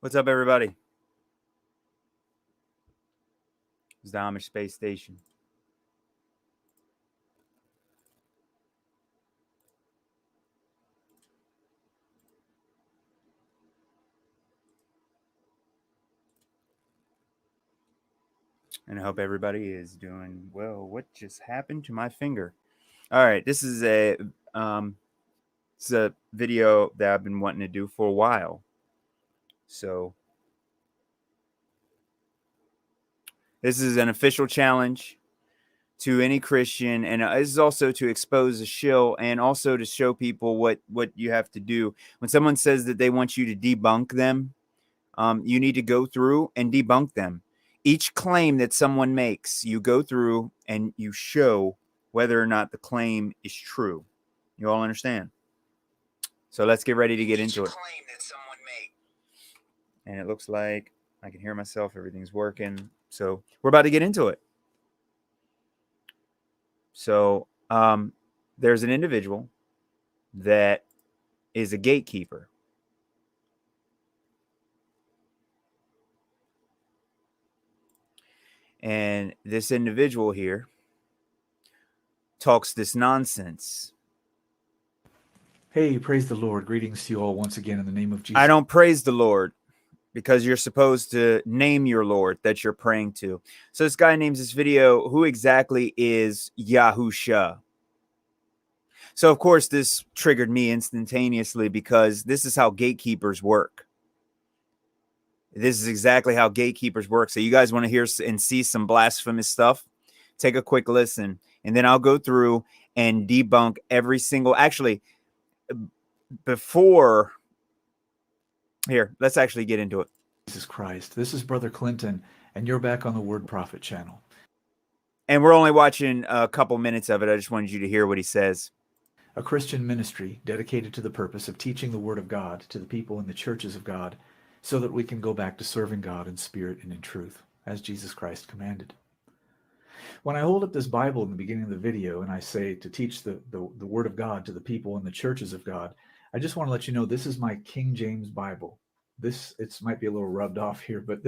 What's up, everybody? It's the Amish Space Station. And I hope everybody is doing well. What just happened to my finger? All right, this is a video that I've been wanting to do for a while. So this is an official challenge to any Christian, and this is also to expose a shill and also to show people what you have to do when someone says that they want you to debunk them. You need to go through and debunk them. Each claim that someone makes, you go through and you show whether or not the claim is true. You all understand? So let's get ready to get into it. And it looks like I can hear myself. Everything's working. So we're about to get into it. So there's an individual that is a gatekeeper. And this individual here talks this nonsense. Hey, praise the Lord. Greetings to you all once again in the name of Jesus. I don't praise the Lord because you're supposed to name your Lord that you're praying to. So this guy names this video, who exactly is Yahusha? So, of course, this triggered me instantaneously because this is how gatekeepers work. This is exactly how gatekeepers work. So you guys want to hear and see some blasphemous stuff? Take a quick listen, and then I'll go through and debunk every single... Actually, before... Here, let's actually get into it. Jesus Christ. This is Brother Clinton, and you're back on the Word Prophet channel. And we're only watching a couple minutes of it. I just wanted you to hear what he says. A Christian ministry dedicated to the purpose of teaching the Word of God to the people in the churches of God so that we can go back to serving God in spirit and in truth, as Jesus Christ commanded. When I hold up this Bible in the beginning of the video and I say to teach the Word of God to the people in the churches of God, I just want to let you know this is my King James Bible. It might be a little rubbed off here, but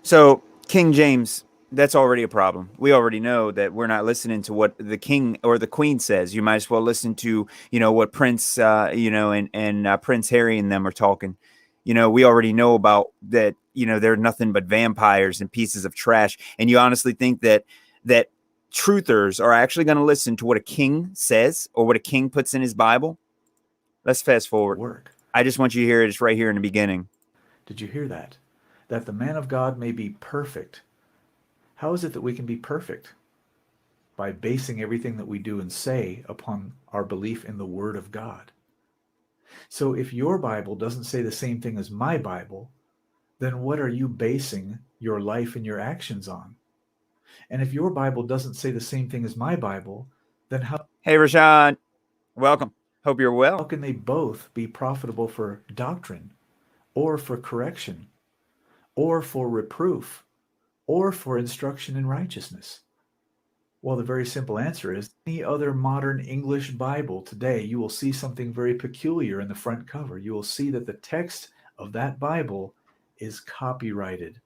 So King James, that's already a problem. We already know that we're not listening to what the king or the queen says. You might as well listen to, what Prince, and Prince Harry and them are talking. We already know about that, they're nothing but vampires and pieces of trash. And you honestly think that truthers are actually going to listen to what a king says or what a king puts in his Bible? Let's fast forward. I just want you to hear it. It's right here in the beginning. Did you hear that? That the man of God may be perfect. How is it that we can be perfect? By basing everything that we do and say upon our belief in the Word of God. So if your Bible doesn't say the same thing as my Bible, then what are you basing your life and your actions on? And if your Bible doesn't say the same thing as my Bible, then how... Hey, Rashad. Welcome. Hope you're well. How can they both be profitable for doctrine, or for correction, or for reproof, or for instruction in righteousness? Well, the very simple answer is any other modern English Bible today, you will see something very peculiar in the front cover. You will see that the text of that Bible is copyrighted.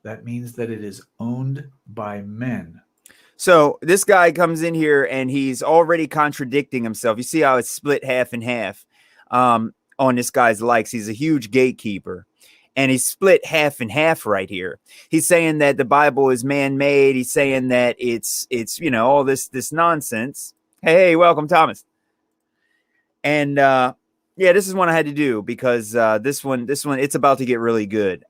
That means that it is owned by men. So this guy comes in here and he's already contradicting himself. You see how it's split half and half on this guy's likes. He's a huge gatekeeper. And he's split half and half right here. He's saying that the Bible is man-made. He's saying that it's all this nonsense. Hey, welcome, Thomas. And yeah, this is one I had to do because this one, it's about to get really good.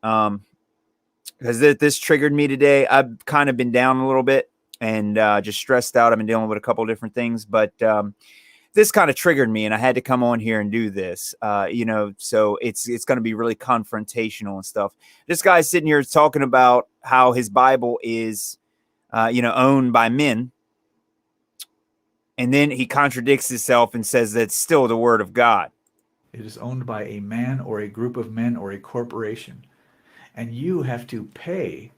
Because this triggered me today. I've kind of been down a little bit and just stressed out. I've been dealing with a couple of different things, but this kind of triggered me and I had to come on here and do this, so it's going to be really confrontational and stuff. This guy's sitting here talking about how his Bible is, owned by men. And then he contradicts himself and says that's still the Word of God. It is owned by a man or a group of men or a corporation. And you have to pay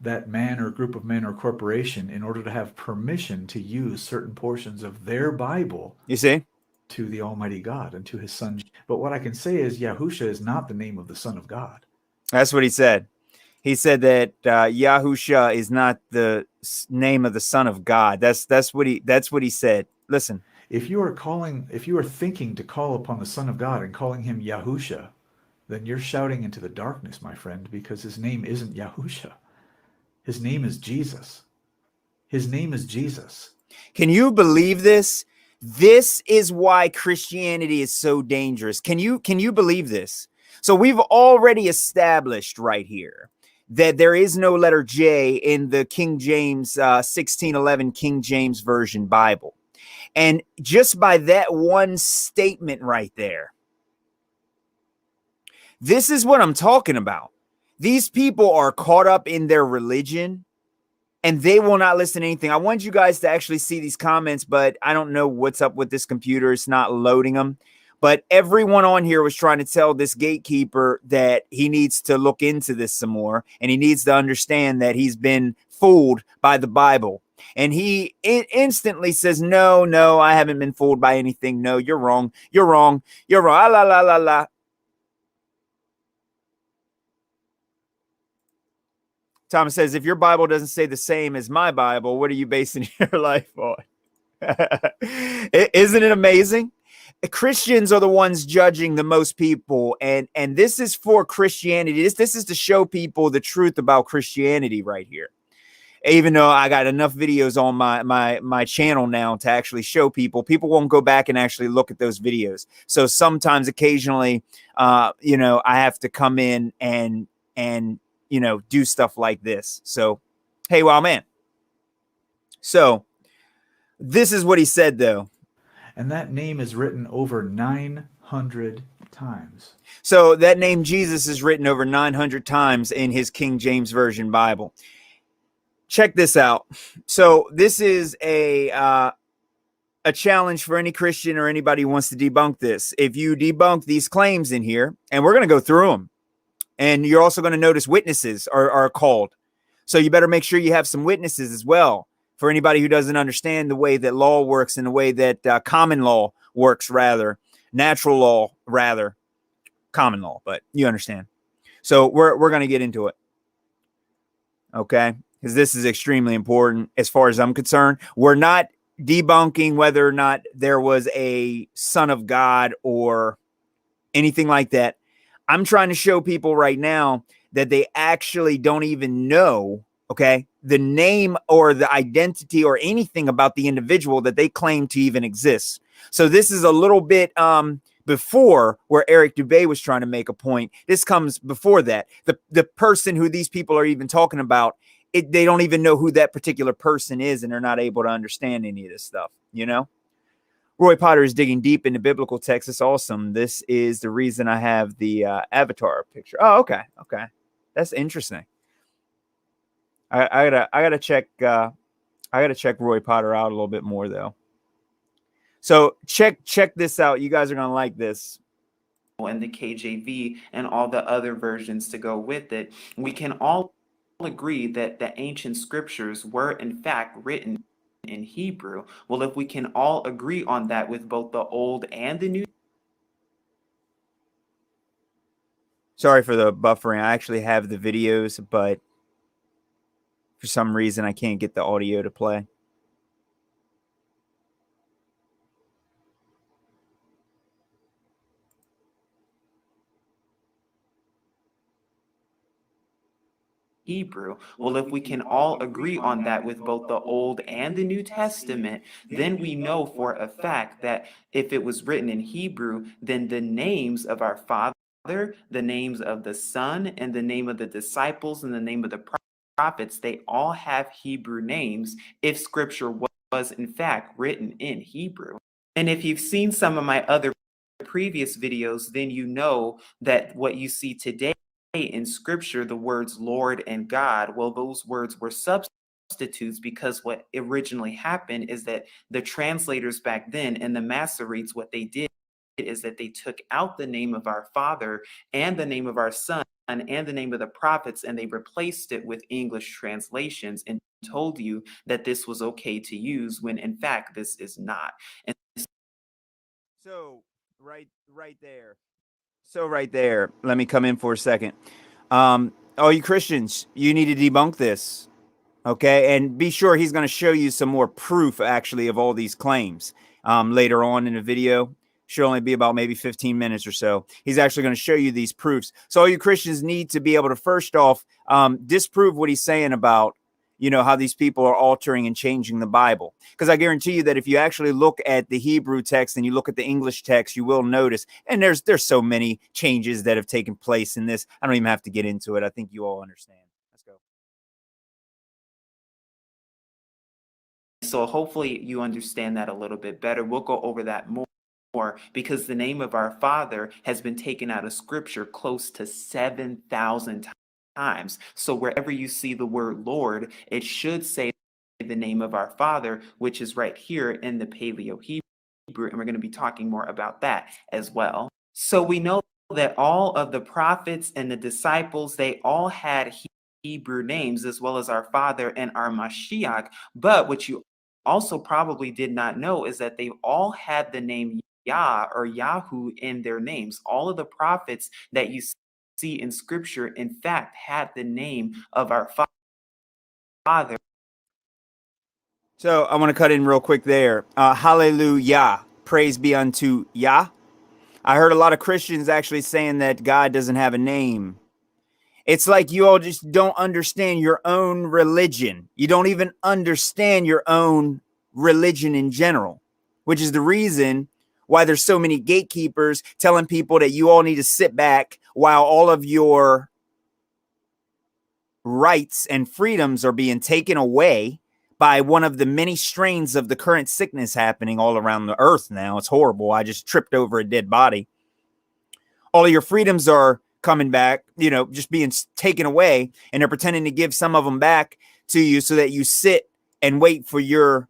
that man or group of men or corporation in order to have permission to use certain portions of their Bible. You see? to the Almighty God and to his son. But what I can say is Yahusha is not the name of the Son of God. That's what he said. He said that Yahusha is not the name of the Son of God. That's what he said. Listen. If you are thinking to call upon the Son of God and calling him Yahusha, then you're shouting into the darkness, my friend, because his name isn't Yahusha. His name is Jesus. His name is Jesus. Can you believe this? This is why Christianity is so dangerous. Can you believe this? So we've already established right here that there is no letter J in the King James 1611 King James Version Bible. And just by that one statement right there, this is what I'm talking about. These people are caught up in their religion and they will not listen to anything. I want you guys to actually see these comments, but I don't know what's up with this computer. It's not loading them. But everyone on here was trying to tell this gatekeeper that he needs to look into this some more. And he needs to understand that he's been fooled by the Bible. And he instantly says, no, I haven't been fooled by anything. No, you're wrong. You're wrong. You're wrong. Ah, la, la, la, la. Thomas says, if your Bible doesn't say the same as my Bible, what are you basing your life on? Isn't it amazing? Christians are the ones judging the most people. And this is for Christianity. This is to show people the truth about Christianity right here. Even though I got enough videos on my channel now to actually show people won't go back and actually look at those videos. So sometimes occasionally, I have to come in and do stuff like this. So, hey, wow, man. So this is what he said, though. And that name is written over 900 times. So that name Jesus is written over 900 times in his King James Version Bible. Check this out. So this is a challenge for any Christian or anybody who wants to debunk this. If you debunk these claims in here, and we're going to go through them, and you're also going to notice witnesses are called. So you better make sure you have some witnesses as well for anybody who doesn't understand the way that law works and the way that common law works, rather. Natural law, rather. Common law, but you understand. So we're going to get into it. Okay? Because this is extremely important as far as I'm concerned. We're not debunking whether or not there was a son of God or anything like that. I'm trying to show people right now that they actually don't even know, okay, the name or the identity or anything about the individual that they claim to even exist. So this is a little bit before where Eric Dubé was trying to make a point. This comes before that. The person who these people are even talking about, they don't even know who that particular person is, and they're not able to understand any of this stuff, Roy Potter is digging deep into biblical text. It's awesome. This is the reason I have the avatar picture. Oh, okay. That's interesting. I gotta check. I gotta check Roy Potter out a little bit more though. So check this out. You guys are gonna like this. And the KJV and all the other versions to go with it. We can all agree that the ancient scriptures were in fact written in Hebrew. Well, if we can all agree on that with both the Old and the New. Sorry for the buffering. I actually have the videos, but for some reason I can't get the audio to play. Hebrew. Well, if we can all agree on that with both the Old and the New Testament, then we know for a fact that if it was written in Hebrew, then the names of our Father, the names of the Son, and the name of the disciples, and the name of the prophets, they all have Hebrew names if Scripture was in fact written in Hebrew. And if you've seen some of my other previous videos, then you know that what you see today in Scripture, the words Lord and God, well, those words were substitutes, because what originally happened is that the translators back then and the Masoretes, what they did is that they took out the name of our Father and the name of our Son and the name of the prophets, and they replaced it with English translations and told you that this was okay to use when in fact this is not. And So right there. So right there. Let me come in for a second. All you Christians, you need to debunk this. Okay, and be sure he's going to show you some more proof actually of all these claims later on in the video. Should only be about maybe 15 minutes or so. He's actually going to show you these proofs. So all you Christians need to be able to first off disprove what he's saying about, you know, how these people are altering and changing the Bible. Because I guarantee you that if you actually look at the Hebrew text and you look at the English text, you will notice, and there's so many changes that have taken place in this. I don't even have to get into it. I think you all understand. Let's go. So hopefully you understand that a little bit better. We'll go over that more because the name of our Father has been taken out of Scripture close to 7,000 times. So wherever you see the word Lord, it should say the name of our Father, which is right here in the Paleo Hebrew, and we're going to be talking more about that as well. So we know that all of the prophets and the disciples, they all had Hebrew names, as well as our Father and our Mashiach. But what you also probably did not know is that they all had the name Yah or Yahoo in their names. All of the prophets that you see in Scripture, in fact, had the name of our Father. So I want to cut in real quick there. Hallelujah. Praise be unto Yah. I heard a lot of Christians actually saying that God doesn't have a name. It's like you all just don't understand your own religion. You don't even understand your own religion in general, which is the reason why there's so many gatekeepers telling people that you all need to sit back while all of your rights and freedoms are being taken away by one of the many strains of the current sickness happening all around the earth now. It's horrible. I just tripped over a dead body. All of your freedoms are coming back, you know, just being taken away, and they're pretending to give some of them back to you so that you sit and wait for your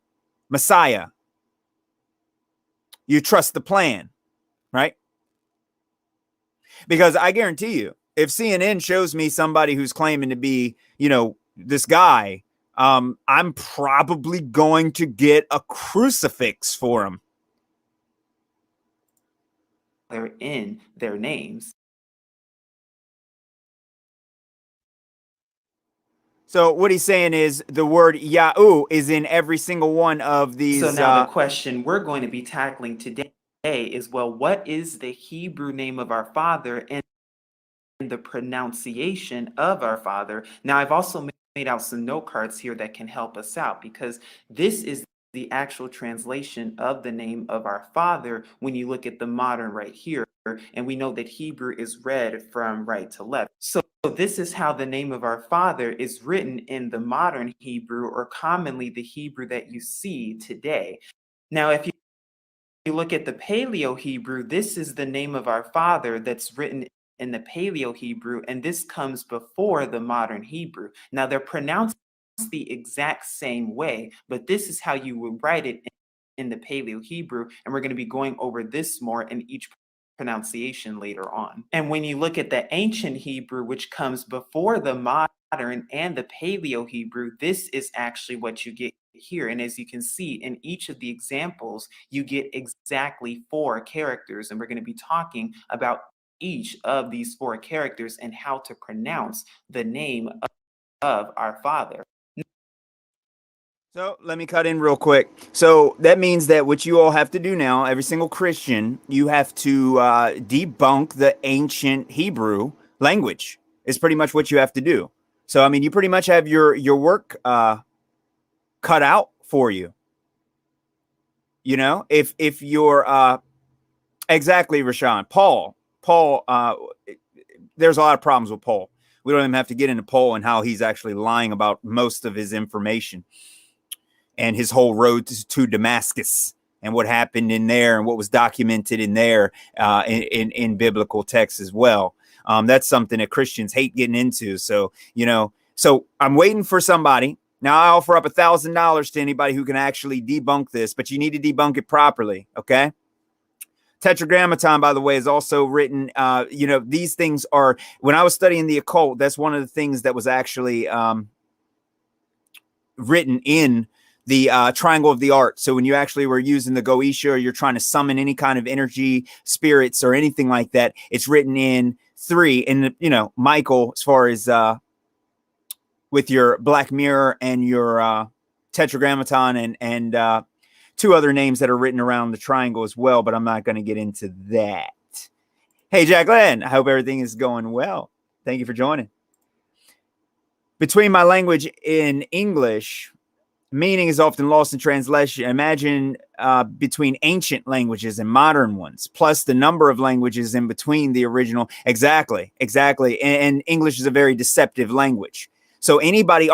Messiah. You trust the plan, right? Because I guarantee you, if CNN shows me somebody who's claiming to be, you know, this guy, I'm probably going to get a crucifix for him. They're in their names. So what he's saying is the word Yahoo is in every single one of these. So now the question we're going to be tackling today is, well, what is the Hebrew name of our Father and the pronunciation of our Father? Now, I've also made out some note cards here that can help us out, because this is the actual translation of the name of our Father when you look at the modern right here. And we know that Hebrew is read from right to left. So this is how the name of our Father is written in the modern Hebrew, or commonly the Hebrew that you see today. Now, if you look at the Paleo Hebrew, this is the name of our Father that's written in the Paleo Hebrew, and this comes before the modern Hebrew. Now, they're pronounced the exact same way, but this is how you would write it in the Paleo Hebrew, and we're going to be going over this more in each pronunciation later on. And when you look at the ancient Hebrew, which comes before the modern and the Paleo Hebrew, this is actually what you get here. And as you can see in each of the examples, you get exactly 4 characters, and we're going to be talking about each of these 4 characters and how to pronounce the name of our Father. So let me cut in real quick. So that means that what you all have to do now, every single Christian, you have to debunk the ancient Hebrew language. Is pretty much what you have to do. So I mean, you pretty much have your work cut out for you. You know, if you're exactly, Rashawn, Paul, there's a lot of problems with Paul. We don't even have to get into Paul and how he's actually lying about most of his information and his whole road to Damascus and what happened in there and what was documented in there in biblical texts as well. That's something that Christians hate getting into. So, you know, so I'm waiting for somebody. Now I offer up $1,000 to anybody who can actually debunk this, but you need to debunk it properly. Okay. Tetragrammaton, by the way, is also written. You know, these things are, when I was studying the occult, that's one of the things that was actually written in the triangle of the art. So when you actually were using the Goetia, or you're trying to summon any kind of energy, spirits, or anything like that, it's written in 3. And you know, Michael, as far as with your Black Mirror and your Tetragrammaton and 2 other names that are written around the triangle as well, but I'm not going to get into that. Hey, Jacqueline, I hope everything is going well. Thank you for joining. Between my language in English, meaning is often lost in translation. Imagine between ancient languages and modern ones, plus the number of languages in between the original. Exactly. And English is a very deceptive language. So anybody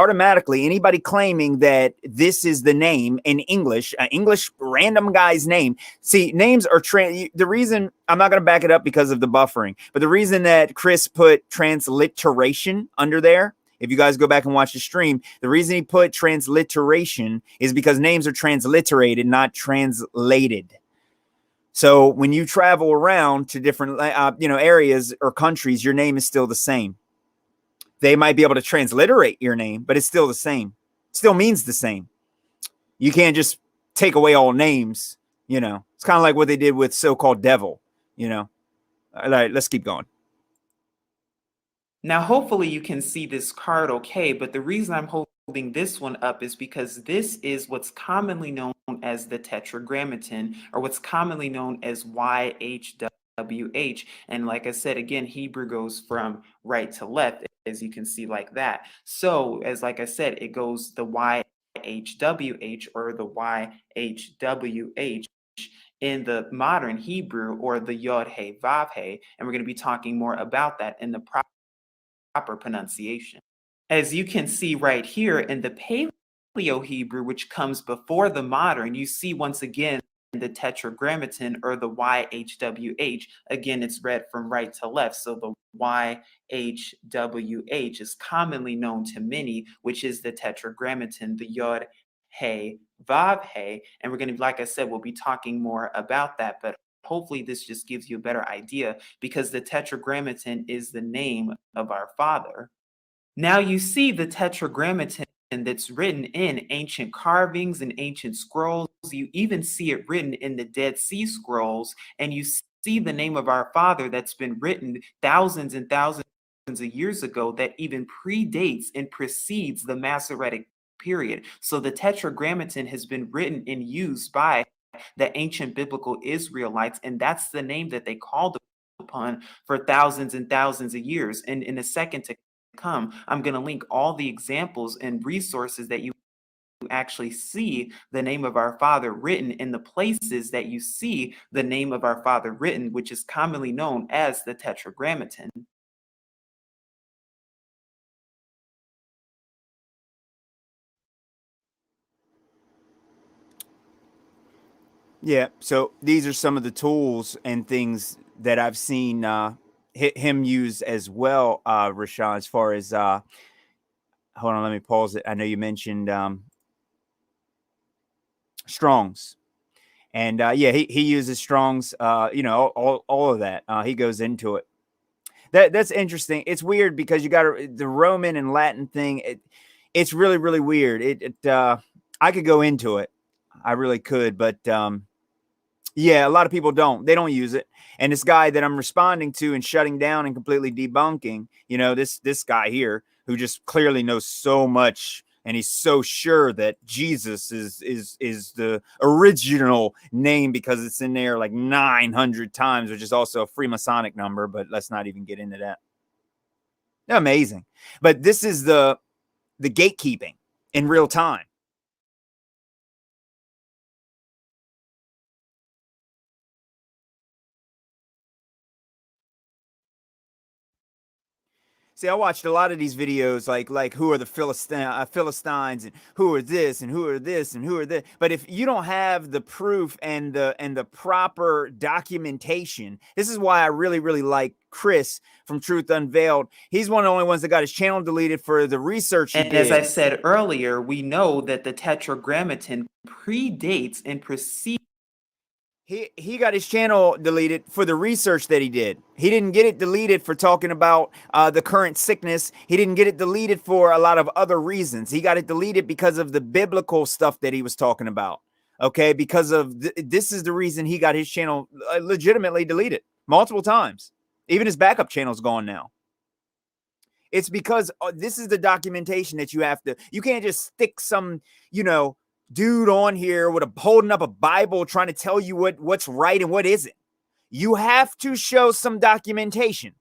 claiming that this is the name in English, English random guy's name. See, names are the reason I'm not going to back it up because of the buffering, but the reason that Chris put transliteration under there, if you guys go back and watch the stream, the reason he put transliteration is because names are transliterated, not translated. So when you travel around to different areas or countries, your name is still the same. They might be able to transliterate your name, but it's still the same. It still means the same. You can't just take away all names. You know, it's kind of like what they did with so-called devil. You know, all right, let's keep going. Now, hopefully you can see this card okay, but the reason I'm holding this one up is because this is what's commonly known as the Tetragrammaton, or what's commonly known as YHWH. And like I said, again, Hebrew goes from right to left, as you can see like that. So, like I said, it goes the YHWH or the YHWH in the modern Hebrew, or the Yod He Vav He, and we're going to be talking more about that in the proper pronunciation. As you can see right here in the Paleo Hebrew, which comes before the modern, you see once again the Tetragrammaton, or the YHWH. Again, it's read from right to left. So the YHWH is commonly known to many, which is the Tetragrammaton, the Yod He Vav He. And we're going to, like I said, we'll be talking more about that, but hopefully this just gives you a better idea, because the Tetragrammaton is the name of our Father. Now you see the Tetragrammaton that's written in ancient carvings and ancient scrolls. You even see it written in the Dead Sea Scrolls, and you see the name of our Father that's been written thousands and thousands of years ago, that even predates and precedes the Masoretic period. So the Tetragrammaton has been written and used by the ancient biblical Israelites, and that's the name that they called upon for thousands and thousands of years. And in a second to come, I'm going to link all the examples and resources that you actually see the name of our Father written in the places that you see the name of our Father written, which is commonly known as the Tetragrammaton. Yeah, so these are some of the tools and things that I've seen him use as well, Rashawn, as far as hold on, let me pause it. I know you mentioned Strong's, and yeah, he uses Strong's, all of that. He goes into it. That's interesting. It's weird because you got the Roman and Latin thing. It's really, really weird. I could go into it. I really could, but yeah, a lot of people don't. They don't use it. And this guy that I'm responding to and shutting down and completely debunking, this guy here who just clearly knows so much, and he's so sure that Jesus is the original name because it's in there like 900 times, which is also a Freemasonic number, but let's not even get into that. Amazing. But this is the gatekeeping in real time. See, I watched a lot of these videos, like who are the Philistines, and who are this, and who are this, and who are this. But if you don't have the proof and the proper documentation, this is why I really, really like Chris from Truth Unveiled. He's one of the only ones that got his channel deleted for the research he did. As I said earlier, we know that the Tetragrammaton predates and precedes. He got his channel deleted for the research that he did. He didn't get it deleted for talking about the current sickness. He didn't get it deleted for a lot of other reasons. He got it deleted because of the biblical stuff that he was talking about. Okay, because of this is the reason he got his channel legitimately deleted multiple times. Even his backup channel's gone now. It's because this is the documentation that you have to. You can't just stick some, dude on here with holding up a Bible trying to tell you what's right and what isn't. You have to show some documentation.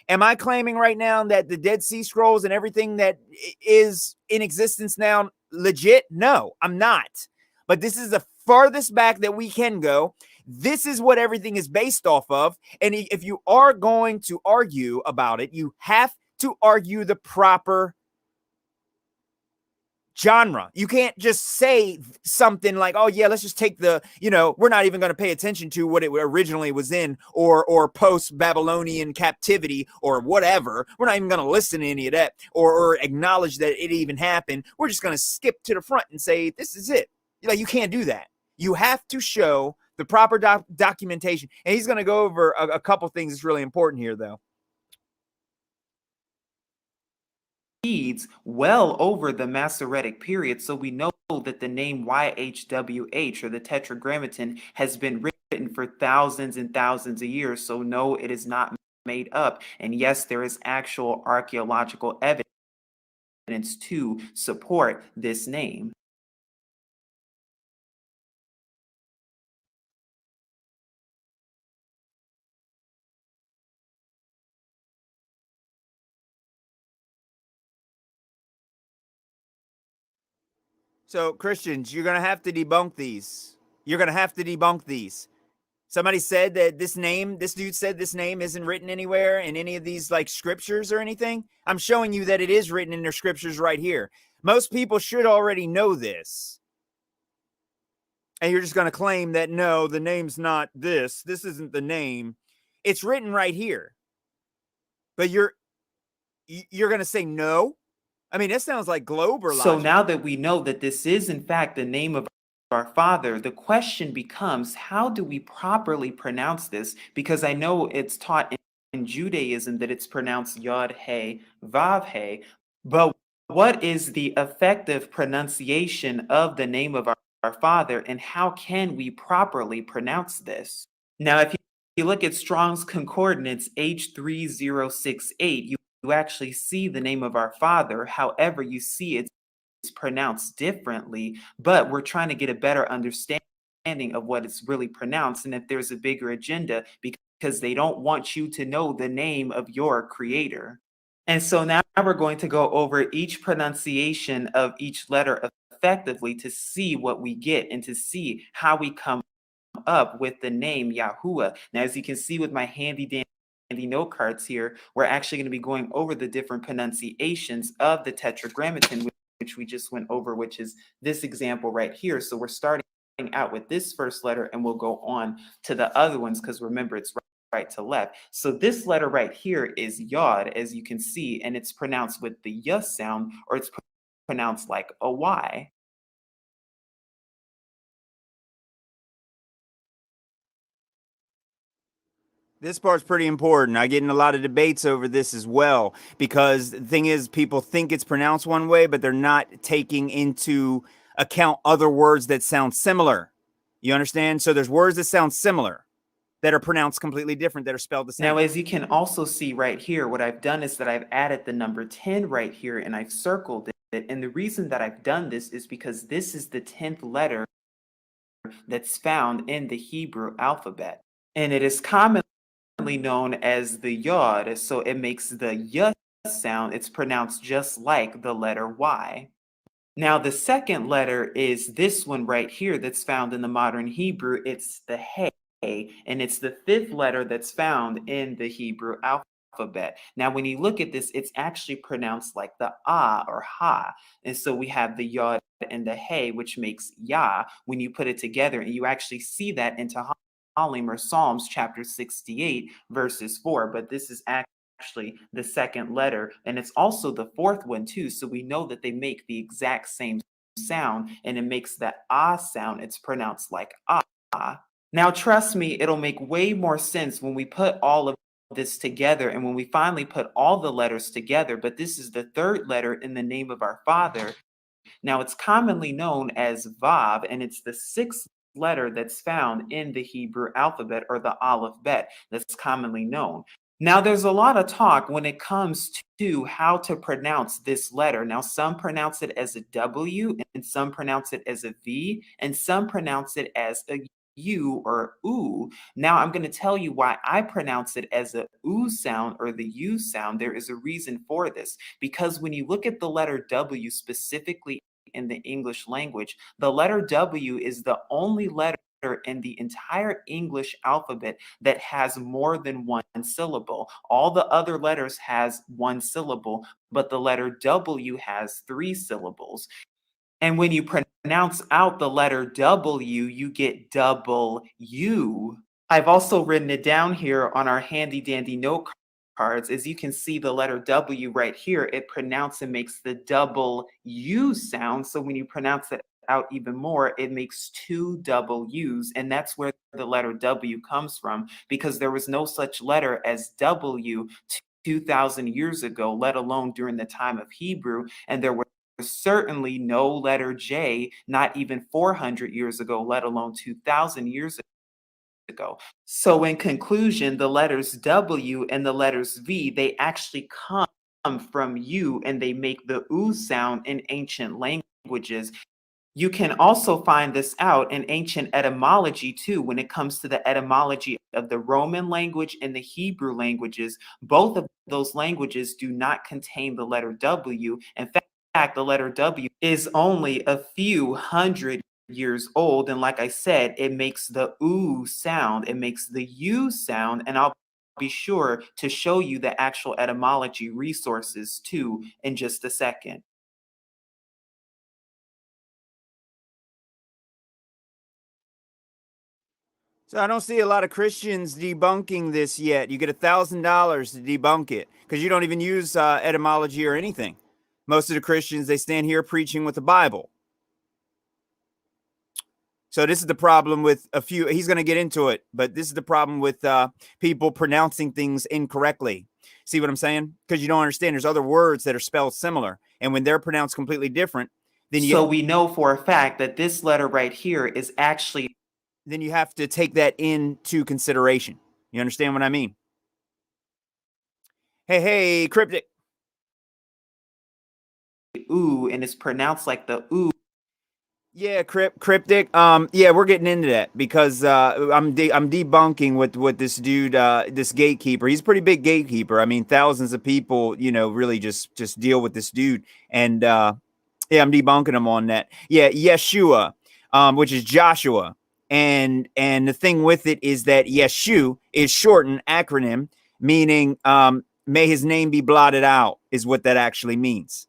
Am I claiming right now that the Dead Sea Scrolls and everything that is in existence now legit? No, I'm not. But this is the farthest back that we can go. This is what everything is based off of. And if you are going to argue about it, you have to argue the proper genre. You can't just say something like, oh yeah, let's just take the, we're not even going to pay attention to what it originally was in or post-Babylonian captivity or whatever. We're not even going to listen to any of that or acknowledge that it even happened. We're just going to skip to the front and say, this is it. You can't do that. You have to show the proper documentation. And he's going to go over a couple things that's really important here, though. Well over the Masoretic period, so we know that the name YHWH or the Tetragrammaton has been written for thousands and thousands of years. So no, it is not made up. And yes, there is actual archaeological evidence to support this name. So, Christians, you're going to have to debunk these. You're going to have to debunk these. Somebody said that this dude said this name isn't written anywhere in any of these scriptures or anything. I'm showing you that it is written in their scriptures right here. Most people should already know this. And you're just going to claim that, no, the name's not this. This isn't the name. It's written right here. But you're going to say no? I mean, that sounds like Glober logic. So now that we know that this is in fact the name of our Father, the question becomes, how do we properly pronounce this? Because I know it's taught in Judaism that it's pronounced Yod He Vav He, but what is the effective pronunciation of the name of our Father, and how can we properly pronounce this? Now, if you look at Strong's Concordance H3068, you actually see the name of our Father. However, you see it's pronounced differently, but we're trying to get a better understanding of what it's really pronounced and if there's a bigger agenda, because they don't want you to know the name of your creator. And so now we're going to go over each pronunciation of each letter effectively to see what we get and to see how we come up with the name Yahuwah. Now, as you can see with my handy dandy note cards here, we're actually going to be going over the different pronunciations of the Tetragrammaton, which we just went over, which is this example right here. So we're starting out with this first letter and we'll go on to the other ones because remember, it's right to left. So this letter right here is Yod, as you can see, and it's pronounced with the Y sound, or it's pronounced like a Y. This part's pretty important. I get in a lot of debates over this as well, because the thing is, people think it's pronounced one way, but they're not taking into account other words that sound similar. You understand? So there's words that sound similar that are pronounced completely different, that are spelled the same. Now, as you can also see right here, what I've done is that I've added the number 10 right here and I've circled it. And the reason that I've done this is because this is the 10th letter that's found in the Hebrew alphabet. And it is commonly known as the Yod, so it makes the Y sound. It's pronounced just like the letter Y. Now, the second letter is this one right here that's found in the modern Hebrew. It's the He, and it's the 5th letter that's found in the Hebrew alphabet. Now, when you look at this, it's actually pronounced like the Ah or Ha. And so we have the Yod and the He, which makes Yah when you put it together, and you actually see that in Tehillim or Psalms chapter 68, verses 4. But this is actually the second letter, and it's also the 4th one too, so we know that they make the exact same sound, and it makes that Ah sound. It's pronounced like Ah. Now, trust me, it'll make way more sense when we put all of this together and when we finally put all the letters together. But this is the third letter in the name of our Father. Now, it's commonly known as Vav, and it's the sixth letter that's found in the Hebrew alphabet, or the Aleph Bet, that's commonly known. Now, there's a lot of talk when it comes to how to pronounce this letter. Now, some pronounce it as a W, and some pronounce it as a V, and some pronounce it as a U or oo. Now, I'm going to tell you why I pronounce it as a oo sound or the U sound. There is a reason for this, because when you look at the letter W specifically in the English language, the letter W is the only letter in the entire English alphabet that has more than one syllable. All the other letters has one syllable, but the letter W has 3 syllables. And when you pronounce out the letter W, you get double U. I've also written it down here on our handy dandy note cards. As you can see, the letter W right here, it pronounces and makes the double U sound. So when you pronounce it out even more, it makes 2 double U's. And that's where the letter W comes from, because there was no such letter as W 2,000 years ago, let alone during the time of Hebrew. And there were certainly no letter J, not even 400 years ago, let alone 2,000 years ago. So in conclusion, the letters W and the letters V, they actually come from U, and they make the oo sound in ancient languages. You can also find this out in ancient etymology too. When it comes to the etymology of the Roman language and the Hebrew languages, both of those languages do not contain the letter W. In fact, the letter W is only a few hundred years old. And like I said, it makes the oo sound, it makes the U sound, and I'll be sure to show you the actual etymology resources too in just a second. So I don't see a lot of Christians debunking this yet. You get $1,000 to debunk it because you don't even use etymology or anything. Most of the Christians, they stand here preaching with the Bible. So this is the problem with a few. He's going to get into it, but this is the problem with people pronouncing things incorrectly. See what I'm saying? Because you don't understand. There's other words that are spelled similar, and when they're pronounced completely different, then So we know for a fact that this letter right here is actually, then you have to take that into consideration. You understand what I mean? Hey, cryptic. oo, and it's pronounced like the oo. Yeah, cryptic. Yeah, we're getting into that because I'm debunking with this dude, this gatekeeper. He's a pretty big gatekeeper. I mean, thousands of people, really just deal with this dude, and yeah, I'm debunking him on that. Yeah, Yeshua, which is Joshua, and the thing with it is that Yeshu is shortened acronym, meaning may his name be blotted out, is what that actually means,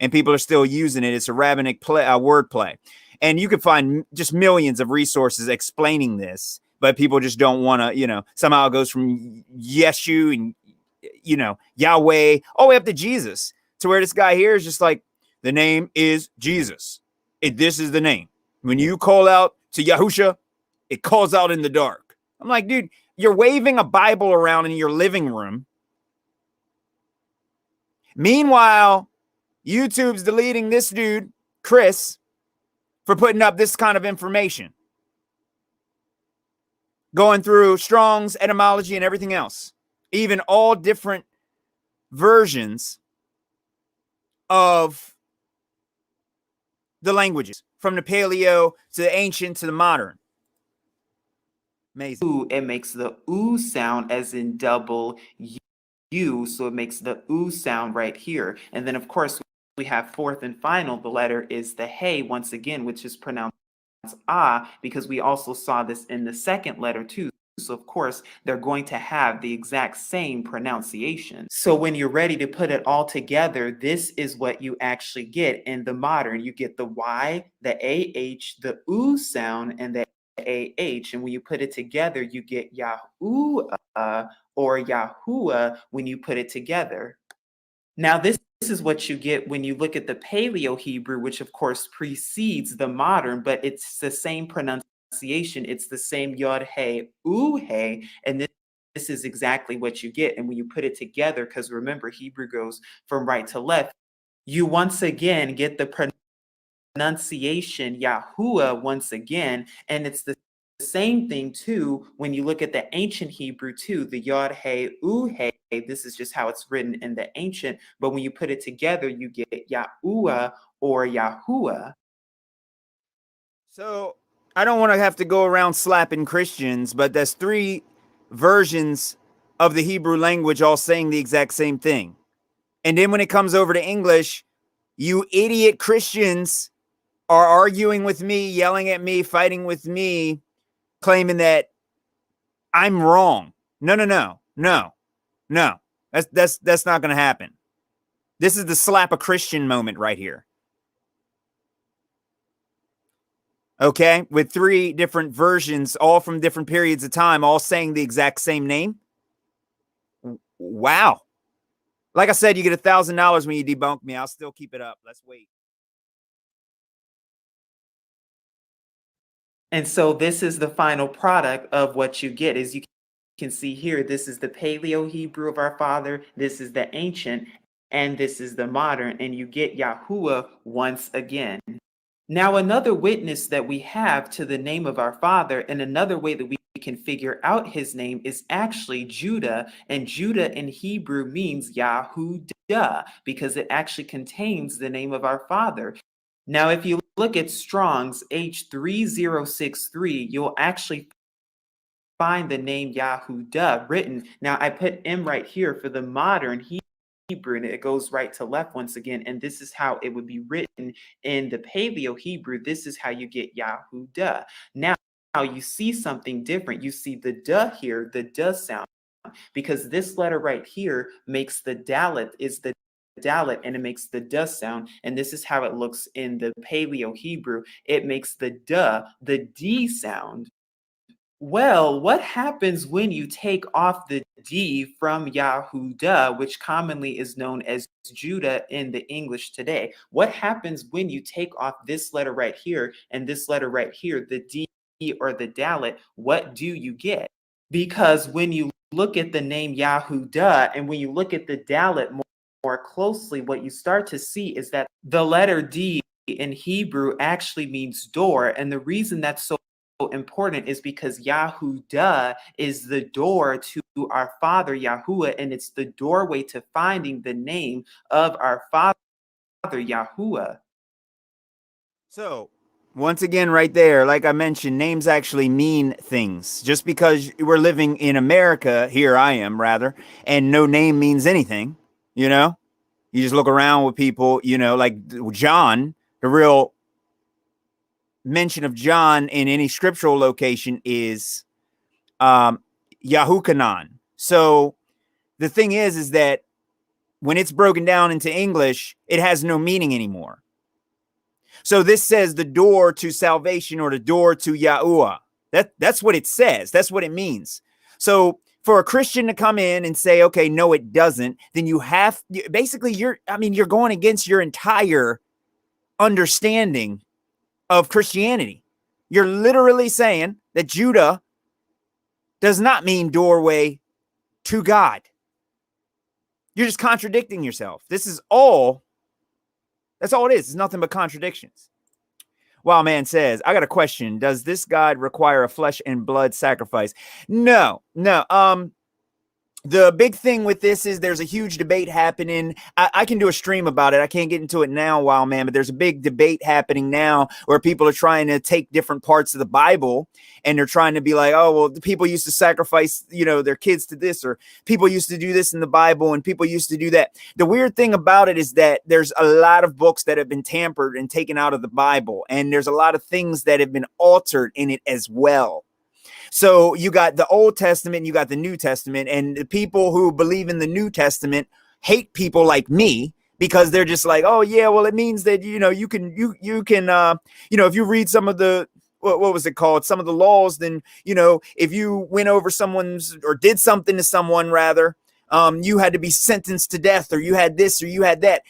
and people are still using it. It's a rabbinic wordplay. And you can find just millions of resources explaining this, but people just don't want to, somehow it goes from Yeshu and, Yahweh all the way up to Jesus, to where this guy here is just like, the name is Jesus. This is the name. When you call out to Yahusha, it calls out in the dark. I'm like, dude, you're waving a Bible around in your living room. Meanwhile, YouTube's deleting this dude, Chris, for putting up this kind of information, going through Strong's etymology and everything else, even all different versions of the languages, from the paleo to the ancient to the modern. Amazing. It makes the oo sound as in double U, so it makes the oo sound right here. And then of course we have fourth and final, the letter is the hey once again, which is pronounced ah, because we also saw this in the second letter too. So of course, they're going to have the exact same pronunciation. So when you're ready to put it all together, this is what you actually get in the modern. You get the Y, the AH, the oo sound, and the AH. And when you put it together, you get Yahuwah or Yahuwah when you put it together. Now, this is what you get when you look at the Paleo Hebrew, which of course precedes the modern, but it's the same pronunciation it's the same yod hey ooh hey, and this is exactly what you get. And when you put it together, because remember, Hebrew goes from right to left, you once again get the pronunciation Yahuwah once again, and it's the same thing too when you look at the ancient Hebrew too, the yod hey ooh hey. This is just how it's written in the ancient, but when you put it together, you get Yahuwah or Yahuwah. So I don't want to have to go around slapping Christians, but there's three versions of the Hebrew language all saying the exact same thing. And then when it comes over to English, you idiot Christians are arguing with me, yelling at me, fighting with me, claiming that I'm wrong. No. That's not going to happen. This is the slap a Christian moment right here. Okay, with three different versions, all from different periods of time, all saying the exact same name. Wow. Like I said, you get $1,000 when you debunk me. I'll still keep it up. Let's wait. And so this is the final product of what you get. As you can see here, this is the Paleo Hebrew of our father, this is the ancient, and this is the modern, and you get Yahuwah once again. Now, another witness that we have to the name of our father, and another way that we can figure out his name, is actually Judah, and Judah in Hebrew means Yahudah, because it actually contains the name of our father. Now, if you look at Strong's H3063, you'll actually find the name Yahudah written. Now, I put M right here for the modern Hebrew, and it goes right to left once again. And this is how it would be written in the Paleo Hebrew. This is how you get Yahudah. Now, you see something different. You see the duh here, the duh sound, because this letter right here makes the dalet, is the dalet, and it makes the duh sound. And this is how it looks in the Paleo Hebrew. It makes the duh, the D sound. Well, what happens when you take off the D from Yahudah, which commonly is known as Judah in the English today? What happens when you take off this letter right here and this letter right here, the D or the dalet? What do you get? Because when you look at the name Yahudah and when you look at the dalet more closely, what you start to see is that the letter D in Hebrew actually means door. And the reason that's so important is because Yahudah is the door to our father Yahuwah, and it's the doorway to finding the name of our father Yahuwah. So once again, right there, like I mentioned, names actually mean things. Just because we're living in America, here I am rather, and no name means anything, you know? You just look around with people, you know, like John, the real mention of John in any scriptural location is Yahukanan. So the thing is that when it's broken down into English, it has no meaning anymore. So this says the door to salvation or the door to Yahuwah. That's what it says. That's what it means. So for a Christian to come in and say, okay, no, it doesn't, then you have basically you're going against your entire understanding of Christianity. You're literally saying that Judah does not mean doorway to God. You're just contradicting yourself. That's all it is. It's nothing but contradictions. Wow, man says, I got a question. Does this God require a flesh and blood sacrifice? No. The big thing with this is there's a huge debate happening. I can do a stream about it. I can't get into it now, wow, man, but there's a big debate happening now where people are trying to take different parts of the Bible and they're trying to be like, oh, well, people used to sacrifice, their kids to this, or people used to do this in the Bible and people used to do that. The weird thing about it is that there's a lot of books that have been tampered and taken out of the Bible, and there's a lot of things that have been altered in it as well. So you got the Old Testament, you got the New Testament, and the people who believe in the New Testament hate people like me because they're just like, oh yeah, well, it means that, you can, if you read some of the, what was it called? Some of the laws, then, if you went over someone's or did something to someone rather, you had to be sentenced to death, or you had this, or you had that.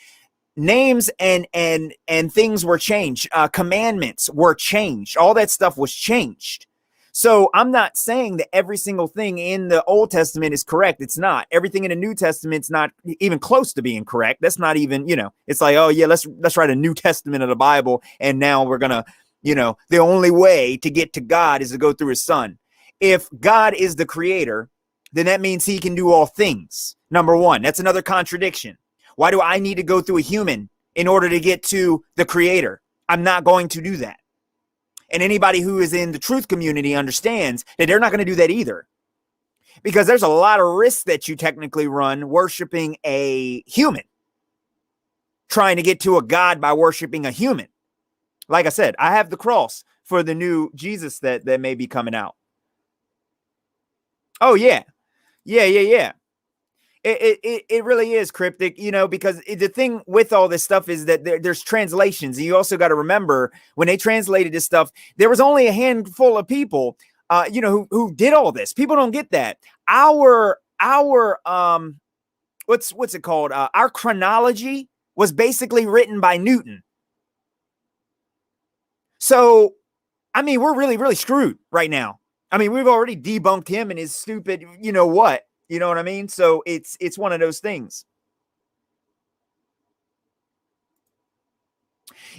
names and things were changed. Commandments were changed. All that stuff was changed. So I'm not saying that every single thing in the Old Testament is correct. It's not. Everything in the New Testament's not even close to being correct. That's not even, it's like, oh yeah, let's write a New Testament of the Bible, and now we're gonna, the only way to get to God is to go through his son. If God is the creator, then that means he can do all things. Number one, that's another contradiction. Why do I need to go through a human in order to get to the creator? I'm not going to do that. And anybody who is in the truth community understands that they're not going to do that either. Because there's a lot of risk that you technically run worshiping a human, trying to get to a God by worshiping a human. Like I said, I have the cross for the new Jesus that may be coming out. Oh, yeah. Yeah. It really is cryptic, because the thing with all this stuff is that there's translations. And you also got to remember, when they translated this stuff, there was only a handful of people, who did all this. People don't get that. Our what's it called? Our chronology was basically written by Newton. So, I mean, we're really, really screwed right now. I mean, we've already debunked him and his stupid, you know what I mean? So it's one of those things.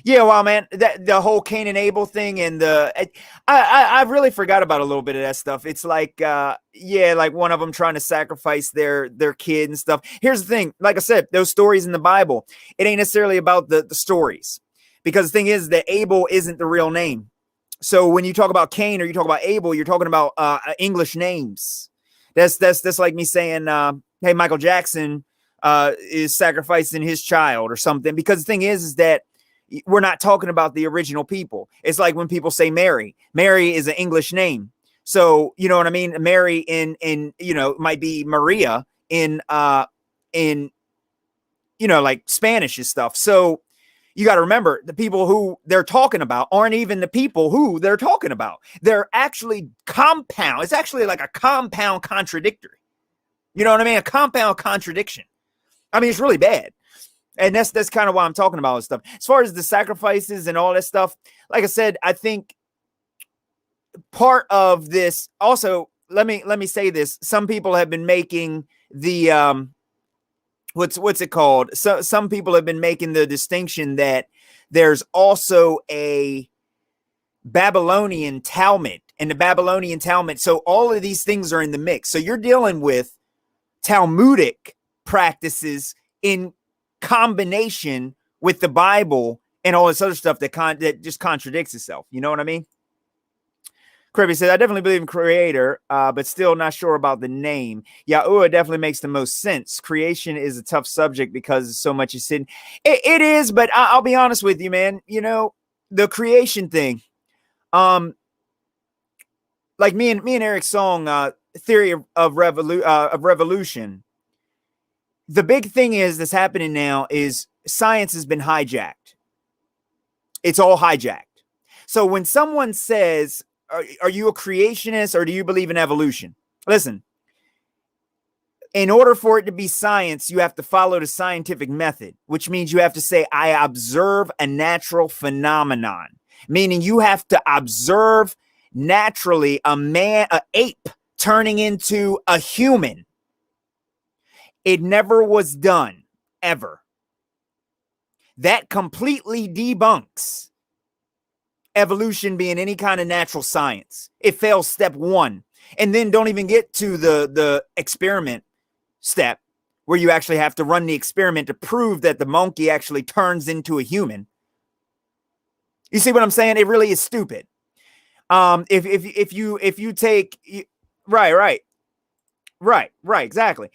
Yeah, well, man, the whole Cain and Abel thing, and I really forgot about a little bit of that stuff. It's like, like one of them trying to sacrifice their kid and stuff. Here's the thing. Like I said, those stories in the Bible, it ain't necessarily about the stories, because the thing is that Abel isn't the real name. So when you talk about Cain or you talk about Abel, you're talking about English names. That's like me saying, hey, Michael Jackson is sacrificing his child or something. Because the thing is that we're not talking about the original people. It's like when people say Mary. Mary is an English name. So, you know what I mean? Mary in might be Maria in like Spanish and stuff. So you got to remember, the people who they're talking about aren't even the people who they're talking about. They're actually compound. It's actually like a compound contradictory. You know what I mean? A compound contradiction. I mean, it's really bad. And that's kind of why I'm talking about this stuff. As far as the sacrifices and all that stuff, like I said, I think part of this also, let me say this. Some people have been making the what's it called? So some people have been making the distinction that there's also a Babylonian Talmud, and the Babylonian Talmud. So all of these things are in the mix. So you're dealing with Talmudic practices in combination with the Bible and all this other stuff that just contradicts itself. You know what I mean? Kirby said, I definitely believe in creator, but still not sure about the name. Yahuwah definitely makes the most sense. Creation is a tough subject because so much is hidden. It is, but I'll be honest with you, man. The creation thing, like me and Eric's song, Theory of Revolution. The big thing that's happening now is science has been hijacked. It's all hijacked. So when someone says, are you a creationist or do you believe in evolution? Listen, in order for it to be science, you have to follow the scientific method, which means you have to say, I observe a natural phenomenon, meaning you have to observe naturally an ape turning into a human. It never was done, ever. That completely debunks evolution being any kind of natural science. It fails step one. And then don't even get to the experiment step, where you actually have to run the experiment to prove that the monkey actually turns into a human. You see what I'm saying? It really is stupid. If you take right, exactly.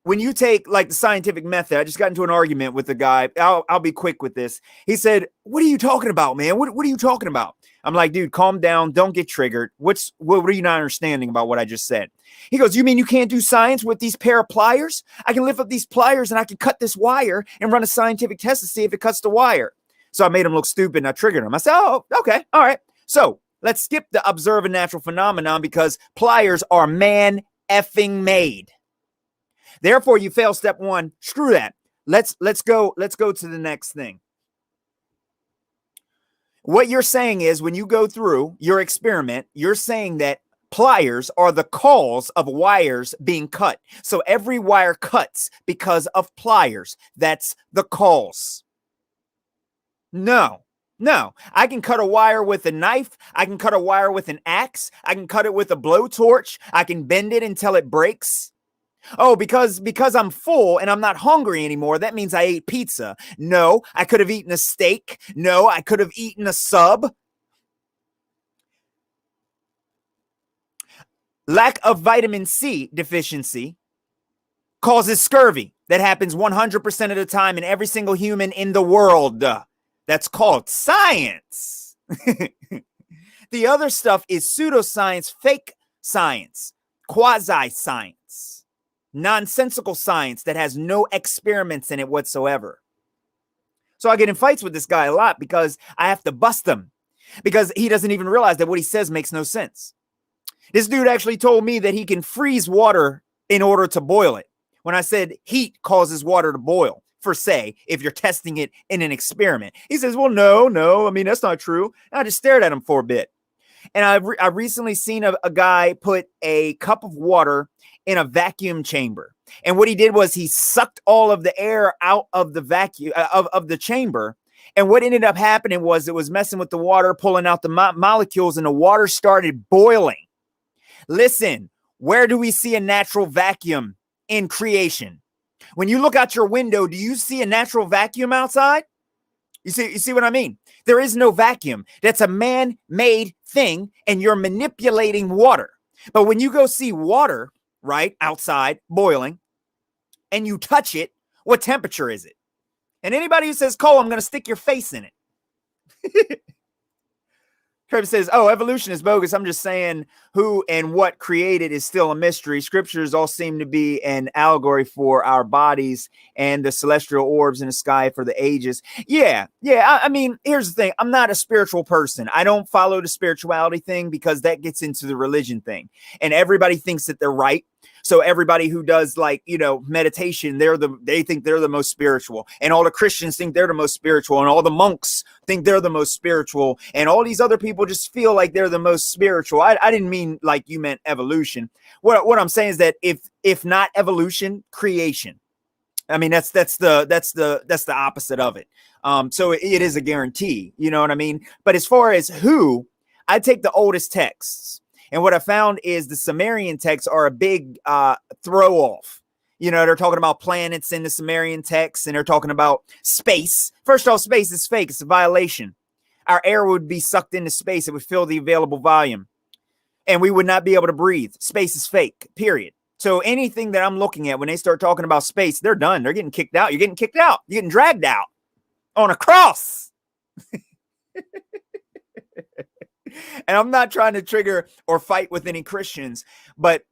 When you take like the scientific method, I just got into an argument with the guy. I'll be quick with this. He said, what are you talking about, man? What are you talking about? I'm like, dude, calm down. Don't get triggered. What are you not understanding about what I just said? He goes, you mean you can't do science with these pair of pliers? I can lift up these pliers and I can cut this wire and run a scientific test to see if it cuts the wire. So I made him look stupid and I triggered him. I said, oh, okay. All right. So let's skip the observe a natural phenomenon, because pliers are man effing made. Therefore, you fail step one. Screw that. Let's go to the next thing. What you're saying is when you go through your experiment, you're saying that pliers are the cause of wires being cut. So every wire cuts because of pliers. That's the cause. No. I can cut a wire with a knife. I can cut a wire with an axe. I can cut it with a blowtorch. I can bend it until it breaks. Oh, because I'm full and I'm not hungry anymore, that means I ate pizza. No, I could have eaten a steak. No, I could have eaten a sub. Lack of vitamin C deficiency causes scurvy. That happens 100% of the time in every single human in the world. That's called science. The other stuff is pseudoscience, fake science, quasi-science, nonsensical science that has no experiments in it whatsoever. So I get in fights with this guy a lot because I have to bust him because he doesn't even realize that what he says makes no sense. This dude actually told me that he can freeze water in order to boil it. When I said heat causes water to boil, for say, if you're testing it in an experiment. He says, well, no, I mean, that's not true. And I just stared at him for a bit. And I've recently seen a guy put a cup of water in a vacuum chamber. And what he did was he sucked all of the air out of the vacuum of the chamber. And what ended up happening was it was messing with the water, pulling out the molecules, and the water started boiling. Listen, where do we see a natural vacuum in creation? When you look out your window, do you see a natural vacuum outside? You see what I mean? There is no vacuum. That's a man-made thing, and you're manipulating water. But when you go see water, right, outside, boiling, and you touch it, what temperature is it? And anybody who says, Cole, I'm going to stick your face in it. Travis says, oh, evolution is bogus. I'm just saying who and what created is still a mystery. Scriptures all seem to be an allegory for our bodies and the celestial orbs in the sky for the ages. Yeah. I mean, here's the thing. I'm not a spiritual person. I don't follow the spirituality thing because that gets into the religion thing. And everybody thinks that they're right. So everybody who does meditation, they think they're the most spiritual, and all the Christians think they're the most spiritual, and all the monks think they're the most spiritual, and all these other people just feel like they're the most spiritual. I didn't mean like you meant evolution. What I'm saying is that if not evolution, creation. I mean that's the opposite of it. So it is a guarantee. You know what I mean? But as far as who, I take the oldest texts. And what I found is the Sumerian texts are a big throw off. You know, they're talking about planets in the Sumerian texts, and they're talking about space. First off, space is fake. It's a violation. Our air would be sucked into space. It would fill the available volume, and we would not be able to breathe. Space is fake, period. So anything that I'm looking at, when they start talking about space, they're done. They're getting kicked out. You're getting kicked out. You're getting dragged out on a cross. And I'm not trying to trigger or fight with any Christians, but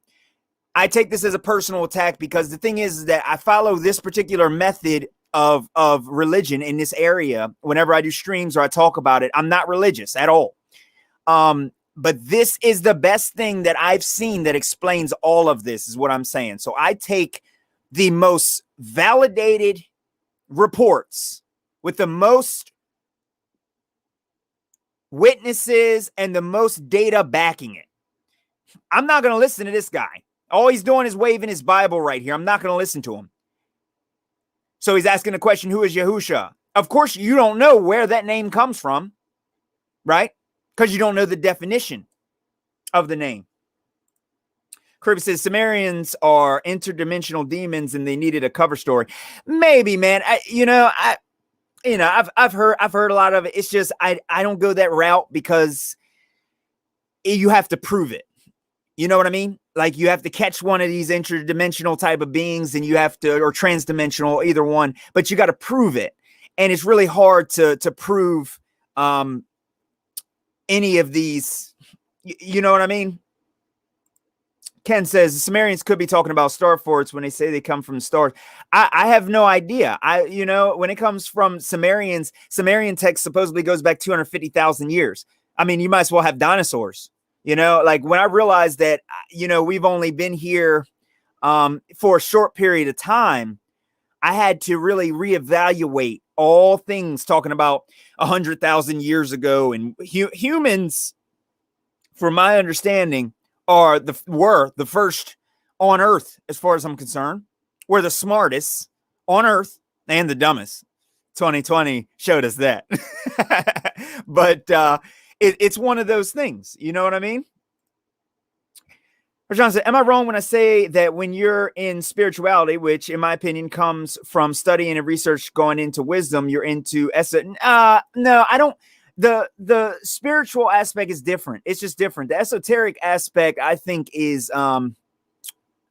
I take this as a personal attack because the thing is that I follow this particular method of religion in this area. Whenever I do streams or I talk about it, I'm not religious at all. But this is the best thing that I've seen that explains all of this, is what I'm saying. So I take the most validated reports with the most witnesses and the most data backing it. I'm not going to listen to this guy. All he's doing is waving his Bible right here. I'm not going to listen to him. So he's asking the question, who is Yahusha? Of course, you don't know where that name comes from, right? Because you don't know the definition of the name. Kirby says Sumerians are interdimensional demons and they needed a cover story. Maybe, man. I've heard a lot of it. It's just I don't go that route because you have to prove it. You know what I mean? Like you have to catch one of these interdimensional type of beings, and you have to, or transdimensional, either one. But you got to prove it, and it's really hard to prove any of these. You know what I mean? Ken says the Sumerians could be talking about star forts when they say they come from stars. I have no idea. When it comes from Sumerian text supposedly goes back 250,000 years. I mean, you might as well have dinosaurs. Like when I realized that, we've only been here for a short period of time, I had to really reevaluate all things talking about 100,000 years ago. And humans, from my understanding, were the first on Earth, as far as I'm concerned. We're the smartest on Earth and the dumbest. 2020 showed us that. But it's one of those things. You know what I mean? John said, am I wrong when I say that when you're in spirituality, which in my opinion comes from studying and research going into wisdom, you're into no, I don't. The spiritual aspect is different. It's just different. The esoteric aspect, I think, is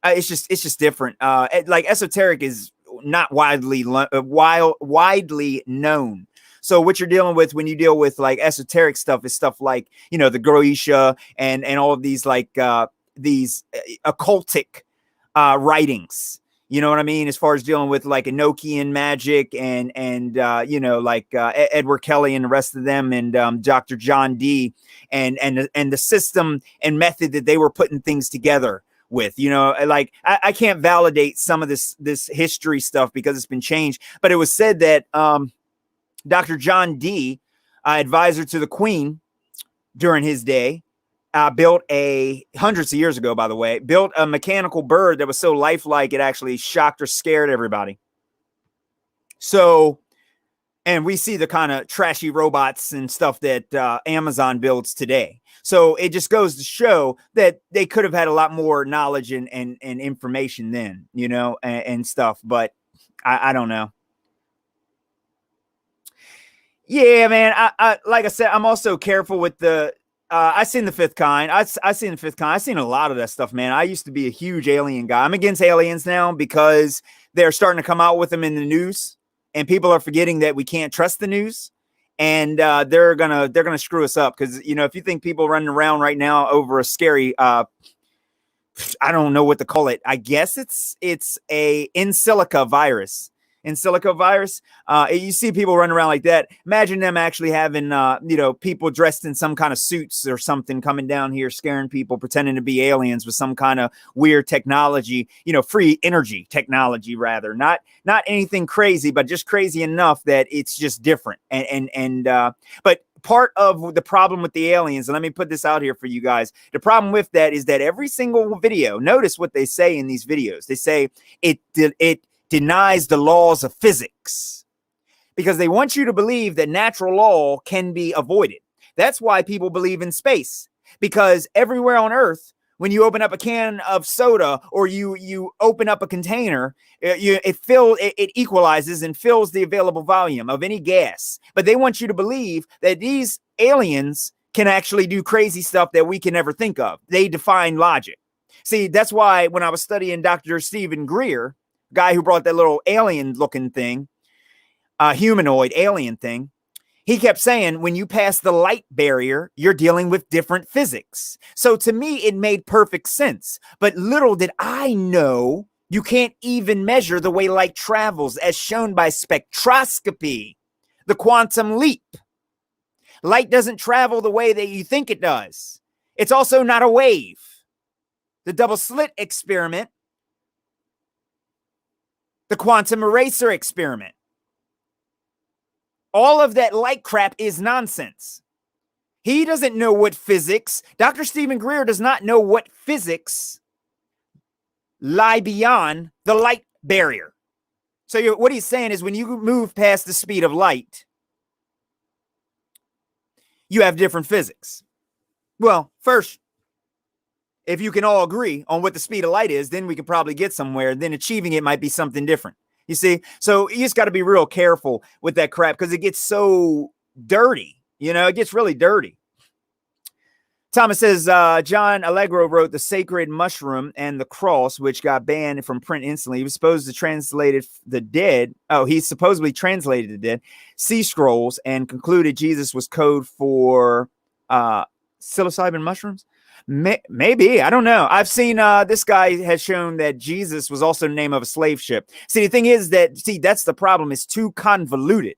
it's just different. Like esoteric is not widely known. So what you're dealing with when you deal with like esoteric stuff is stuff like, you know, the Goetia and all of these like these occultic writings. You know what I mean? As far as dealing with like Enochian magic and you know, like Edward Kelly and the rest of them, and Dr. John Dee and the system and method that they were putting things together with, you know, like I can't validate some of this history stuff because it's been changed, but it was said that Dr. John Dee, advisor to the Queen during his day, built hundreds of years ago, by the way, built a mechanical bird that was so lifelike it actually shocked or scared everybody. So, and we see the kind of trashy robots and stuff that Amazon builds today. So it just goes to show that they could have had a lot more knowledge and information then, you know, and stuff. But I don't know. Yeah, man. I like I said, I'm also careful with the. I seen the Fifth Kind. I seen the Fifth Kind. I seen a lot of that stuff, man. I used to be a huge alien guy. I'm against aliens now because they're starting to come out with them in the news, and people are forgetting that we can't trust the news, and they're gonna screw us up because, you know, if you think people running around right now over a scary I don't know what to call it. I guess it's a in silico virus. In silico virus, you see people running around like that. Imagine them actually having, you know, people dressed in some kind of suits or something coming down here, scaring people, pretending to be aliens with some kind of weird technology, you know, free energy technology, rather. Not anything crazy, but just crazy enough that it's just different. But part of the problem with the aliens, and let me put this out here for you guys. The problem with that is that every single video, notice what they say in these videos. They say it denies the laws of physics because they want you to believe that natural law can be avoided. That's why people believe in space, because everywhere on Earth, when you open up a can of soda or you open up a container, it equalizes and fills the available volume of any gas. But they want you to believe that these aliens can actually do crazy stuff that we can never think of. They define logic. See, that's why when I was studying Dr. Stephen Greer, guy who brought that little alien looking thing, humanoid alien thing, he kept saying, when you pass the light barrier, you're dealing with different physics. So to me, it made perfect sense. But little did I know you can't even measure the way light travels as shown by spectroscopy, the quantum leap. Light doesn't travel the way that you think it does. It's also not a wave. The double slit experiment, the quantum eraser experiment. All of that light crap is nonsense. He doesn't know what physics, Dr. Stephen Greer does not know what physics lie beyond the light barrier. So what he's saying is when you move past the speed of light, you have different physics. Well, first, if you can all agree on what the speed of light is, then we could probably get somewhere. Then achieving it might be something different. You see? So you just got to be real careful with that crap because it gets so dirty. You know, it gets really dirty. Thomas says, John Allegro wrote The Sacred Mushroom and the Cross, which got banned from print instantly. He was supposed to translate the dead. Oh, he supposedly translated the dead sea scrolls and concluded Jesus was code for psilocybin mushrooms. Maybe. I don't know. I've seen this guy has shown that Jesus was also the name of a slave ship. See, the thing is that's the problem. It's too convoluted.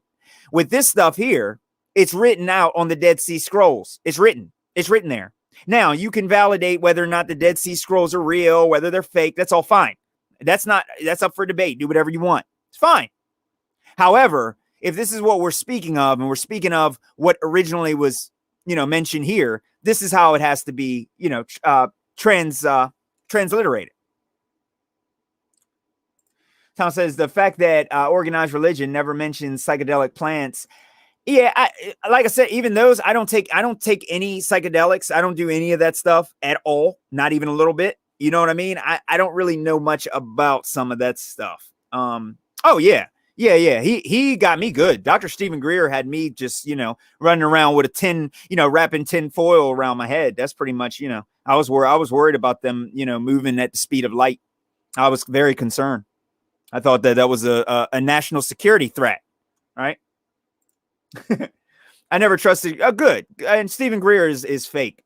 With this stuff here, it's written out on the Dead Sea Scrolls. It's written there. Now, you can validate whether or not the Dead Sea Scrolls are real, whether they're fake. That's all fine. That's up for debate. Do whatever you want. It's fine. However, if this is what we're speaking of, and we're speaking of what originally was, mentioned here, this is how it has to be, transliterated. Tom says the fact that organized religion never mentions psychedelic plants. Yeah, like I said, even those I don't take any psychedelics. I don't do any of that stuff at all, not even a little bit. You know what I mean? I don't really know much about some of that stuff. Oh yeah. He got me good. Dr. Stephen Greer had me just, running around with a tin, wrapping tin foil around my head. That's pretty much, I was worried about them, moving at the speed of light. I was very concerned. I thought that was a national security threat, right? I never trusted. Oh, good. And Stephen Greer is fake.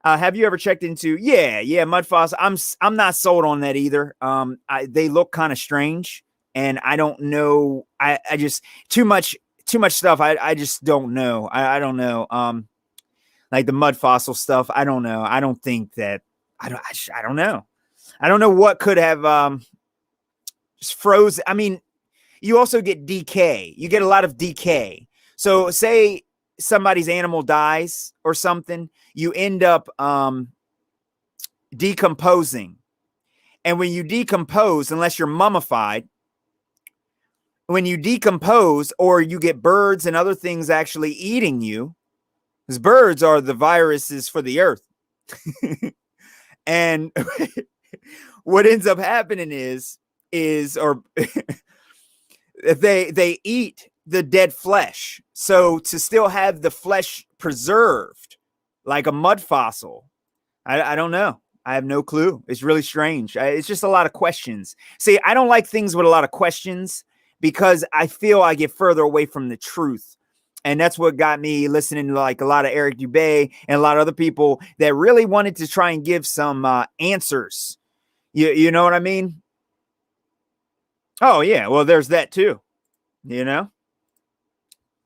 Have you ever checked into? Yeah, mud fossil. I'm not sold on that either. They look kind of strange, and I don't know. I just too much stuff. I just don't know. I don't know. Like the mud fossil stuff. I don't know. I don't think that. I don't know. I don't know what could have just frozen. I mean, you also get decay. You get a lot of decay. So say somebody's animal dies or something, you end up decomposing. And when you decompose, unless you're mummified, when you decompose or you get birds and other things actually eating you, because birds are the viruses for the earth. And what ends up happening is or they eat the dead flesh. So to still have the flesh preserved like a mud fossil, I don't know. I have no clue. It's really strange. It's just a lot of questions. See, I don't like things with a lot of questions because I feel I get further away from the truth. And that's what got me listening to like a lot of Eric Dubay and a lot of other people that really wanted to try and give some answers. You know what I mean? Oh, yeah. Well, there's that too.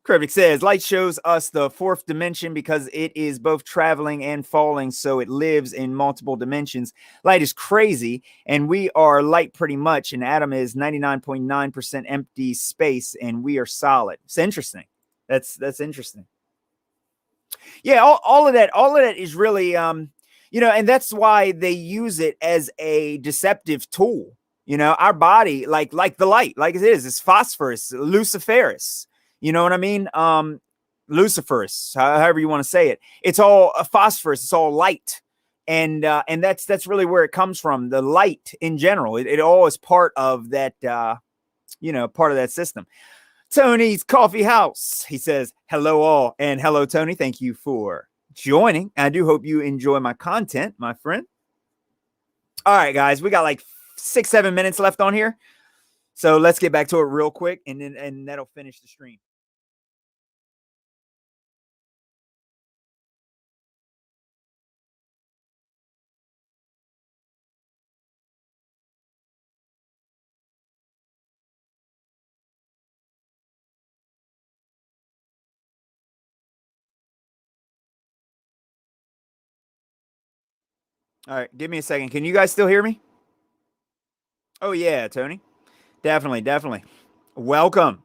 Krivik says, light shows us the fourth dimension because it is both traveling and falling, so it lives in multiple dimensions. Light is crazy, and we are light pretty much, and atom is 99.9% empty space, and we are solid. It's interesting. That's interesting. Yeah, all of that is really, and that's why they use it as a deceptive tool. Our body, like the light, like it is, it's phosphorus, luciferus. You know what I mean? Luciferus, however you want to say it. It's all a phosphorus. It's all light, and that's really where it comes from. The light in general, it all is part of that. Part of that system. Tony's Coffee House. He says, hello all, and hello Tony. Thank you for joining. I do hope you enjoy my content, my friend. All right, guys, we got like 6-7 minutes left on here. So let's get back to it real quick, and that'll finish the stream. All right, give me a second. Can you guys still hear me? Oh, yeah, Tony. Definitely. Welcome.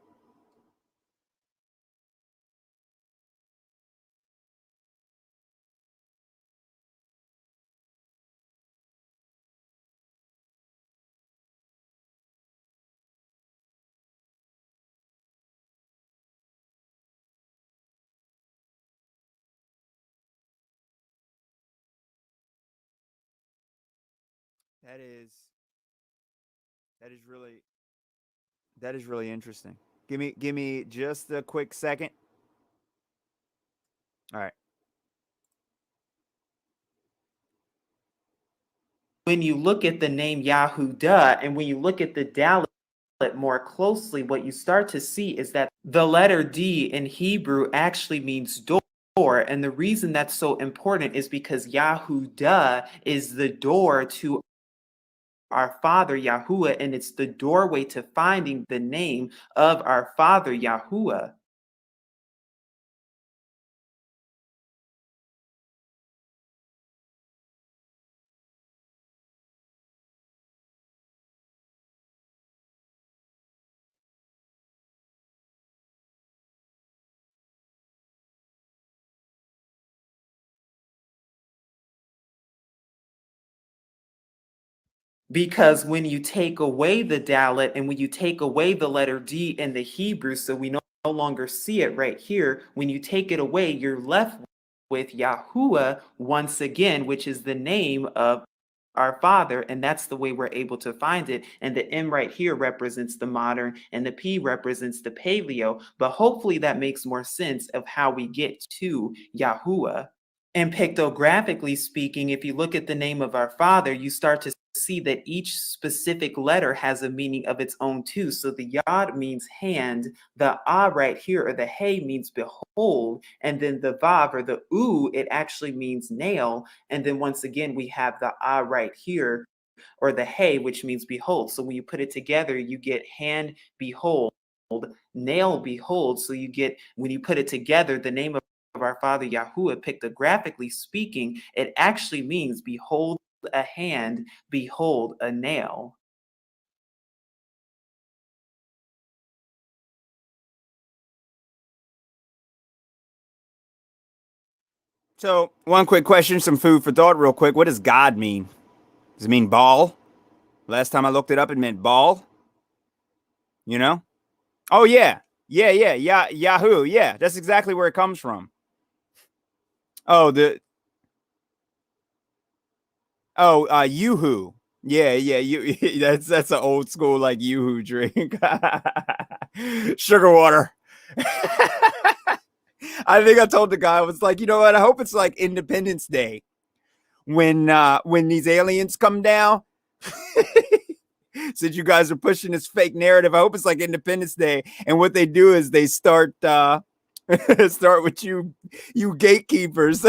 That is really interesting. Give me just a quick second. All right. When you look at the name Yahudah, and when you look at the Dalet more closely, what you start to see is that the letter D in Hebrew actually means door. And the reason that's so important is because Yahudah is the door to our Father Yahuwah, and it's the doorway to finding the name of our Father Yahuwah. Because when you take away the dalet and when you take away the letter D in the Hebrew, so we no longer see it right here, when you take it away, you're left with Yahuwah once again, which is the name of our Father, and that's the way we're able to find it. And the M right here represents the modern, and the P represents the paleo. But hopefully that makes more sense of how we get to Yahuwah. And pictographically speaking, if you look at the name of our Father, you start to see that each specific letter has a meaning of its own too. So the Yod means hand, the Ah right here, or the Hey, means behold, and then the Vav or the U, it actually means nail. And then once again, we have the Ah right here, or the Hey, which means behold. So when you put it together, you get hand, behold, nail, behold. So you get, when you put it together, the name of our Father Yahuwah, pictographically speaking, it actually means behold a hand, behold a nail. So, one quick question, some food for thought, real quick. What does God mean? Does it mean ball? Last time I looked it up, it meant ball. You know? Oh yeah, Yahoo. Yeah, that's exactly where it comes from. Oh, Yoo-hoo. Yeah, you. That's an old school like Yoo-hoo drink. Sugar water. I think I told the guy, I was like, you know what? I hope it's like Independence Day when these aliens come down. Since you guys are pushing this fake narrative, I hope it's like Independence Day. And what they do is they start start with you gatekeepers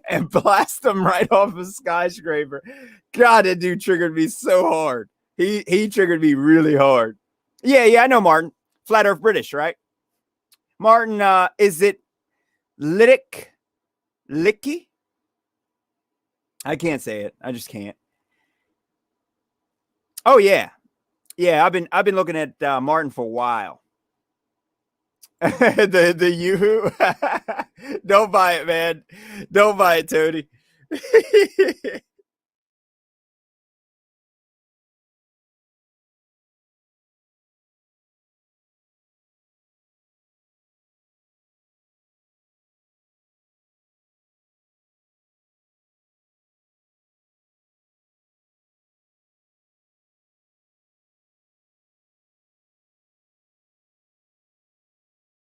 and blast them right off a skyscraper. God, that dude triggered me so hard. He triggered me really hard. Yeah, I know Martin. Flat Earth British, right? Martin, is it Licky? I can't say it. I just can't. Oh yeah. Yeah, I've been looking at Martin for a while. the Yoo-hoo. Don't buy it, man. Don't buy it, Tony.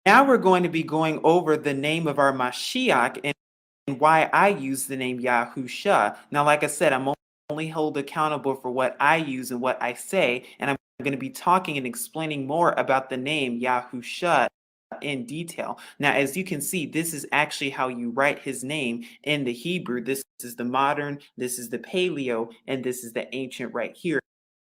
Now we're going to be going over the name of our Mashiach and why I use the name Yahusha. Now, like I said, I'm only held accountable for what I use and what I say, and I'm going to be talking and explaining more about the name Yahusha in detail. Now, as you can see, this is actually how you write his name in the Hebrew. This is the modern, this is the paleo, and this is the ancient right here.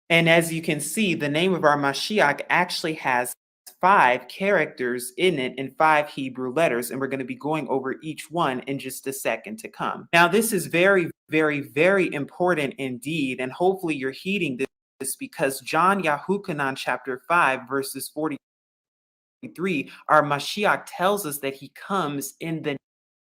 And as you can see, the name of our Mashiach actually has 5 characters in it and 5 Hebrew letters, and we're going to be going over each one in just a second to come. Now, this is very, very, very important indeed, and hopefully you're heeding this because John Yahukanan chapter 5 verses 43, our Mashiach tells us that he comes in the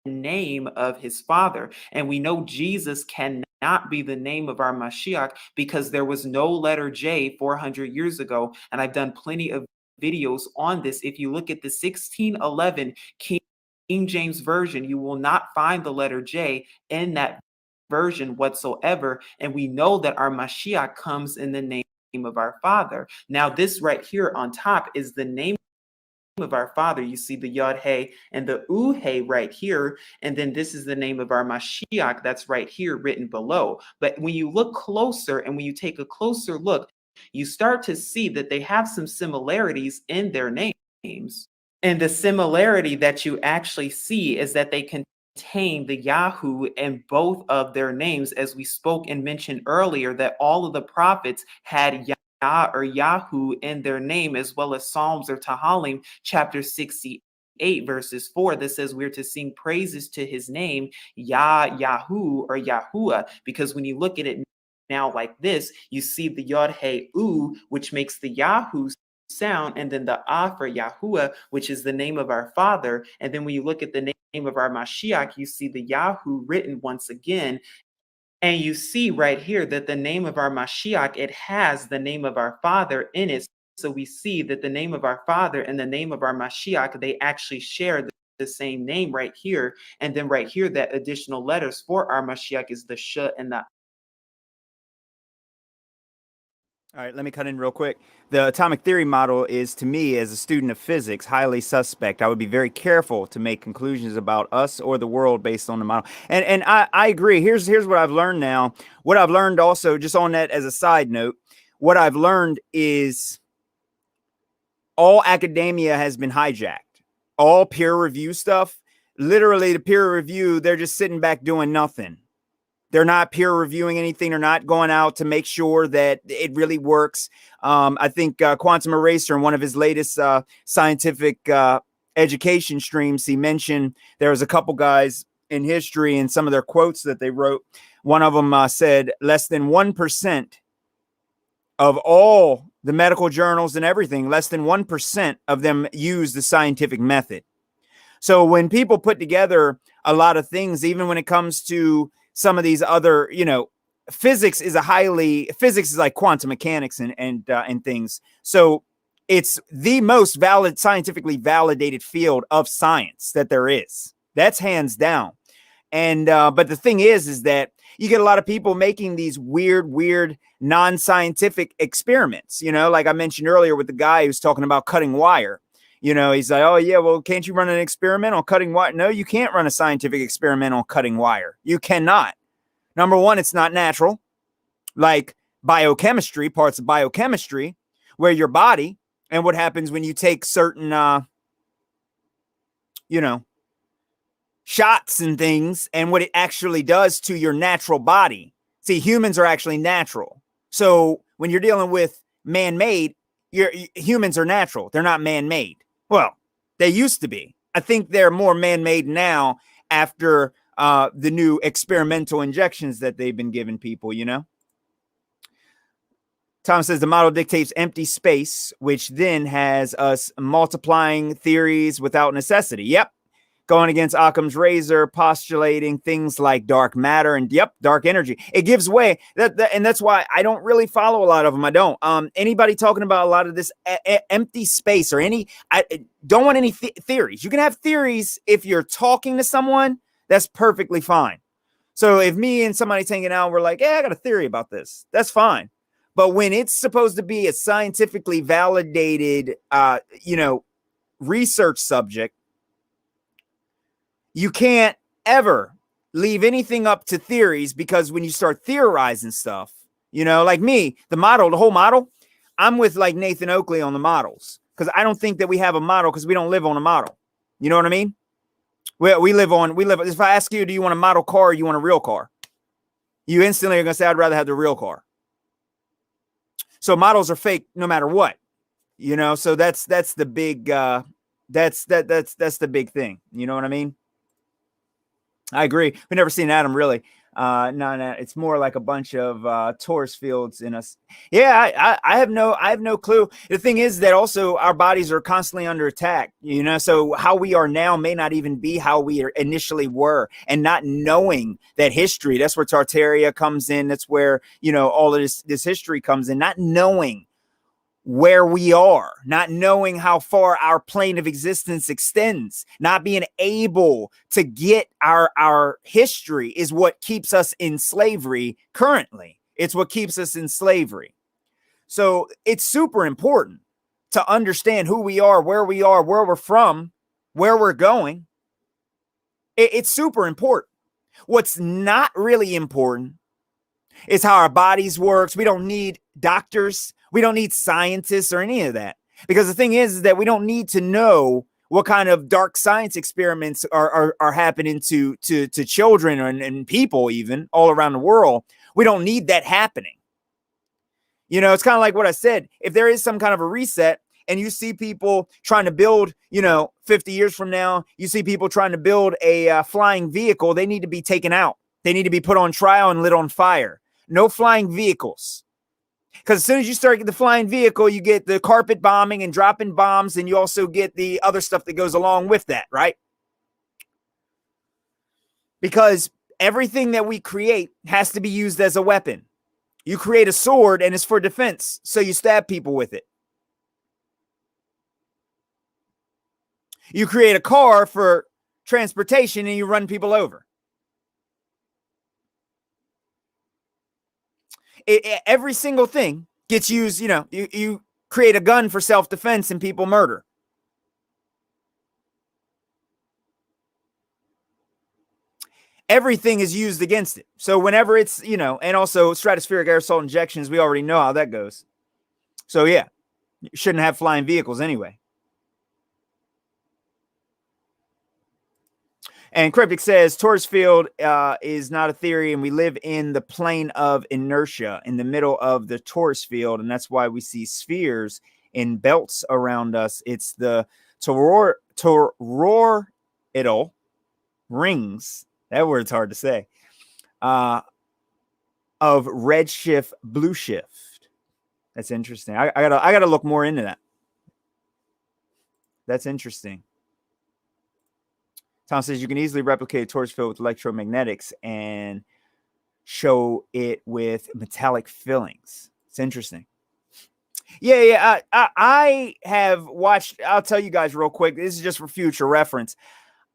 name of his Father. And we know Jesus cannot be the name of our Mashiach because there was no letter J 400 years ago. And I've done plenty of videos on this. If you look at the 1611 King James Version, you will not find the letter J in that version whatsoever. And we know that our Mashiach comes in the name of our Father. Now, this right here on top is the name of our Father. You see the Yod Hey and the U Hey right here. And then this is the name of our Mashiach that's right here written below. But when you look closer and when you take a closer look, you start to see that they have some similarities in their names. And the similarity that you actually see is that they contain the Yahoo in both of their names, as we spoke and mentioned earlier, that all of the prophets had Yah or Yahoo in their name, as well as Psalms or Tahalim, chapter 68, verses 4, that says we're to sing praises to his name, Yah, Yahoo, or Yahuwah, because when you look at it now like this, you see the Yod Hey U, which makes the Yahoo sound, and then the Ah for Yahuwah, which is the name of our Father. And then when you look at the name of our Mashiach, you see the Yahoo written once again And you see right here that the name of our Mashiach, it has the name of our Father in it. So we see that the name of our Father and the name of our Mashiach, they actually share the same name right here. And then right here, that additional letters for our Mashiach is the Sh and the. All right, let me cut in real quick. The atomic theory model is, to me, as a student of physics, highly suspect. I would be very careful to make conclusions about us or the world based on the model. And I agree. Here's what I've learned now. What I've learned also, just on that as a side note, what I've learned is all academia has been hijacked. All peer review stuff, literally the peer review, they're just sitting back doing nothing. They're not peer reviewing anything. They're not going out to make sure that it really works. I think Quantum Eraser, in one of his latest scientific education streams, he mentioned there was a couple guys in history and some of their quotes that they wrote. One of them said less than 1% of all the medical journals and everything, less than 1% of them use the scientific method. So when people put together a lot of things, even when it comes to some of these other, physics is like quantum mechanics and things. So it's the most scientifically validated field of science that there is. That's hands down. And but the thing is that you get a lot of people making these weird non-scientific experiments, like I mentioned earlier with the guy who's talking about cutting wire. He's like, oh, yeah, well, can't you run an experiment on cutting wire? No, you can't run a scientific experiment on cutting wire. You cannot. Number one, it's not natural. Like biochemistry, parts of biochemistry, where your body and what happens when you take certain, shots and things and what it actually does to your natural body. See, humans are actually natural. So when you're dealing with man-made, humans are natural. They're not man-made. Well, they used to be. I think they're more man-made now after the new experimental injections that they've been giving people, Tom says the model dictates empty space, which then has us multiplying theories without necessity. Yep. Going against Occam's razor, postulating things like dark matter and dark energy. It gives way. And that's why I don't really follow a lot of them. I don't. Anybody talking about a lot of this empty space or I don't want any theories. You can have theories if you're talking to someone. That's perfectly fine. So if me and somebody's hanging out, we're like, yeah, I got a theory about this. That's fine. But when it's supposed to be a scientifically validated, research subject, you can't ever leave anything up to theories, because when you start theorizing stuff, like me, the whole model, I'm with like Nathan Oakley on the models, because I don't think that we have a model, because we don't live on a model. You know what I mean? We live. If I ask you, do you want a model car or you want a real car? You instantly are going to say, I'd rather have the real car. So models are fake no matter what, so that's the big, that's the big thing. You know what I mean? I agree. We've never seen Adam really. No, it's more like a bunch of Taurus fields in us. Yeah, I have no clue. The thing is that also our bodies are constantly under attack, so how we are now may not even be how we initially were, and not knowing that history, that's where Tartaria comes in. That's where, all of this history comes in, not knowing where we are, not knowing how far our plane of existence extends, not being able to get our history is what keeps us in slavery currently. It's what keeps us in slavery. So it's super important to understand who we are, where we're from, where we're going. It's super important. What's not really important is how our bodies works. We don't need doctors. We don't need scientists or any of that, because the thing is that we don't need to know what kind of dark science experiments are happening to children and people even all around the world. We don't need that happening. It's kind of like what I said. If there is some kind of a reset and you see people trying to build, 50 years from now, you see people trying to build a flying vehicle, they need to be taken out. They need to be put on trial and lit on fire. No flying vehicles. Because as soon as you start getting the flying vehicle, you get the carpet bombing and dropping bombs, and you also get the other stuff that goes along with that, right? Because everything that we create has to be used as a weapon. You create a sword and it's for defense, so you stab people with it. You create a car for transportation and you run people over. Every single thing gets used, you create a gun for self-defense and people murder. Everything is used against it. So whenever it's, and also stratospheric aerosol injections, we already know how that goes. So yeah, you shouldn't have flying vehicles anyway. And Cryptic says, torus field is not a theory, and we live in the plane of inertia in the middle of the torus field, and that's why we see spheres in belts around us. It's the toroidal rings, that word's hard to say, of redshift, blue shift. That's interesting. I gotta look more into that. That's interesting. Tom says you can easily replicate a torus field with electromagnetics and show it with metallic fillings. It's interesting. Yeah. I have watched, I'll tell you guys real quick. This is just for future reference.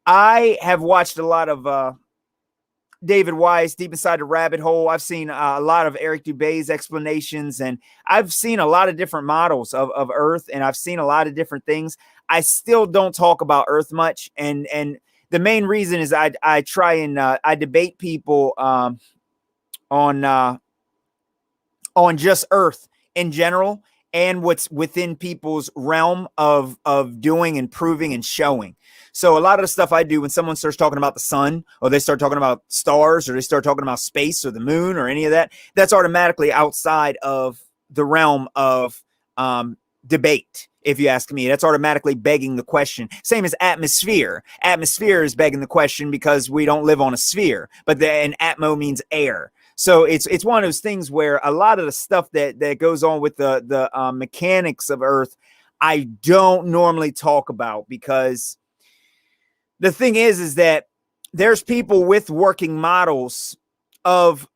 I have watched a lot of David Weiss, Deep Inside the Rabbit Hole. I've seen a lot of Eric Dubé's explanations, and I've seen a lot of different models of Earth, and I've seen a lot of different things. I still don't talk about Earth much, and the main reason is I try and I debate people on just Earth in general and what's within people's realm of doing and proving and showing. So a lot of the stuff I do when someone starts talking about the sun, or they start talking about stars, or they start talking about space or the moon or any of that, that's automatically outside of the realm of debate. If you ask me, that's automatically begging the question. Same as atmosphere. Atmosphere is begging the question because we don't live on a sphere, but an atmo means air. So it's one of those things where a lot of the stuff that goes on with the mechanics of Earth, I don't normally talk about, because the thing is that there's people with working models of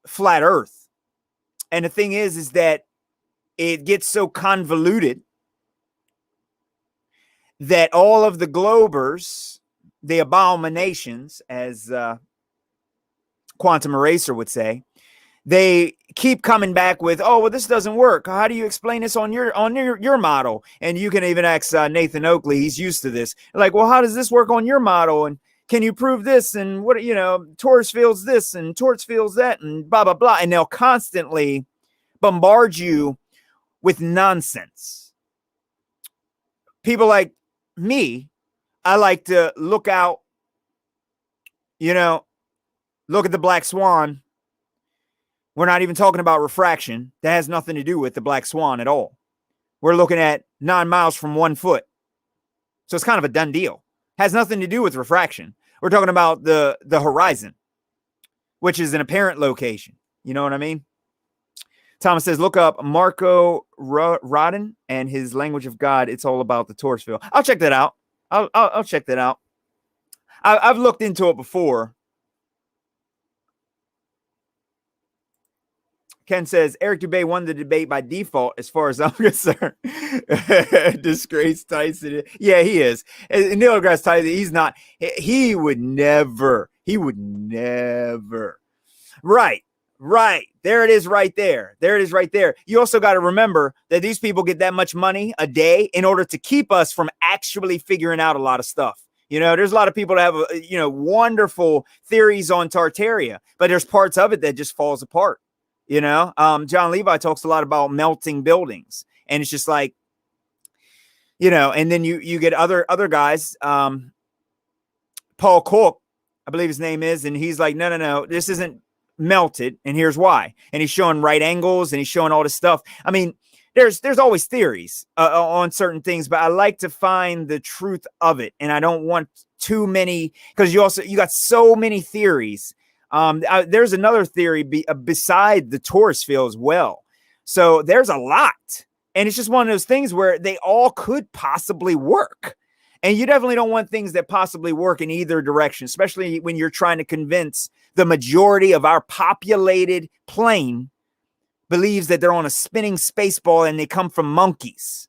flat Earth. And the thing is that it gets so convoluted that all of the globers, the abominations, as Quantum Eraser would say, they keep coming back with, oh, well, this doesn't work. How do you explain this on your model? And you can even ask Nathan Oakley. He's used to this. Like, well, how does this work on your model? And can you prove this? And what, torus fields this and torus fields that and blah, blah, blah. And they'll constantly bombard you with nonsense. People like me, I like to look out, look at the black swan. We're not even talking about refraction. That has nothing to do with the black swan at all. We're looking at 9 miles from 1 foot. So it's kind of a done deal. Has nothing to do with refraction. We're talking about the horizon, which is an apparent location. You know what I mean? Thomas says, look up Marco Rodin and his Language of God. It's all about the torus field. I'll check that out. I'll check that out. I've looked into it before. Ken says, Eric Dubé won the debate by default as far as I'm concerned. Disgrace Tyson. Yeah, he is. And Neil deGrasse Tyson, he's not. He would never. Right. There it is right there. You also got to remember that these people get that much money a day in order to keep us from actually figuring out a lot of stuff. There's a lot of people that have, wonderful theories on Tartaria, but there's parts of it that just falls apart. John Levi talks a lot about melting buildings, and it's just like, and then you get other guys, Paul Cook, I believe his name is, and he's like, no, this isn't melted, and here's why. And he's showing right angles, and he's showing all this stuff. I mean, there's always theories on certain things, but I like to find the truth of it, and I don't want too many, because you got so many theories. There's another theory beside the torus field as well. So there's a lot. And it's just one of those things where they all could possibly work. And you definitely don't want things that possibly work in either direction, especially when you're trying to convince the majority of our populated plane believes that they're on a spinning space ball and they come from monkeys.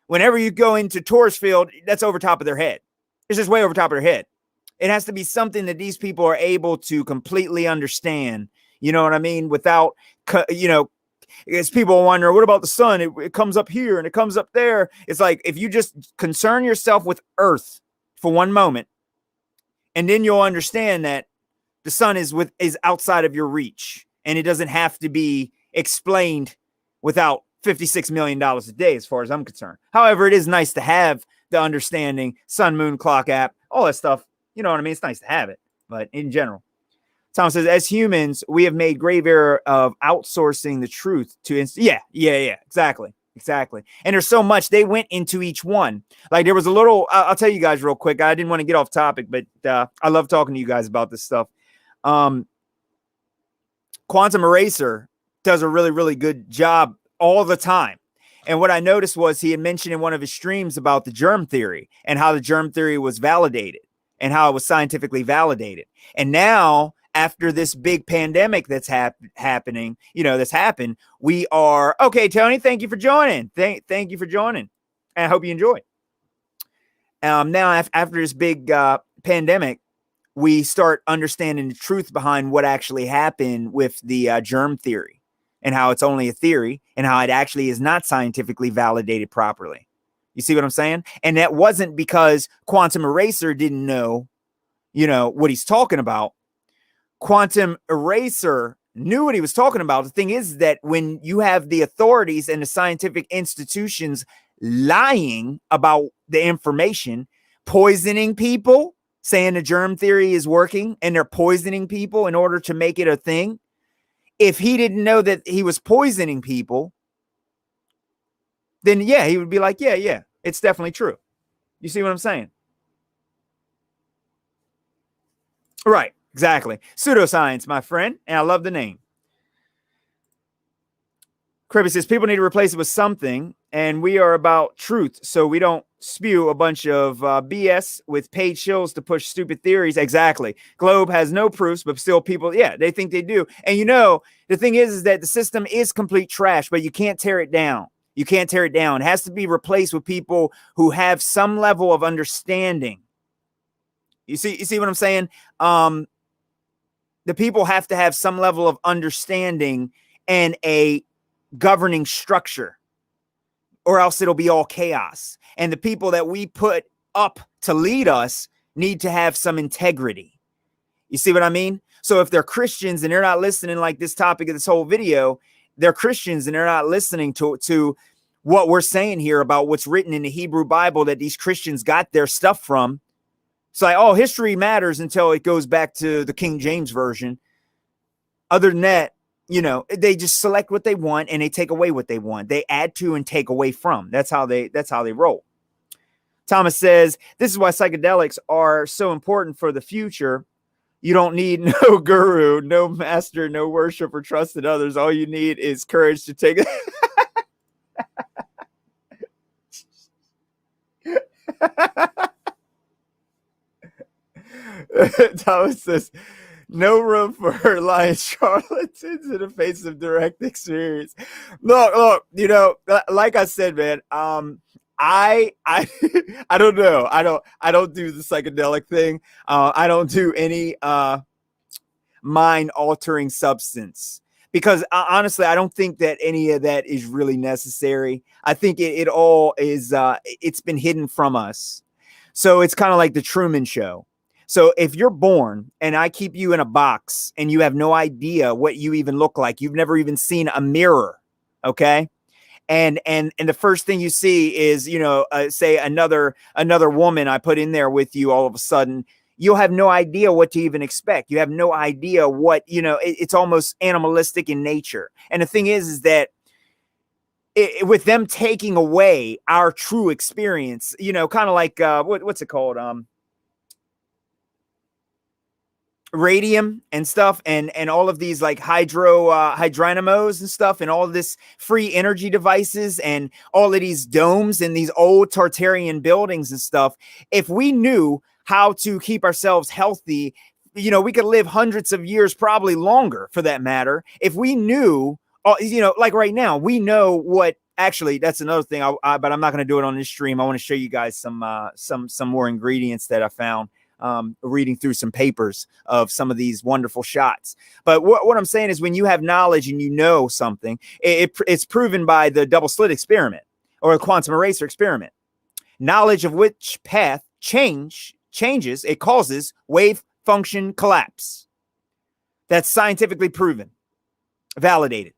Whenever you go into tourist field, that's over top of their head. It's just way over top of their head. It has to be something that these people are able to completely understand. You know what I mean? Without, as people wonder, what about the sun? It comes up here and it comes up there. It's like, if you just concern yourself with Earth for one moment, and then you'll understand that the sun is outside of your reach, and it doesn't have to be explained without $56 million a day, as far as I'm concerned. However, it is nice to have the understanding, sun, moon, clock app, all that stuff. You know what I mean? It's nice to have it, but in general. Tom says, as humans, we have made grave error of outsourcing the truth to exactly. And there's so much. They went into each one. Like, there was a little, I'll tell you guys real quick. I didn't want to get off topic, but I love talking to you guys about this stuff. Quantum Eraser does a really, really good job all the time. And what I noticed was he had mentioned in one of his streams about the germ theory and how the germ theory was validated and how it was scientifically validated. And now, after this big pandemic that's happening, that's happened, we are, okay, Tony, thank you for joining. Thank you for joining. And I hope you enjoy. Now, after this big pandemic, we start understanding the truth behind what actually happened with the germ theory and how it's only a theory and how it actually is not scientifically validated properly. You see what I'm saying? And that wasn't because Quantum Eraser didn't know, what he's talking about. Quantum Eraser knew what he was talking about. The thing is that when you have the authorities and the scientific institutions lying about the information, poisoning people, saying the germ theory is working, and they're poisoning people in order to make it a thing. If he didn't know that he was poisoning people, then he would be like, yeah, it's definitely true. You see what I'm saying? Right. Exactly. Pseudoscience, my friend. And I love the name. Kirby says, people need to replace it with something. And we are about truth. So we don't spew a bunch of BS with paid shills to push stupid theories. Exactly. Globe has no proofs, but still people, they think they do. And the thing is that the system is complete trash, but you can't tear it down. You can't tear it down. It has to be replaced with people who have some level of understanding. You see what I'm saying? The people have to have some level of understanding and a governing structure, or else it'll be all chaos. And the people that we put up to lead us need to have some integrity. You see what I mean? So if they're Christians and they're not listening, like this topic of this whole video, they're Christians and they're not listening to what we're saying here about what's written in the Hebrew Bible that these Christians got their stuff from. It's like, oh, history matters until it goes back to the King James Version. Other than that, they just select what they want and they take away what they want. They add to and take away from. That's how they roll. Thomas says, this is why psychedelics are so important for the future. You don't need no guru, no master, no worship or trust in others. All you need is courage to take it. Thomas says, no room for lying charlatans in the face of direct experience. Look, like I said, man, I don't know. I don't do the psychedelic thing. I don't do any mind altering substance because honestly, I don't think that any of that is really necessary. I think it all is, it's been hidden from us. So it's kind of like the Truman Show. So if you're born and I keep you in a box and you have no idea what you even look like, you've never even seen a mirror. Okay. And the first thing you see is, say another woman I put in there with you, all of a sudden, you'll have no idea what to even expect. You have no idea what, it's almost animalistic in nature. And the thing is that with them taking away our true experience, kind of like, what's it called? radium and stuff, and all of these like hydrynamos and stuff, and all of this free energy devices, and all of these domes and these old Tartarian buildings and stuff, if we knew how to keep ourselves healthy, we could live hundreds of years, probably longer for that matter, if we knew, like right now, we know what. Actually, that's another thing. But I'm not going to do it on this stream. I want to show you guys some more ingredients that I found reading through some papers of some of these wonderful shots. But what I'm saying is, when you have knowledge and you know something, it's proven by the double slit experiment or the quantum eraser experiment. Knowledge of which path changes, it causes wave function collapse. That's scientifically proven, validated.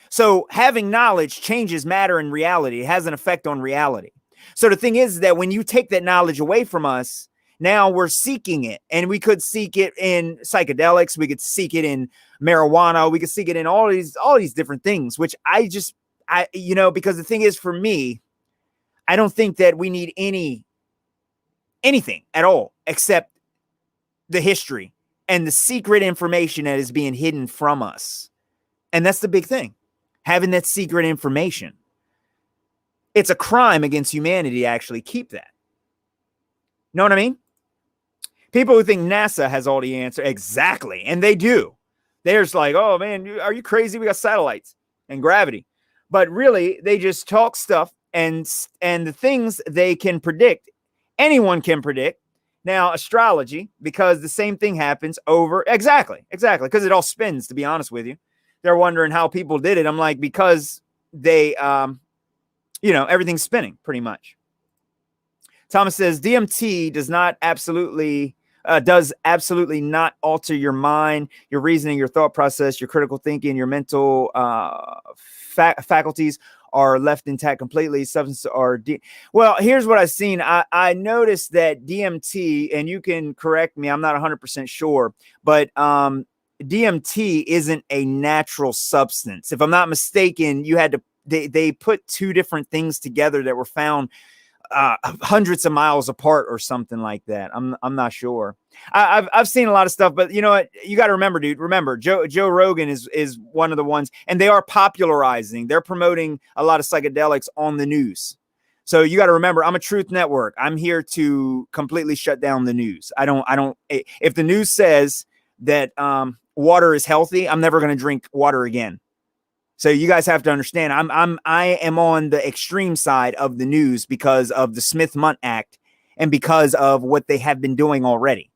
So having knowledge changes matter in reality. It has an effect on reality. So the thing is that when you take that knowledge away from us, now we're seeking it, and we could seek it in psychedelics. We could seek it in marijuana. We could seek it in all these different things, which because the thing is, for me, I don't think that we need anything at all except the history and the secret information that is being hidden from us. And that's the big thing. Having that secret information. It's a crime against humanity to actually keep that. Know what I mean? People who think NASA has all the answers, exactly, and they do. They're just like, oh man, are you crazy? We got satellites and gravity. But really, they just talk stuff, and the things they can predict, anyone can predict. Now, astrology, because the same thing happens over, exactly, because it all spins, to be honest with you. They're wondering how people did it. I'm like, because they, everything's spinning pretty much. Thomas says DMT does absolutely not alter your mind, your reasoning, your thought process, your critical thinking, your mental faculties are left intact completely. Substances are well, here's what I've seen. I noticed that DMT, and you can correct me, I'm not 100% sure, but DMT isn't a natural substance. If I'm not mistaken, they put two different things together that were found hundreds of miles apart or something like that. I'm not sure. I've seen a lot of stuff, but you know what? You got to remember, dude. Remember, Joe Rogan is one of the ones, and they are popularizing. They're promoting a lot of psychedelics on the news. So you got to remember, I'm a truth network. I'm here to completely shut down the news. I don't. If the news says that water is healthy, I'm never going to drink water again. So you guys have to understand, I am on the extreme side of the news because of the Smith-Mundt Act and because of what they have been doing already.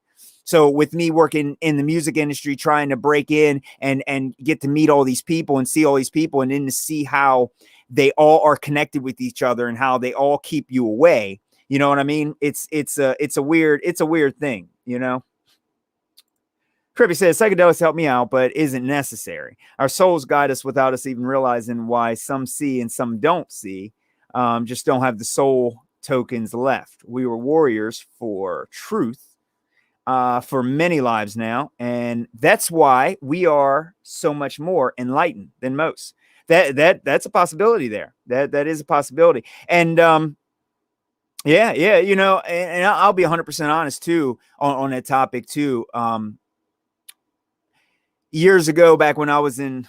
So with me working in the music industry, trying to break in and get to meet all these people and see all these people, and then to see how they all are connected with each other and how they all keep you away. You know what I mean? It's a weird thing, you know? Kirby says, psychedelics help me out, but isn't necessary. Our souls guide us without us even realizing why some see and some don't see. Just don't have the soul tokens left. We were warriors for truth for many lives now, and that's why we are so much more enlightened than most. That's a possibility there. That is a possibility. And yeah, you know, and I'll be 100% honest too on that topic too. Years ago, back when I was in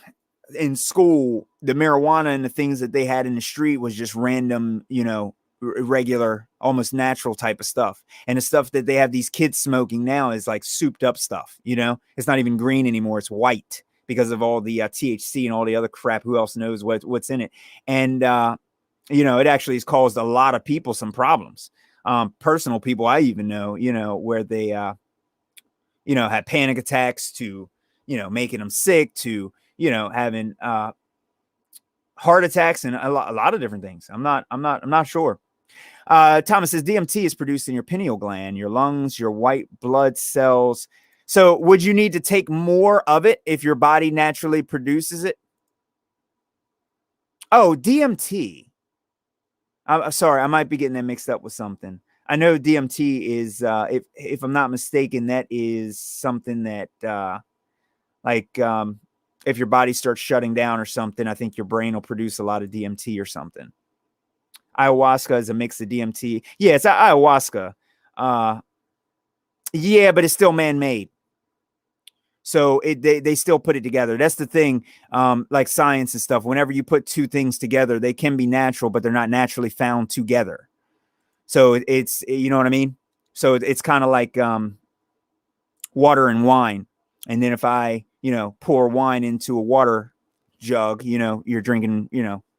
school, the marijuana and the things that they had in the street was just random, you know, regular, almost natural type of stuff. And the stuff that they have these kids smoking now is like souped up stuff, you know, it's not even green anymore. It's white because of all the THC and all the other crap. Who else knows what's in it? And, you know, it actually has caused a lot of people some problems. Personal people I even know, you know, where they, you know, had panic attacks to, you know, making them sick to, you know, having heart attacks and a lot of different things. I'm not sure. Thomas says DMT is produced in your pineal gland, your lungs, your white blood cells. So would you need to take more of it if your body naturally produces it? Oh, DMT. I'm sorry, I might be getting that mixed up with something. I know DMT is, if I'm not mistaken, that is something that, if your body starts shutting down or something, I think your brain will produce a lot of DMT or something. Ayahuasca is a mix of DMT. Yeah, it's ayahuasca. Yeah, but it's still man-made. So they still put it together. That's the thing. Like science and stuff, whenever you put two things together, they can be natural, but they're not naturally found together. So it's, you know what I mean? So it's kind of like water and wine. And then if I, pour wine into a water jug, you're drinking,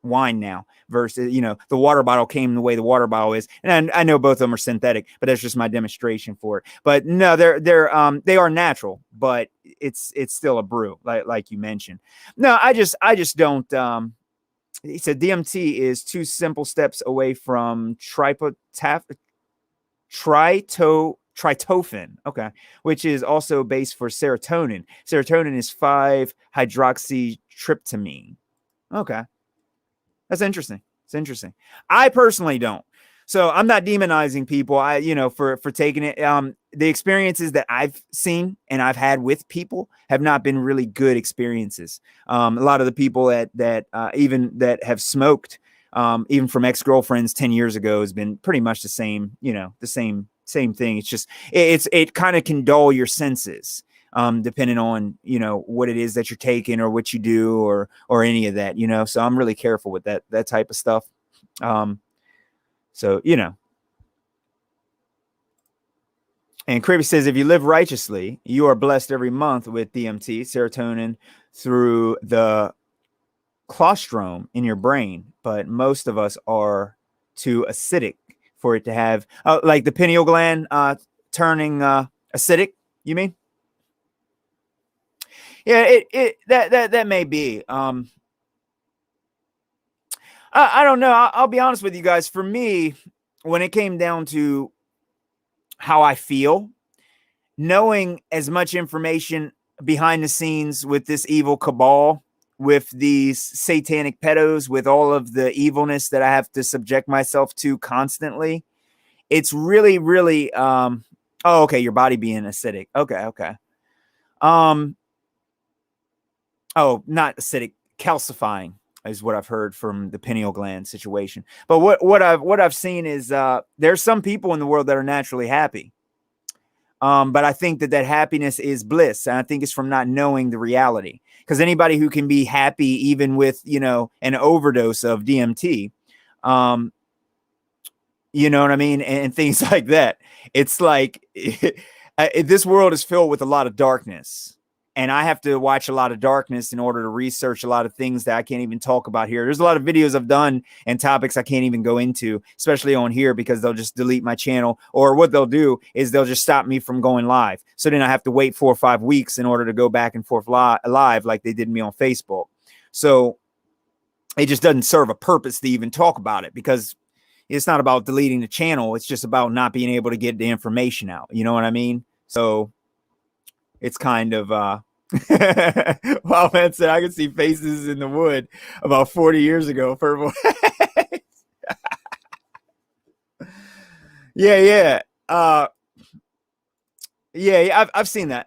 wine now versus, the water bottle came the way the water bottle is. And I know both of them are synthetic, but that's just my demonstration for it. But no, they are natural, but it's still a brew, like you mentioned. No, I just don't, he said DMT is 2 simple steps away from tryptophan, okay, which is also base for serotonin. Serotonin is 5-hydroxytryptamine. Okay, that's interesting. It's interesting. I personally don't. So I'm not demonizing people, for taking it. The experiences that I've seen and I've had with people have not been really good experiences. A lot of the people that even that have smoked, even from ex-girlfriends 10 years ago, has been pretty much the same, the same thing. It's just, it kind of can dull your senses, depending on, what it is that you're taking or what you do or any of that, so I'm really careful with that type of stuff. So, and Kribby says, if you live righteously, you are blessed every month with DMT, serotonin, through the colostrum in your brain. But most of us are too acidic for it to have, like the pineal gland turning acidic, you mean? Yeah, that may be. I don't know. I'll be honest with you guys. For me, when it came down to how I feel, knowing as much information behind the scenes with this evil cabal, with these satanic pedos, with all of the evilness that I have to subject myself to constantly, it's really, really, oh, okay, your body being acidic. Okay. Oh, not acidic, calcifying is what I've heard from the pineal gland situation. But what I've seen is there's some people in the world that are naturally happy. But I think that happiness is bliss. And I think it's from not knowing the reality. Because anybody who can be happy, even with, an overdose of DMT, you know what I mean? And things like that. It's like this world is filled with a lot of darkness. And I have to watch a lot of darkness in order to research a lot of things that I can't even talk about here. There's a lot of videos I've done and topics I can't even go into, especially on here, because they'll just delete my channel. Or what they'll do is they'll just stop me from going live. So then I have to wait 4 or 5 weeks in order to go back and forth live like they did me on Facebook. So it just doesn't serve a purpose to even talk about it, because it's not about deleting the channel. It's just about not being able to get the information out. You know what I mean? So it's kind of, wow, man said, I can see faces in the wood about 40 years ago. Purple. Yeah. Yeah. I've seen that.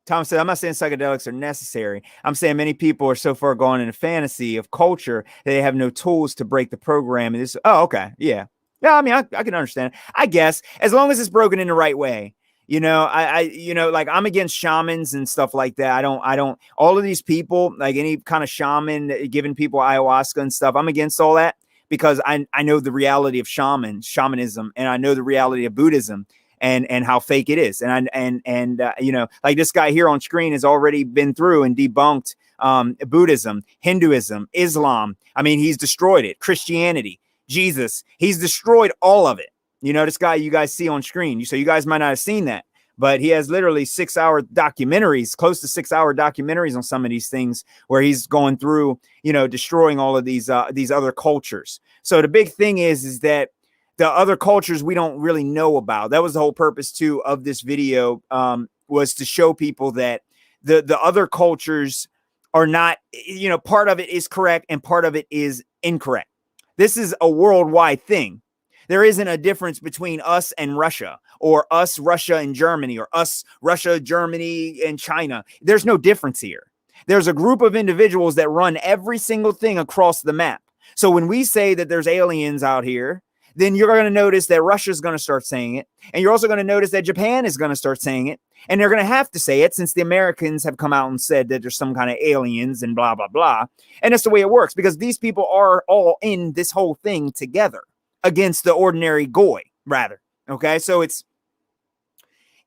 Tom said, I'm not saying psychedelics are necessary. I'm saying many people are so far gone into fantasy of culture that they have no tools to break the program. And this, oh, okay. Yeah. I mean, I can understand. I guess as long as it's broken in the right way. Like I'm against shamans and stuff like that. I don't, all of these people, like any kind of shaman giving people ayahuasca and stuff, I'm against all that, because I know the reality of shamanism, and I know the reality of Buddhism and how fake it is. And like this guy here on screen has already been through and debunked Buddhism, Hinduism, Islam. I mean, he's destroyed it. Christianity, Jesus, he's destroyed all of it. This guy you guys see on screen. So you guys might not have seen that, but he has literally 6-hour documentaries, close to 6-hour documentaries on some of these things, where he's going through, destroying all of these other cultures. So the big thing is that the other cultures we don't really know about. That was the whole purpose too of this video, was to show people that the other cultures are not, part of it is correct and part of it is incorrect. This is a worldwide thing. There isn't a difference between us and Russia, or us, Russia, and Germany, or us, Russia, Germany, and China. There's no difference here. There's a group of individuals that run every single thing across the map. So when we say that there's aliens out here, then you're going to notice that Russia's going to start saying it. And you're also going to notice that Japan is going to start saying it. And they're going to have to say it since the Americans have come out and said that there's some kind of aliens and blah, blah, blah. And that's the way it works, because these people are all in this whole thing together against the ordinary goy, rather. Okay, so it's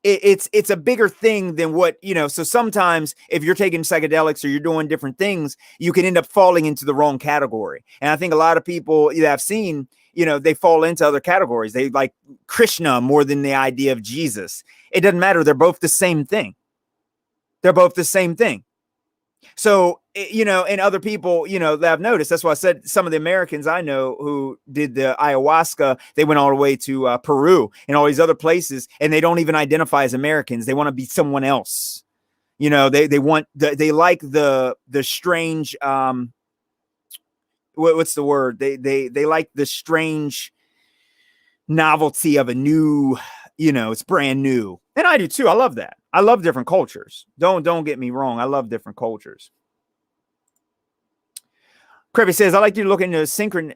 a bigger thing than what, you know. So sometimes if you're taking psychedelics or you're doing different things, you can end up falling into the wrong category. And I think a lot of people that I've seen, you know, they fall into other categories. They like Krishna more than the idea of Jesus. It doesn't matter. They're both the same thing. They're both the same thing. So, you know, and other people, you know, that I've noticed, that's why I said some of the Americans I know who did the ayahuasca, they went all the way to Peru and all these other places, and they don't even identify as Americans. They want to be someone else. You know, they like the strange, what's the word? They like the strange novelty of a new, you know, it's brand new. And I do too. I love that. I love different cultures. Don't get me wrong. I love different cultures. Krabby says, I like you to look into syncretism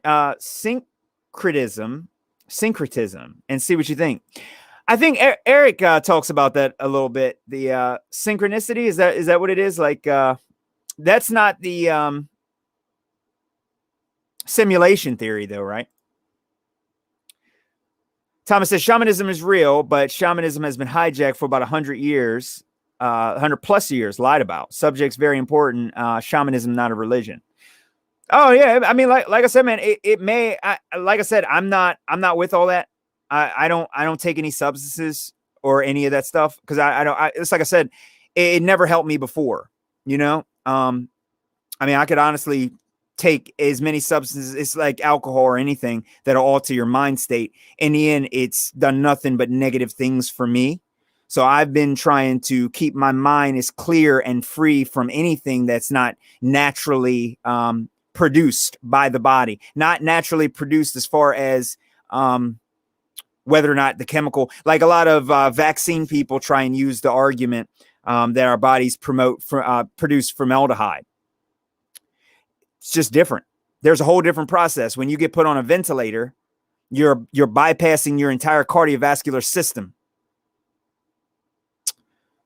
and see what you think. I think Eric talks about that a little bit. The synchronicity, is that what it is? Like, that's not the simulation theory though, right? Thomas says shamanism is real, but shamanism has been hijacked for about 100 years, 100 plus years, lied about. Subject's very important. Shamanism, not a religion. Oh yeah, I mean, like I said, man, it may. Like I said, I'm not with all that. I don't take any substances or any of that stuff because I don't. It's like I said, it never helped me before. You know, I mean, I could honestly take as many substances, it's like alcohol or anything that'll alter your mind state. In the end, it's done nothing but negative things for me. So I've been trying to keep my mind as clear and free from anything that's not naturally produced by the body, not naturally produced as far as whether or not the chemical, like a lot of vaccine people try and use the argument that our bodies produce formaldehyde. It's just different. There's a whole different process. When you get put on a ventilator, you're bypassing your entire cardiovascular system.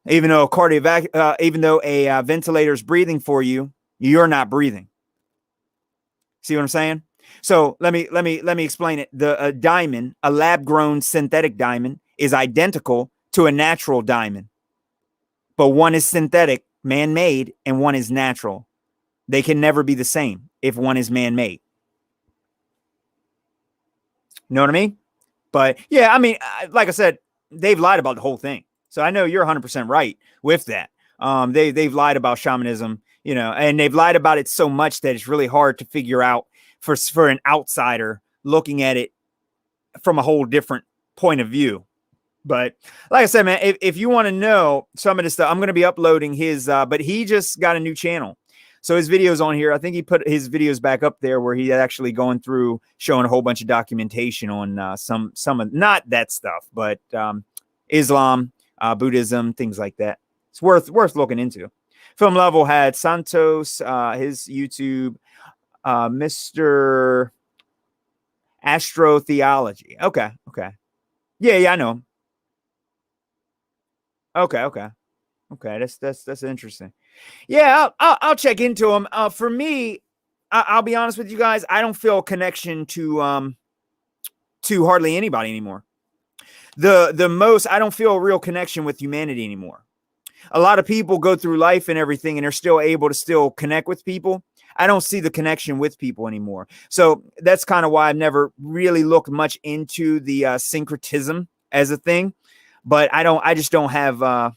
Even though a ventilator is breathing for you, you're not breathing. See what I'm saying? So let me explain it. The diamond, a lab-grown synthetic diamond, is identical to a natural diamond, but one is synthetic, man-made, and one is natural. They can never be the same if one is man-made. Know what I mean? But yeah, I mean, like I said, they've lied about the whole thing. So I know you're 100% right with that. They've lied about shamanism, you know, and they've lied about it so much that it's really hard to figure out for an outsider looking at it from a whole different point of view. But like I said, man, if you want to know some of this stuff, I'm going to be uploading his, but he just got a new channel. So his videos on here, I think he put his videos back up there where he's actually going through showing a whole bunch of documentation on some of, not that stuff, but Islam, Buddhism, things like that. It's worth looking into. Film Level had Santos, his YouTube, Mr. Astrotheology. Okay. Yeah, I know him. Okay. That's interesting. Yeah, I'll check into them. For me, I'll be honest with you guys. I don't feel a connection to hardly anybody anymore. The most, I don't feel a real connection with humanity anymore. A lot of people go through life and everything, and they're still able to still connect with people. I don't see the connection with people anymore. So that's kind of why I've never really looked much into the syncretism as a thing. But I just don't have.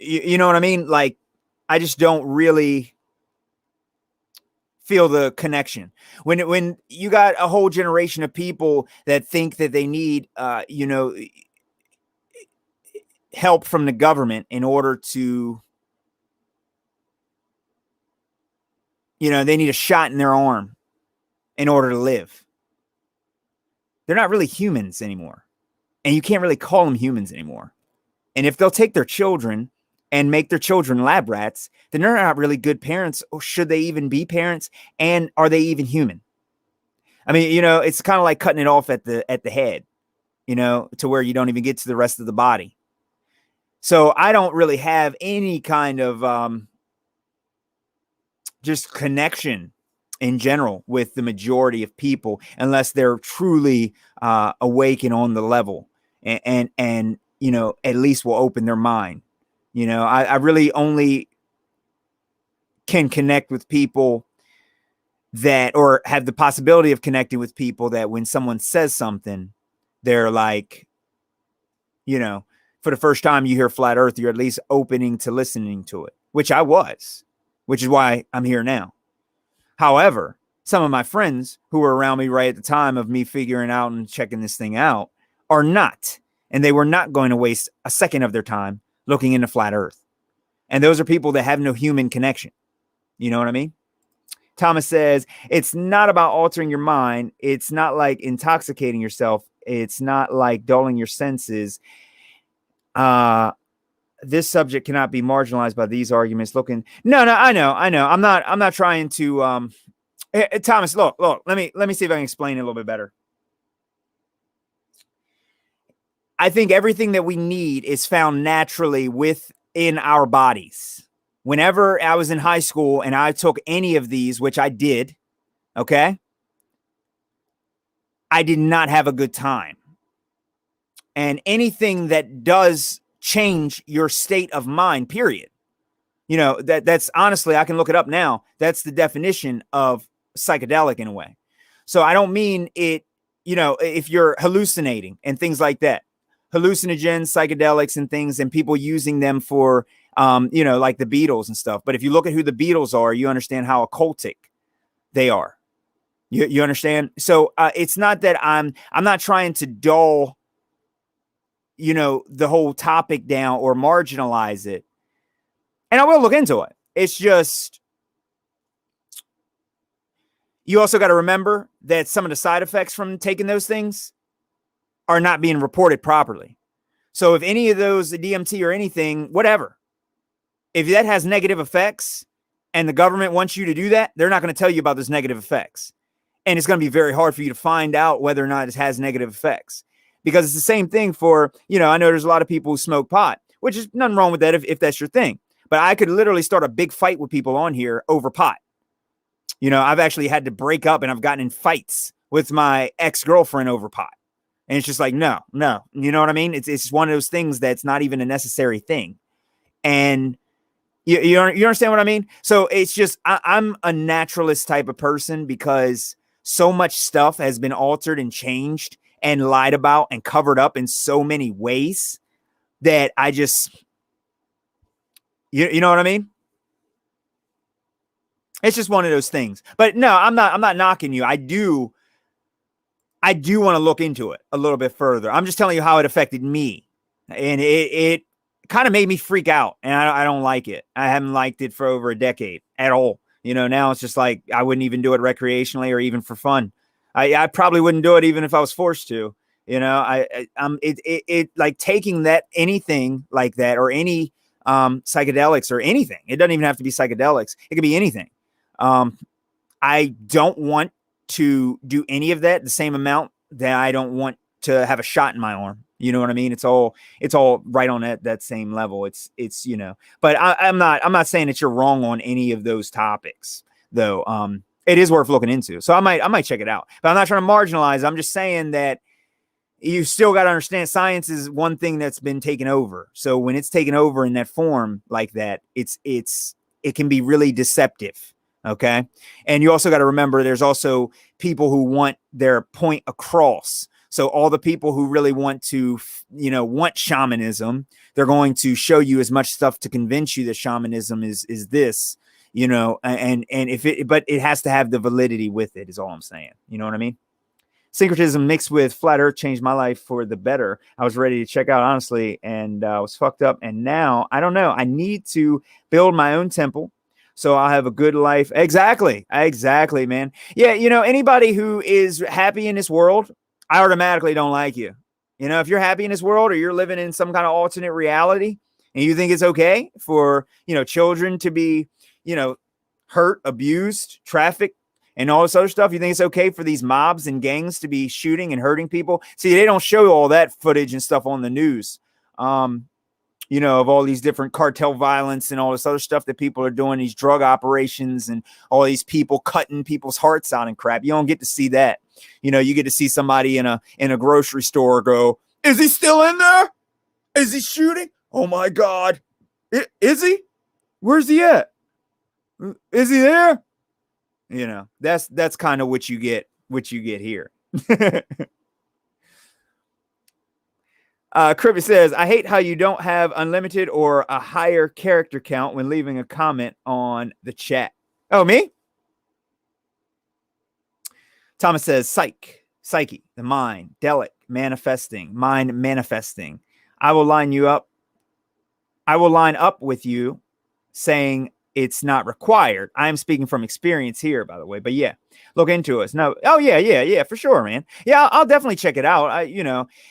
You know what I mean? Like, I just don't really feel the connection. When you got a whole generation of people that think that they need, help from the government in order to, they need a shot in their arm in order to live. They're not really humans anymore. And you can't really call them humans anymore. And if they'll take their children and make their children lab rats, then they're not really good parents. Or should they even be parents? And are they even human? I mean, it's kind of like cutting it off at the head, to where you don't even get to the rest of the body. So I don't really have any kind of just connection in general with the majority of people, unless they're truly awake and on the level, and at least will open their mind. I really only can connect with people that, or have the possibility of connecting with people that when someone says something, they're like, for the first time you hear flat earth, you're at least opening to listening to it, which I was, which is why I'm here now. However, some of my friends who were around me right at the time of me figuring out and checking this thing out are not, and they were not going to waste a second of their time looking into flat earth. And those are people that have no human connection. You know what I mean? Thomas says, it's not about altering your mind. It's not like intoxicating yourself. It's not like dulling your senses. This subject cannot be marginalized by these arguments. No, I know. I'm not trying to, Thomas, look, let me see if I can explain it a little bit better. I think everything that we need is found naturally within our bodies. Whenever I was in high school and I took any of these, which I did, okay, I did not have a good time. And anything that does change your state of mind, period. That's honestly, I can look it up now. That's the definition of psychedelic in a way. So I don't mean it, if you're hallucinating and things like that, hallucinogens, psychedelics and things, and people using them for, like the Beatles and stuff. But if you look at who the Beatles are, you understand how occultic they are. You understand? So it's not that I'm not trying to dull, the whole topic down or marginalize it. And I will look into it. It's just, you also got to remember that some of the side effects from taking those things are not being reported properly. So if any of those, the DMT or anything, whatever, if that has negative effects and the government wants you to do that, they're not going to tell you about those negative effects. And it's going to be very hard for you to find out whether or not it has negative effects, because it's the same thing for, I know there's a lot of people who smoke pot, which is nothing wrong with that if that's your thing. But I could literally start a big fight with people on here over pot. I've actually had to break up and I've gotten in fights with my ex-girlfriend over pot. And it's just like, no, you know what I mean? It's one of those things that's not even a necessary thing. And you understand what I mean? So it's just, I'm a naturalist type of person, because so much stuff has been altered and changed and lied about and covered up in so many ways that I just, you know what I mean? It's just one of those things. But no, I'm not knocking you. I do want to look into it a little bit further. I'm just telling you how it affected me. And it kind of made me freak out. And I don't like it. I haven't liked it for over a decade at all. Now it's just like, I wouldn't even do it recreationally or even for fun. I probably wouldn't do it even if I was forced to. It like taking that, anything like that, or any psychedelics or anything. It doesn't even have to be psychedelics. It could be anything. I don't want to do any of that the same amount that I don't want to have a shot in my arm. You know what I mean? It's all right on that same level. It's but I'm not saying that you're wrong on any of those topics, though. It is worth looking into. So I might check it out, but I'm not trying to marginalize. I'm just saying that you still got to understand, science is one thing that's been taken over. So when it's taken over in that form like that, it can be really deceptive. Okay. And you also got to remember, there's also people who want their point across. So all the people who really want to, want shamanism, they're going to show you as much stuff to convince you that shamanism is this, and but it has to have the validity with it, is all I'm saying. You know what I mean? Syncretism mixed with flat earth changed my life for the better. I was ready to check out, honestly, and I was fucked up. And now I don't know. I need to build my own temple, so I'll have a good life. Exactly, man. Yeah, anybody who is happy in this world, I automatically don't like you. If you're happy in this world, or you're living in some kind of alternate reality, and you think it's okay for, children to be, hurt, abused, trafficked, and all this other stuff. You think it's okay for these mobs and gangs to be shooting and hurting people? See, they don't show all that footage and stuff on the news. You know, of all these different cartel violence and all this other stuff that people are doing, these drug operations and all these people cutting people's hearts out and crap. You don't get to see that. You know, you get to see somebody in a grocery store go, is he still in there? Is he shooting? Oh my God. Is he? Where's he at? Is he there? You know, that's kind of what you get here. Cribbit says, I hate how you don't have unlimited or a higher character count when leaving a comment on the chat. Oh, me? Thomas says, psyche, the mind, delic, manifesting, mind manifesting. I will line up with you saying it's not required. I am speaking from experience here, by the way, but yeah, look into us. No. Oh yeah, for sure, man. Yeah, I'll definitely check it out.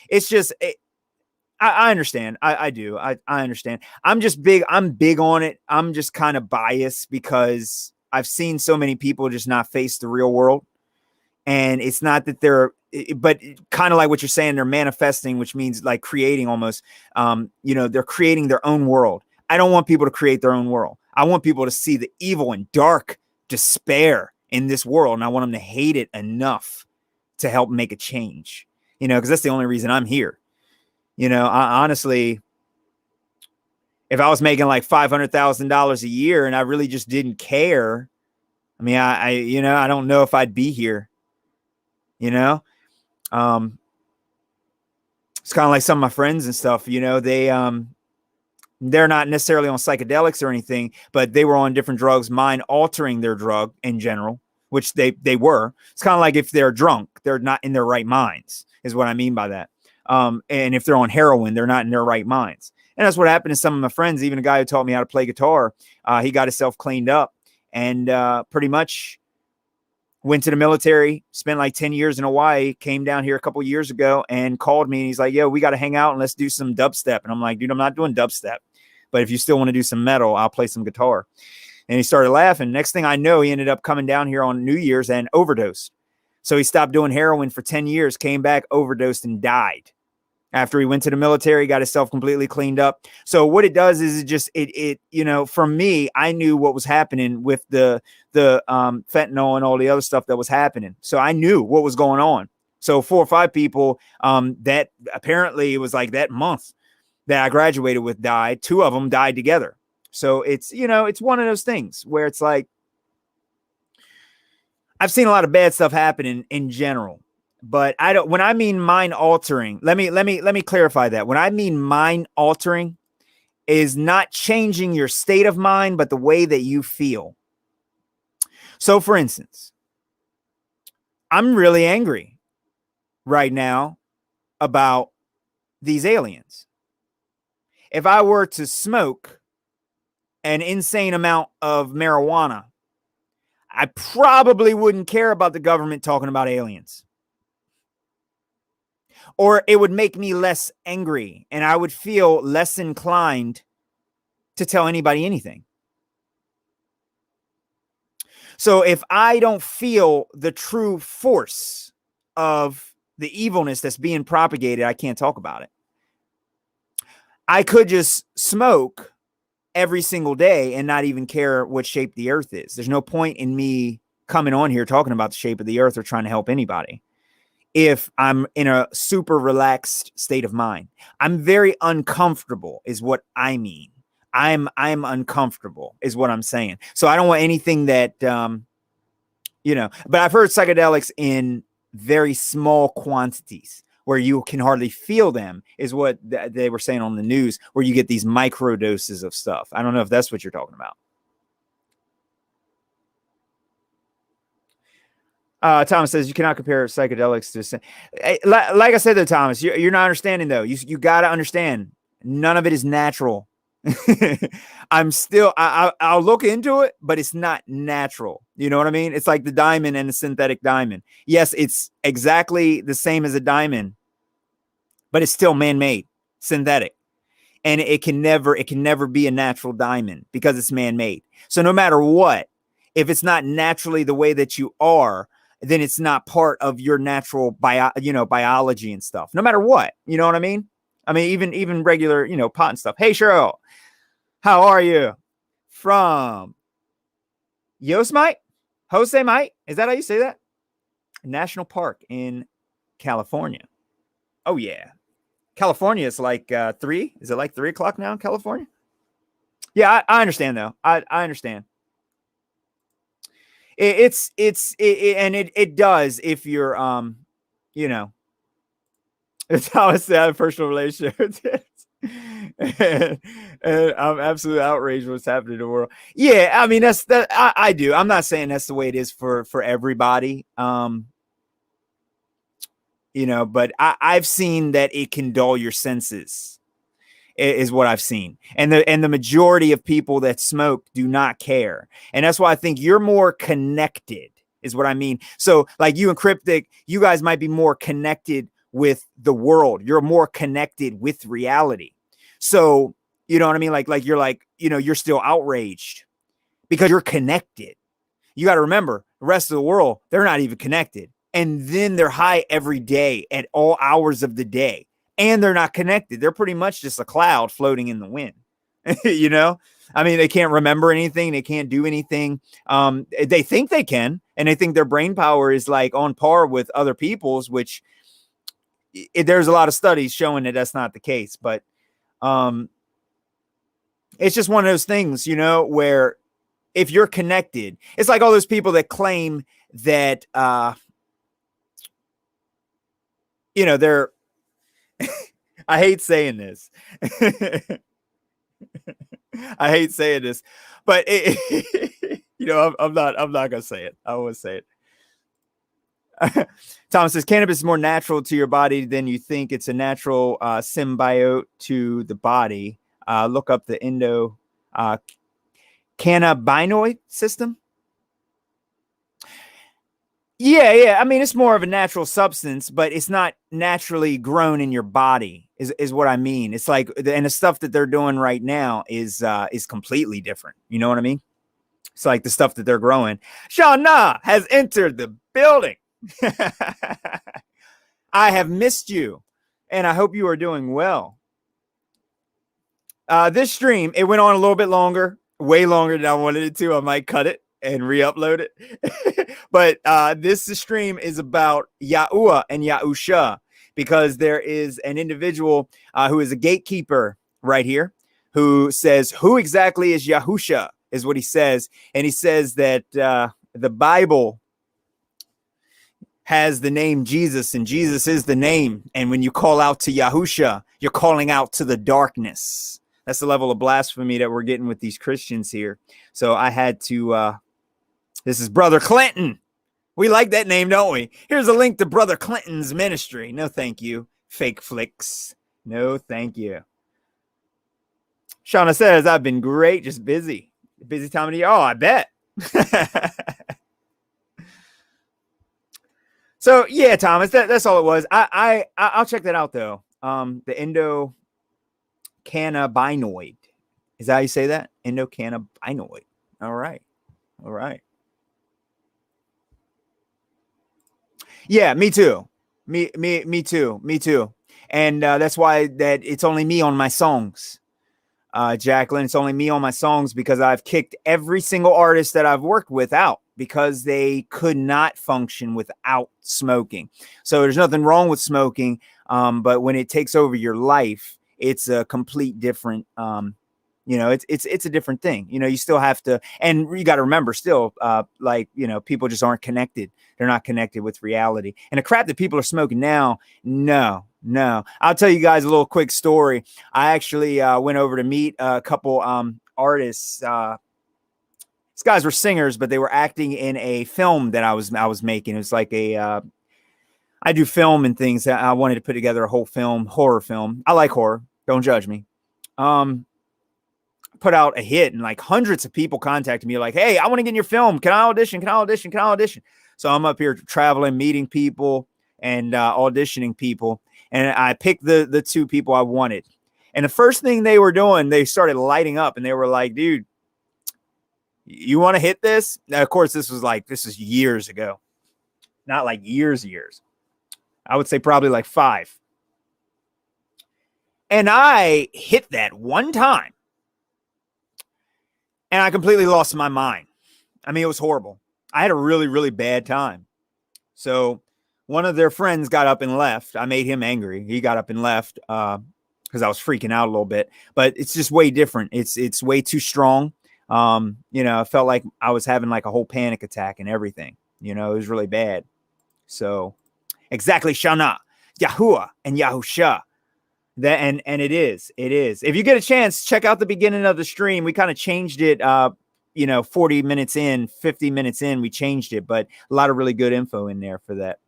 It's just, I understand. I do. I understand. I'm big on it. I'm just kind of biased because I've seen so many people just not face the real world. And it's not that but kind of like what you're saying, they're manifesting, which means like creating almost, they're creating their own world. I don't want people to create their own world. I want people to see the evil and dark despair in this world. And I want them to hate it enough to help make a change, because that's the only reason I'm here. I honestly, if I was making like $500,000 a year and I really just didn't care, I mean, I don't know if I'd be here, It's kind of like some of my friends and stuff, they're not necessarily on psychedelics or anything, but they were on different drugs, mind altering their drug in general, which they were. It's kind of like if they're drunk, they're not in their right minds is what I mean by that. And if they're on heroin, they're not in their right minds. And that's what happened to some of my friends. Even a guy who taught me how to play guitar, he got himself cleaned up and pretty much went to the military, spent like 10 years in Hawaii, came down here a couple years ago and called me. And he's like, yo, we got to hang out and let's do some dubstep. And I'm like, dude, I'm not doing dubstep. But if you still want to do some metal, I'll play some guitar. And he started laughing. Next thing I know, he ended up coming down here on New Year's and overdosed. So he stopped doing heroin for 10 years, came back, overdosed, and died. After he went to the military, got himself completely cleaned up. So what it does is for me, I knew what was happening with the fentanyl and all the other stuff that was happening. So I knew what was going on. So 4 or 5 people that apparently it was like that month that I graduated with died. 2 of them died together. So it's one of those things where it's like, I've seen a lot of bad stuff happen in general. But when I mean mind altering, let me clarify that. When I mean mind altering is not changing your state of mind, but the way that you feel. So for instance, I'm really angry right now about these aliens. If I were to smoke an insane amount of marijuana, I probably wouldn't care about the government talking about aliens. Or it would make me less angry and I would feel less inclined to tell anybody anything. So if I don't feel the true force of the evilness that's being propagated, I can't talk about it. I could just smoke every single day and not even care what shape the earth is. There's no point in me coming on here talking about the shape of the earth or trying to help anybody. If I'm in a super relaxed state of mind, I'm very uncomfortable is what I mean. I'm uncomfortable is what I'm saying. So I don't want anything that, but I've heard psychedelics in very small quantities where you can hardly feel them is what they were saying on the news, where you get these micro doses of stuff. I don't know if that's what you're talking about. Thomas says you cannot compare psychedelics to, like I said though, Thomas, you're not understanding though. You got to understand, none of it is natural. I'll look into it, but it's not natural. You know what I mean? It's like the diamond and the synthetic diamond. Yes, it's exactly the same as a diamond, but it's still man-made, synthetic. And it can never be a natural diamond because it's man-made. So no matter what, if it's not naturally the way that you are, then it's not part of your natural biology and stuff, no matter what. You know what I mean? I mean, even regular, pot and stuff. Hey, Cheryl, how are you? From Yosemite? Yosemite? Is that how you say that? National Park in California. Oh, yeah. California is like 3. Is it like 3 o'clock now in California? Yeah, I understand, though. I understand. It does if you're, it's how I say I have a personal relationship. and I'm absolutely outraged what's happening in the world. Yeah, I mean, that's that. I do. I'm not saying that's the way it is for everybody. But I've seen that it can dull your senses, is what I've seen. And the majority of people that smoke do not care. And that's why I think you're more connected, is what I mean. So like you and Cryptic, you guys might be more connected with the world. You're more connected with reality. So, you know what I mean? Like you're still outraged because you're connected. You got to remember, the rest of the world, they're not even connected. And then they're high every day at all hours of the day. And they're not connected. They're pretty much just a cloud floating in the wind. I mean, they can't remember anything. They can't do anything. They think they can. And they think their brain power is like on par with other people's, which there's a lot of studies showing that that's not the case. But it's just one of those things, where if you're connected, it's like all those people that claim that, they're, I hate saying this. I hate saying this, but I'm not going to say it. I won't say it. Thomas says cannabis is more natural to your body than you think. It's a natural symbiote to the body. Look up the cannabinoid system. Yeah. I mean, it's more of a natural substance, but it's not naturally grown in your body, is what I mean. It's like, and the stuff that they're doing right now is completely different. You know what I mean? It's like the stuff that they're growing. Shauna has entered the building. I have missed you, and I hope you are doing well. This stream, it went on a little bit longer, way longer than I wanted it to. I might cut it and re-upload it. But this stream is about Yahuwah and Yahusha, because there is an individual who is a gatekeeper right here who says, who exactly is Yahusha, is what he says. And he says that the Bible has the name Jesus, and Jesus is the name. And when you call out to Yahusha, you're calling out to the darkness. That's the level of blasphemy that we're getting with these Christians here. So I had to, this is Brother Clinton. We like that name, don't we? Here's a link to Brother Clinton's ministry. No, thank you. FAKEFLIX. No, thank you. Shauna says, I've been great, just busy. Busy time of the year. Oh, I bet. So yeah, Thomas, that's all it was. I'll check that out though. The endocannabinoid. Is that how you say that? Endocannabinoid. All right. Yeah, me too. Me too. And that's why that it's only me on my songs. Jacqueline, it's only me on my songs because I've kicked every single artist that I've worked with out because they could not function without smoking. So there's nothing wrong with smoking, but when it takes over your life, it's a complete different, it's a different thing. You still have to, and you got to remember still, people just aren't connected. They're not connected with reality. And the crap that people are smoking now, no. I'll tell you guys a little quick story. I actually went over to meet a couple artists. These guys were singers, but they were acting in a film that I was making. It was like I do film and things. I wanted to put together a whole film, horror film. I like horror. Don't judge me. Put out a hit, and like hundreds of people contacted me like, hey, I want to get in your film. Can I audition? So I'm up here traveling, meeting people and auditioning people. And I picked the two people I wanted. And the first thing they were doing, they started lighting up and they were like, dude, You want to hit this? Now, of course, this is years ago. Not like years. I would say probably like 5. And I hit that one time. And I completely lost my mind. I mean, it was horrible. I had a really, really bad time. So one of their friends got up and left. I made him angry. He got up and left because I was freaking out a little bit. But it's just way different. It's way too strong. I felt like I was having like a whole panic attack and everything. It was really bad. So exactly, Shana, Yahuwah, and Yahusha. That and it is. If you get a chance, check out the beginning of the stream. We kind of changed it 40 minutes in, 50 minutes in, we changed it, but a lot of really good info in there for that.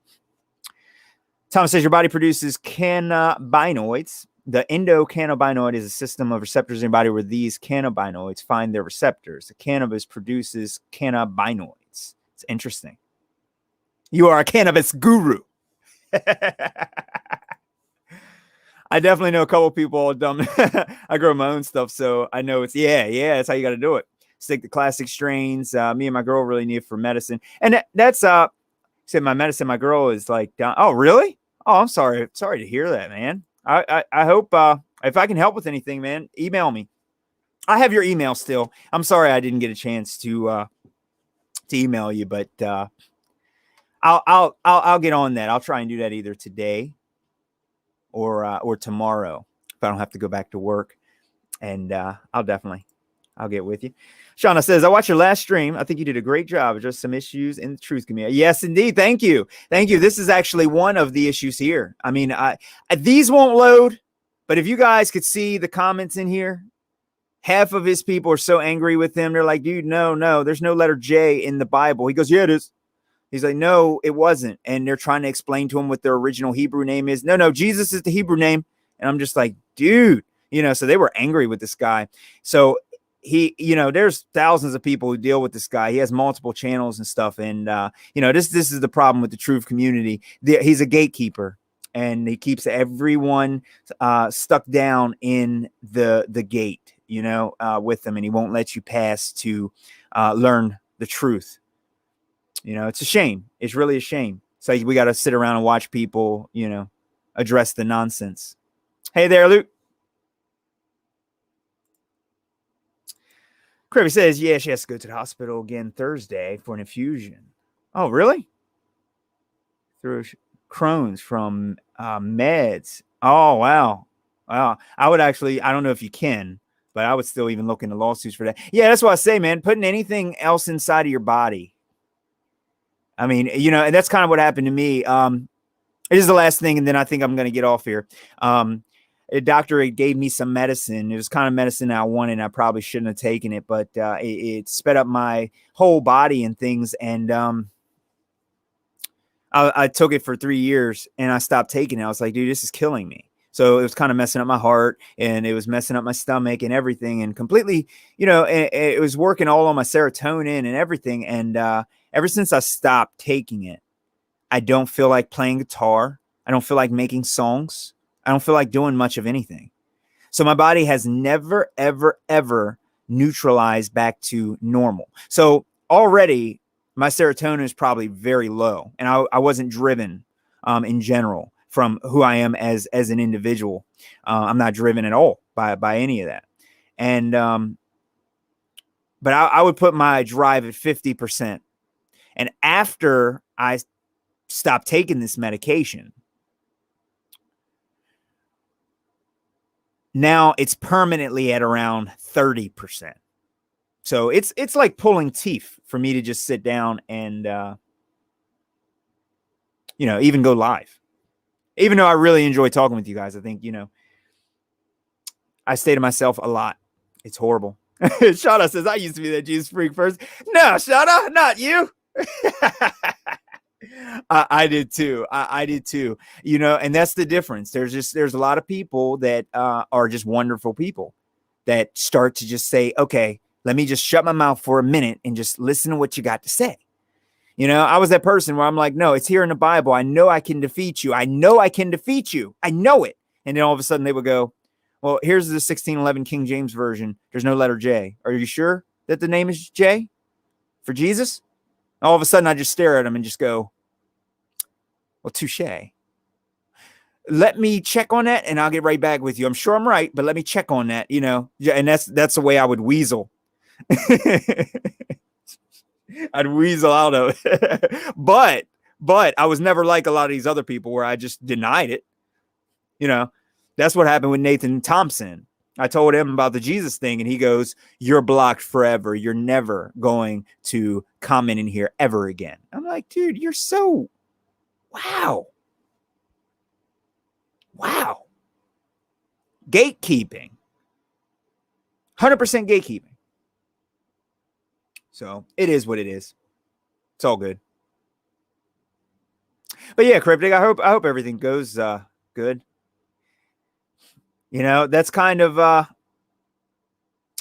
Thomas says your body produces cannabinoids. The endocannabinoid is a system of receptors in your body where these cannabinoids find their receptors. The cannabis produces cannabinoids. It's interesting. You are a cannabis guru. I definitely know a couple people all dumb. I grow my own stuff, so I know it's that's how you got to do it. Stick the classic strains. Me and my girl really need for medicine, and that's said my medicine. My girl is like, oh really? Oh, I'm sorry to hear that, man. I hope if I can help with anything, man, email me. I have your email still. I'm sorry I didn't get a chance to email you, but I'll get on that. I'll try and do that either today or tomorrow if I don't have to go back to work. And I'll get with you. Shauna says, I watched your last stream. I think you did a great job. Address some issues in the truth community. Yes, indeed. Thank you. This is actually one of the issues here. I mean, these won't load, but if you guys could see the comments in here, half of his people are so angry with him. They're like, dude, no, there's no letter J in the Bible. He goes, yeah, it is. He's like, no, it wasn't. And they're trying to explain to him what their original Hebrew name is. No, Jesus is the Hebrew name. And I'm just like, dude, so they were angry with this guy. So he, there's thousands of people who deal with this guy. He has multiple channels and stuff. And, this is the problem with the truth community. He's a gatekeeper and he keeps everyone stuck down in the gate, with them. And he won't let you pass to learn the truth. It's a shame. It's really a shame. So we got to sit around and watch people, address the nonsense. Hey there, Luke. Krabby says, yeah, she has to go to the hospital again Thursday for an infusion. Oh, really? Through Crohn's from meds. Oh, wow. I would actually, I don't know if you can, but I would still even look into lawsuits for that. Yeah, that's what I say, man. Putting anything else inside of your body. I mean, and that's kind of what happened to me. It is the last thing, and then I think I'm going to get off here. A doctor gave me some medicine. It was kind of medicine I wanted, and I probably shouldn't have taken it, but it sped up my whole body and things. And I took it for 3 years, and I stopped taking it. I was like, dude, this is killing me. So it was kind of messing up my heart, and it was messing up my stomach and everything, and completely, it was working all on my serotonin and everything. And ever since I stopped taking it, I don't feel like playing guitar. I don't feel like making songs. I don't feel like doing much of anything. So my body has never, ever, ever neutralized back to normal. So already my serotonin is probably very low, and I wasn't driven in general from who I am as an individual. I'm not driven at all by any of that. And but I would put my drive at 50%. And after I stopped taking this medication, now it's permanently at around 30%. So it's like pulling teeth for me to just sit down and, even go live. Even though I really enjoy talking with you guys, I think, I stay to myself a lot. It's horrible. Shada says, I used to be that Jesus freak first. No, Shada, not you. I did too. I did too. And that's the difference. There's a lot of people that are just wonderful people that start to just say, okay, let me just shut my mouth for a minute and just listen to what you got to say. I was that person where I'm like, no, it's here in the Bible. I know I can defeat you. I know I can defeat you. I know it. And then all of a sudden they would go, well, here's the 1611 King James version. There's no letter J. Are you sure? that the name is J for Jesus? All of a sudden, I just stare at him and just go, well, touche. Let me check on that and I'll get right back with you. I'm sure I'm right, but let me check on that, you know. And that's the way I would weasel. I'd weasel out of it. But I was never like a lot of these other people where I just denied it. You know, that's what happened with Nathan Thompson. I told him about the Jesus thing and he goes, you're blocked forever. You're never going to comment in here ever again. I'm like, dude, you're so, wow. Wow. Gatekeeping. 100% gatekeeping. So it is what it is. It's all good. But yeah, Cryptic, I hope everything goes good. You know, that's kind of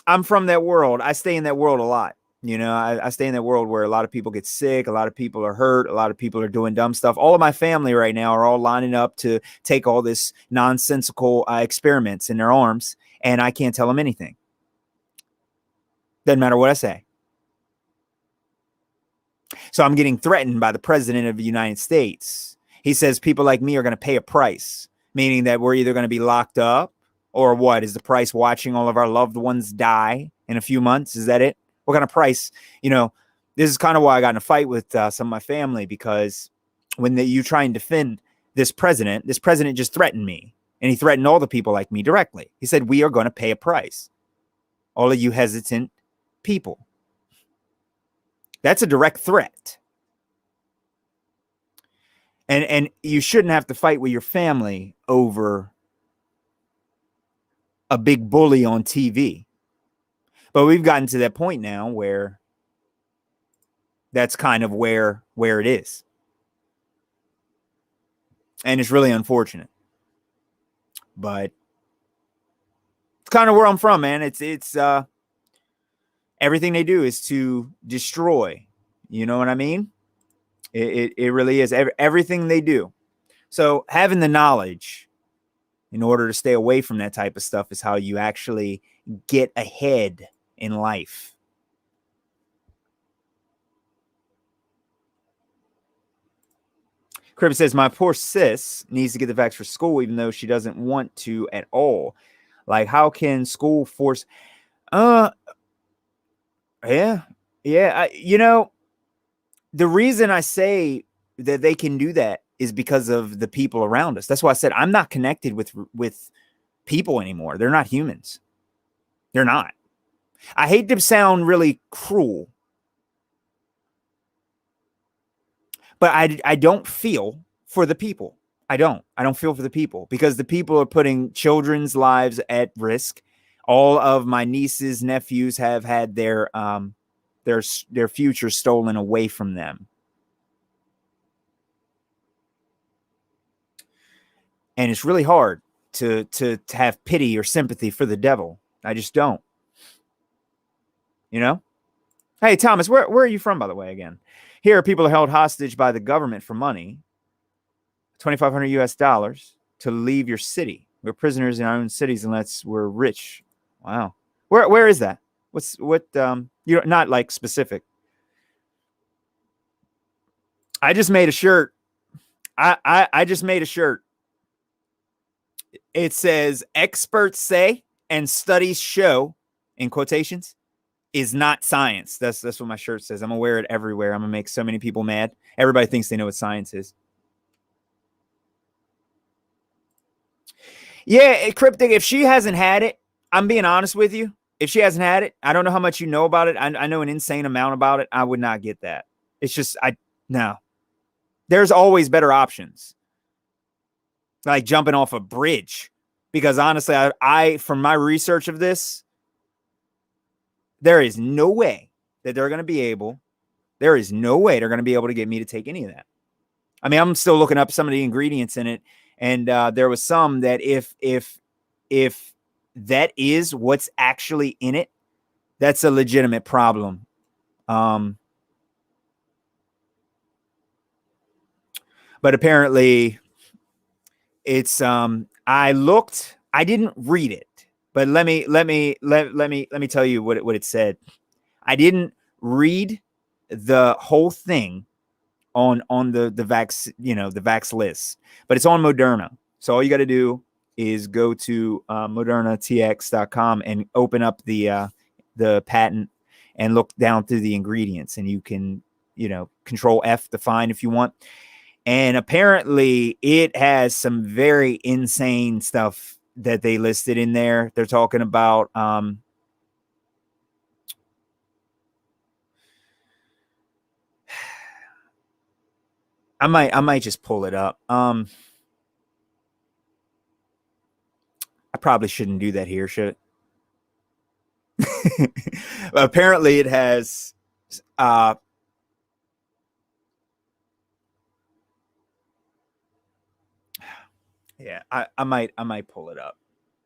I'm from that world. I stay in that world a lot. You know, I stay in that world where a lot of people get sick, a lot of people are hurt, a lot of people are doing dumb stuff. All of my family right now are all lining up to take all this nonsensical experiments in their arms, and I can't tell them anything. Doesn't matter what I say. So I'm getting threatened by the president of the United States. He says people like me are going to pay a price, meaning that we're either going to be locked up or what? Is the price watching all of our loved ones die in a few months? Is that it? What kind of price? You know, this is kind of why I got in a fight with some of my family, because when you try and defend this president just threatened me, and he threatened all the people like me directly. He said, we are going to pay a price. All of you hesitant people. That's a direct threat. And you shouldn't have to fight with your family over a big bully on TV. But we've gotten to that point now where that's kind of where it is. And it's really unfortunate. But it's kind of where I'm from, man. It's everything they do is to destroy. You know what I mean? It really is everything they do. So having the knowledge in order to stay away from that type of stuff is how you actually get ahead in life. Crib says, my poor sis needs to get the vax for school, even though she doesn't want to at all. Like, how can school force? Yeah. You know, the reason I say that they can do that is because of the people around us. That's why I said I'm not connected with people anymore. They're not humans. They're not. I hate to sound really cruel, but I don't feel for the people. I don't feel for the people, because the people are putting children's lives at risk. All of my nieces, nephews have had their future stolen away from them. And it's really hard to have pity or sympathy for the devil. I just don't. You know? Hey, Thomas, where are you from, by the way, again? Here, people are held hostage by the government for money, $2,500 US to leave your city. We're prisoners in our own cities unless we're rich. Wow. Where is that? You're not like specific. I just made a shirt. I just made a shirt. It says experts say and studies show, in quotations, is not science. That's what my shirt says. I'm gonna wear it everywhere. I'm gonna make so many people mad. Everybody thinks they know what science is. Yeah, Cryptic, if she hasn't had it, I'm being honest with you. If she hasn't had it, I don't know how much you know about it. I know an insane amount about it. I would not get that. It's just, no. There's always better options. Like jumping off a bridge. Because honestly, I from my research of this, there is no way that they're going to be able to get me to take any of that. I mean, I'm still looking up some of the ingredients in it. And there was some that if that is what's actually in it, that's a legitimate problem. But apparently it's, I didn't read it, but let me tell you what it said. I didn't read the whole thing on the Vax, the Vax list, but it's on Moderna. So all you got to do is go to modernatx.com and open up the patent and look down through the ingredients, and you can, control F to find if you want. And apparently it has some very insane stuff that they listed in there. They're talking about I might just pull it up. I probably shouldn't do that here, should it? Apparently it has yeah, I might pull it up.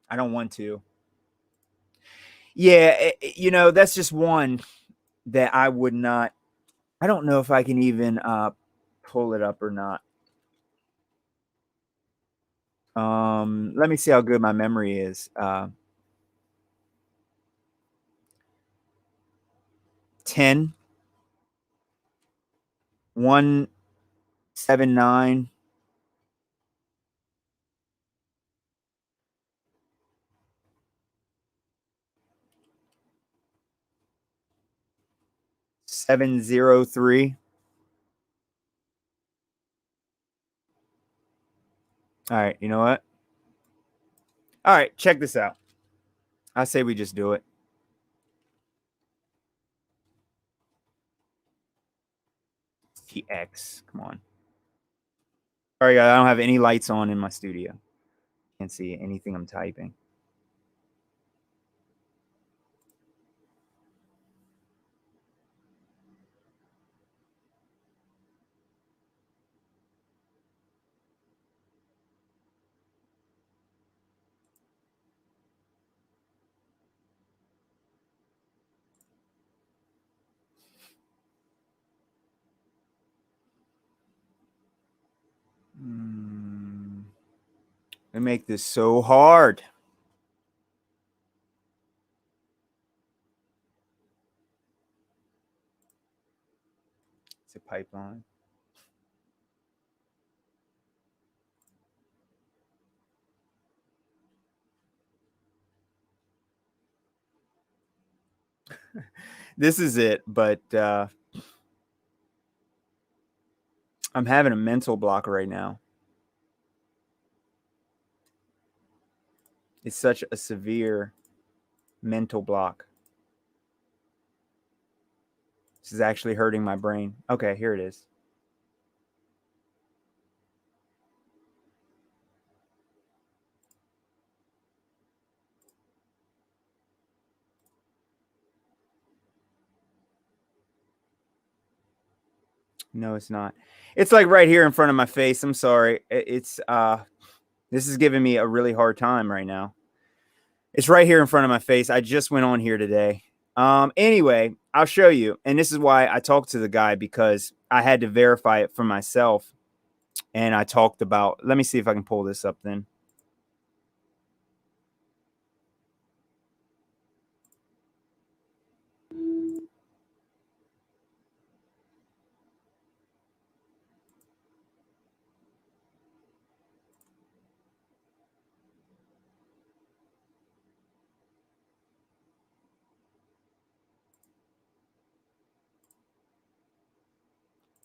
I don't want to. Yeah, that's just one that I would not. I don't know if I can even pull it up or not. Let me see how good my memory is. 10 179 703. All right, you know what? All right, check this out. I say we just do it. TX, come on. Sorry, I don't have any lights on in my studio. Can't see anything I'm typing. They make this so hard. It's a pipeline. This is it, but I'm having a mental block right now. It's such a severe mental block. This is actually hurting my brain. Okay, here it is. No, it's not. It's like right here in front of my face. I'm sorry. It's this is giving me a really hard time right now. It's right here in front of my face. I just went on here today. Anyway, I'll show you. And this is why I talked to the guy, because I had to verify it for myself. And I talked about, let me see if I can pull this up then.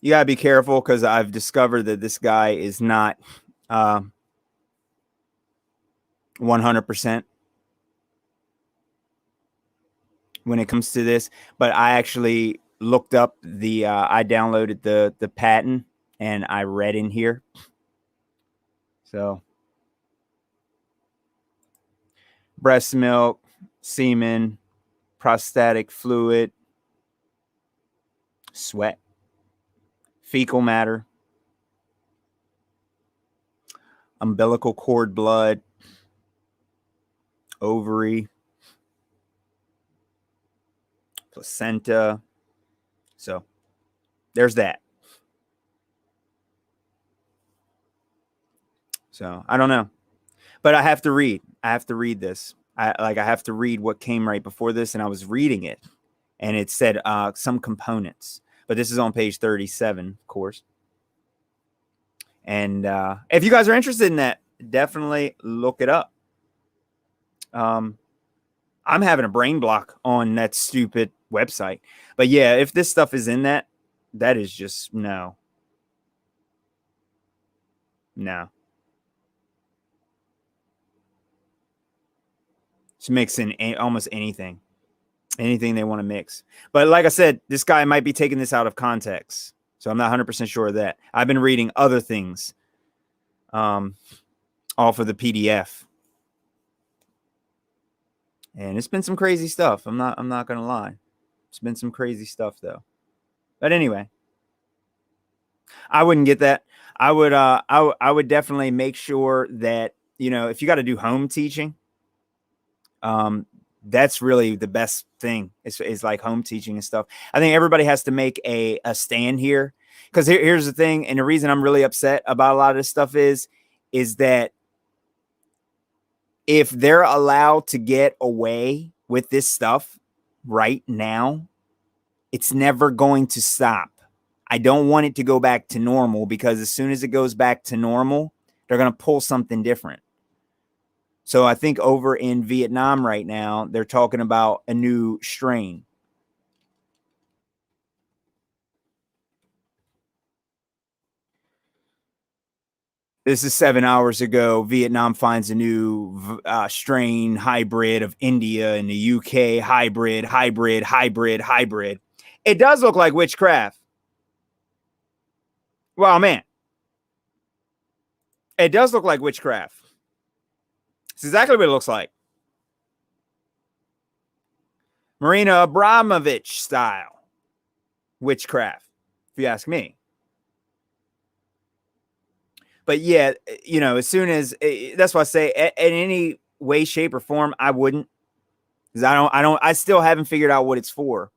You gotta be careful, because I've discovered that this guy is not 100% when it comes to this. But I actually looked up I downloaded the patent, and I read in here. So breast milk, semen, prostatic fluid, sweat, fecal matter, umbilical cord blood, ovary, placenta. So there's that. So I don't know, but I have to read. I have to read this. I have to read what came right before this, and I was reading it, and it said some components. But this is on page 37, of course. And if you guys are interested in that, definitely look it up. I'm having a brain block on that stupid website. But yeah, if this stuff is in that, that is just no. No. Just mixing almost anything they want to mix. But like I said, this guy might be taking this out of context. So I'm not 100% sure of that. I've been reading other things off of the PDF. And it's been some crazy stuff. I'm not going to lie. It's been some crazy stuff though. But anyway, I wouldn't get that. I would definitely make sure that, you know, if you got to do home teaching, that's really the best thing is like home teaching and stuff. I think everybody has to make a stand here, because here's the thing. And the reason I'm really upset about a lot of this stuff is that if they're allowed to get away with this stuff right now, it's never going to stop. I don't want it to go back to normal, because as soon as it goes back to normal, they're going to pull something different. So I think over in Vietnam right now, they're talking about a new strain. This is 7 hours ago. Vietnam finds a new strain hybrid of India and the UK. Hybrid. It does look like witchcraft. Well, man, it does look like witchcraft. It's exactly what it looks like. Marina Abramovich style witchcraft, if you ask me. But yeah, you know, as soon as that's why I say in any way, shape, or form, I wouldn't, because I still haven't figured out what it's for.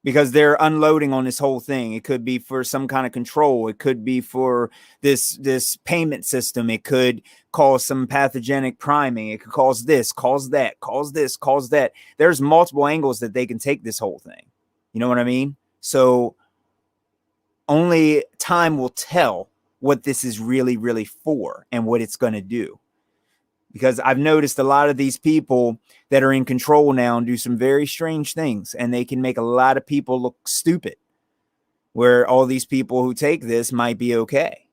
Because they're unloading on this whole thing. It could be for some kind of control. It could be for this payment system. It could cause some pathogenic priming. It could cause this, cause that, cause this, cause that. There's multiple angles that they can take this whole thing. You know what I mean? So only time will tell what this is really, really for and what it's going to do. Because I've noticed a lot of these people that are in control now do some very strange things, and they can make a lot of people look stupid, where all these people who take this might be okay.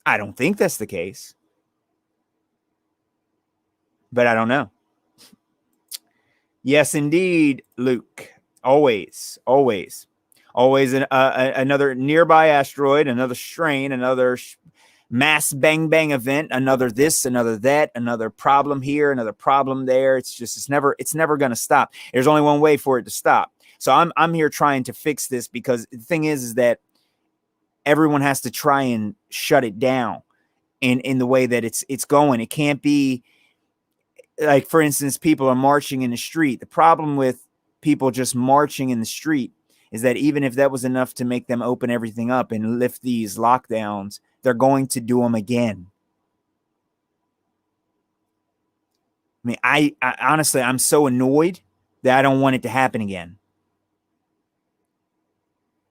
I don't think that's the case, but I don't know. Yes, indeed, Luke. Always another nearby asteroid, another strain, another mass bang bang event, another this, another that, another problem here, another problem there. It's never going to stop. There's only one way for it to stop. So I'm here trying to fix this, because the thing is that everyone has to try and shut it down in the way that it's going. It can't be like, for instance, people are marching in the street. The problem with people just marching in the street is that even if that was enough to make them open everything up and lift these lockdowns, they're going to do them again. I mean, I honestly, I'm so annoyed that I don't want it to happen again.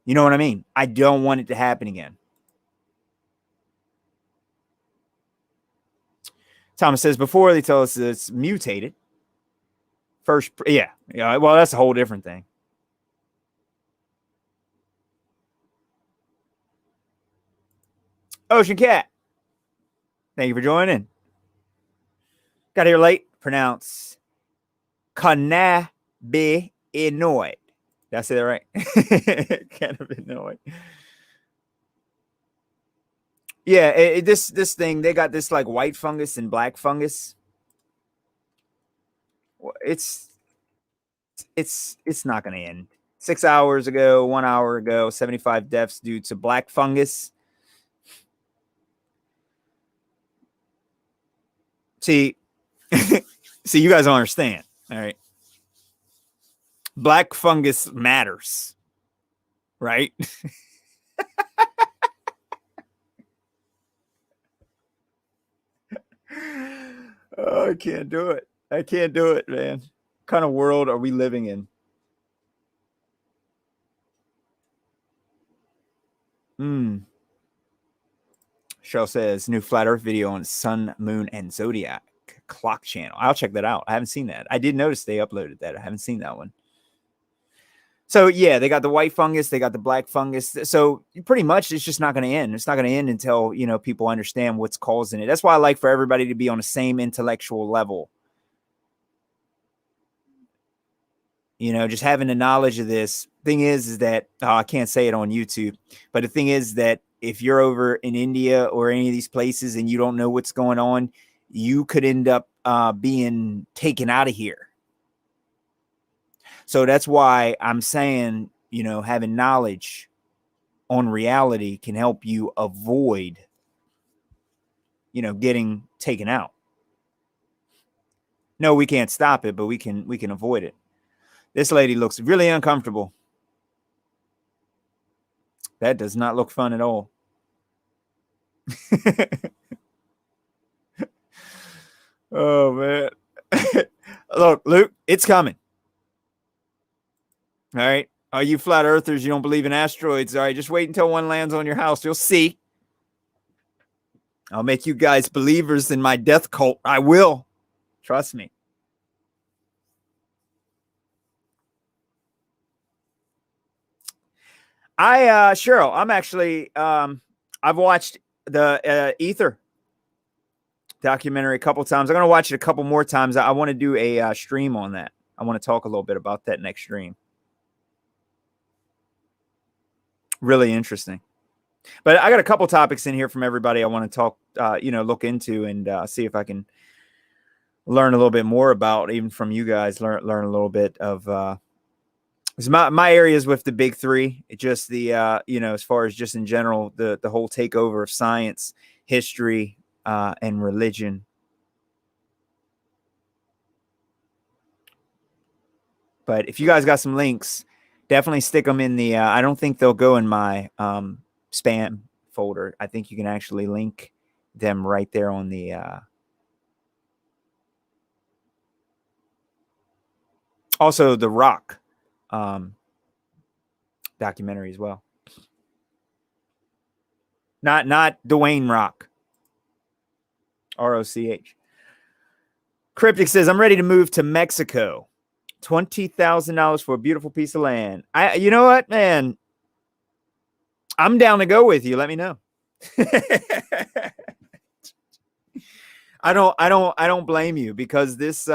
You know what I mean? I don't want it to happen again. Thomas says, before they tell us it's mutated. First, yeah. Well, that's a whole different thing. Ocean Cat, thank you for joining. Got here late. Pronounce cannabinoid. Did I say that right? Cannabinoid. Yeah, this thing, they got this like white fungus and black fungus. It's not going to end. 6 hours ago, 1 hour ago, 75 deaths due to black fungus. See, you guys don't understand. All right. Black fungus matters, right? Oh, I can't do it. I can't do it, man. What kind of world are we living in? Cheryl says, new flat earth video on sun, moon, and zodiac clock channel. I'll check that out. I haven't seen that. I did notice they uploaded that. I haven't seen that one. So yeah, they got the white fungus, they got the black fungus. So pretty much it's just not going to end. It's not going to end until, you know, people understand what's causing it. That's why I like for everybody to be on the same intellectual level. You know, just having the knowledge of this. Thing is that I can't say it on YouTube, but the thing is that if you're over in India or any of these places and you don't know what's going on, you could end up being taken out of here. So that's why I'm saying, you know, having knowledge on reality can help you avoid, you know, getting taken out. No, we can't stop it, but we can avoid it. This lady looks really uncomfortable. That does not look fun at all. Oh, man. Look, Luke, it's coming. All right. Are you flat earthers? You don't believe in asteroids? All right. Just wait until one lands on your house. You'll see. I'll make you guys believers in my death cult. I will. Trust me. Cheryl, I'm actually, I've watched the Ether documentary a couple times. I'm going to watch it a couple more times. I want to do a stream on that. I want to talk a little bit about that next stream. Really interesting. But I got a couple topics in here from everybody I want to talk, you know, look into and see if I can learn a little bit more about, even from you guys, learn a little bit of my areas with the big three. It just the, you know, as far as just in general, the whole takeover of science, history, and religion. But if you guys got some links, definitely stick them in the, I don't think they'll go in my spam folder. I think you can actually link them right there on the, also the Rock documentary as well. Not Dwayne Rock. ROCH. Cryptic says, I'm ready to move to Mexico. $20,000 for a beautiful piece of land. You know what, man? I'm down to go with you. Let me know. I don't blame you, because this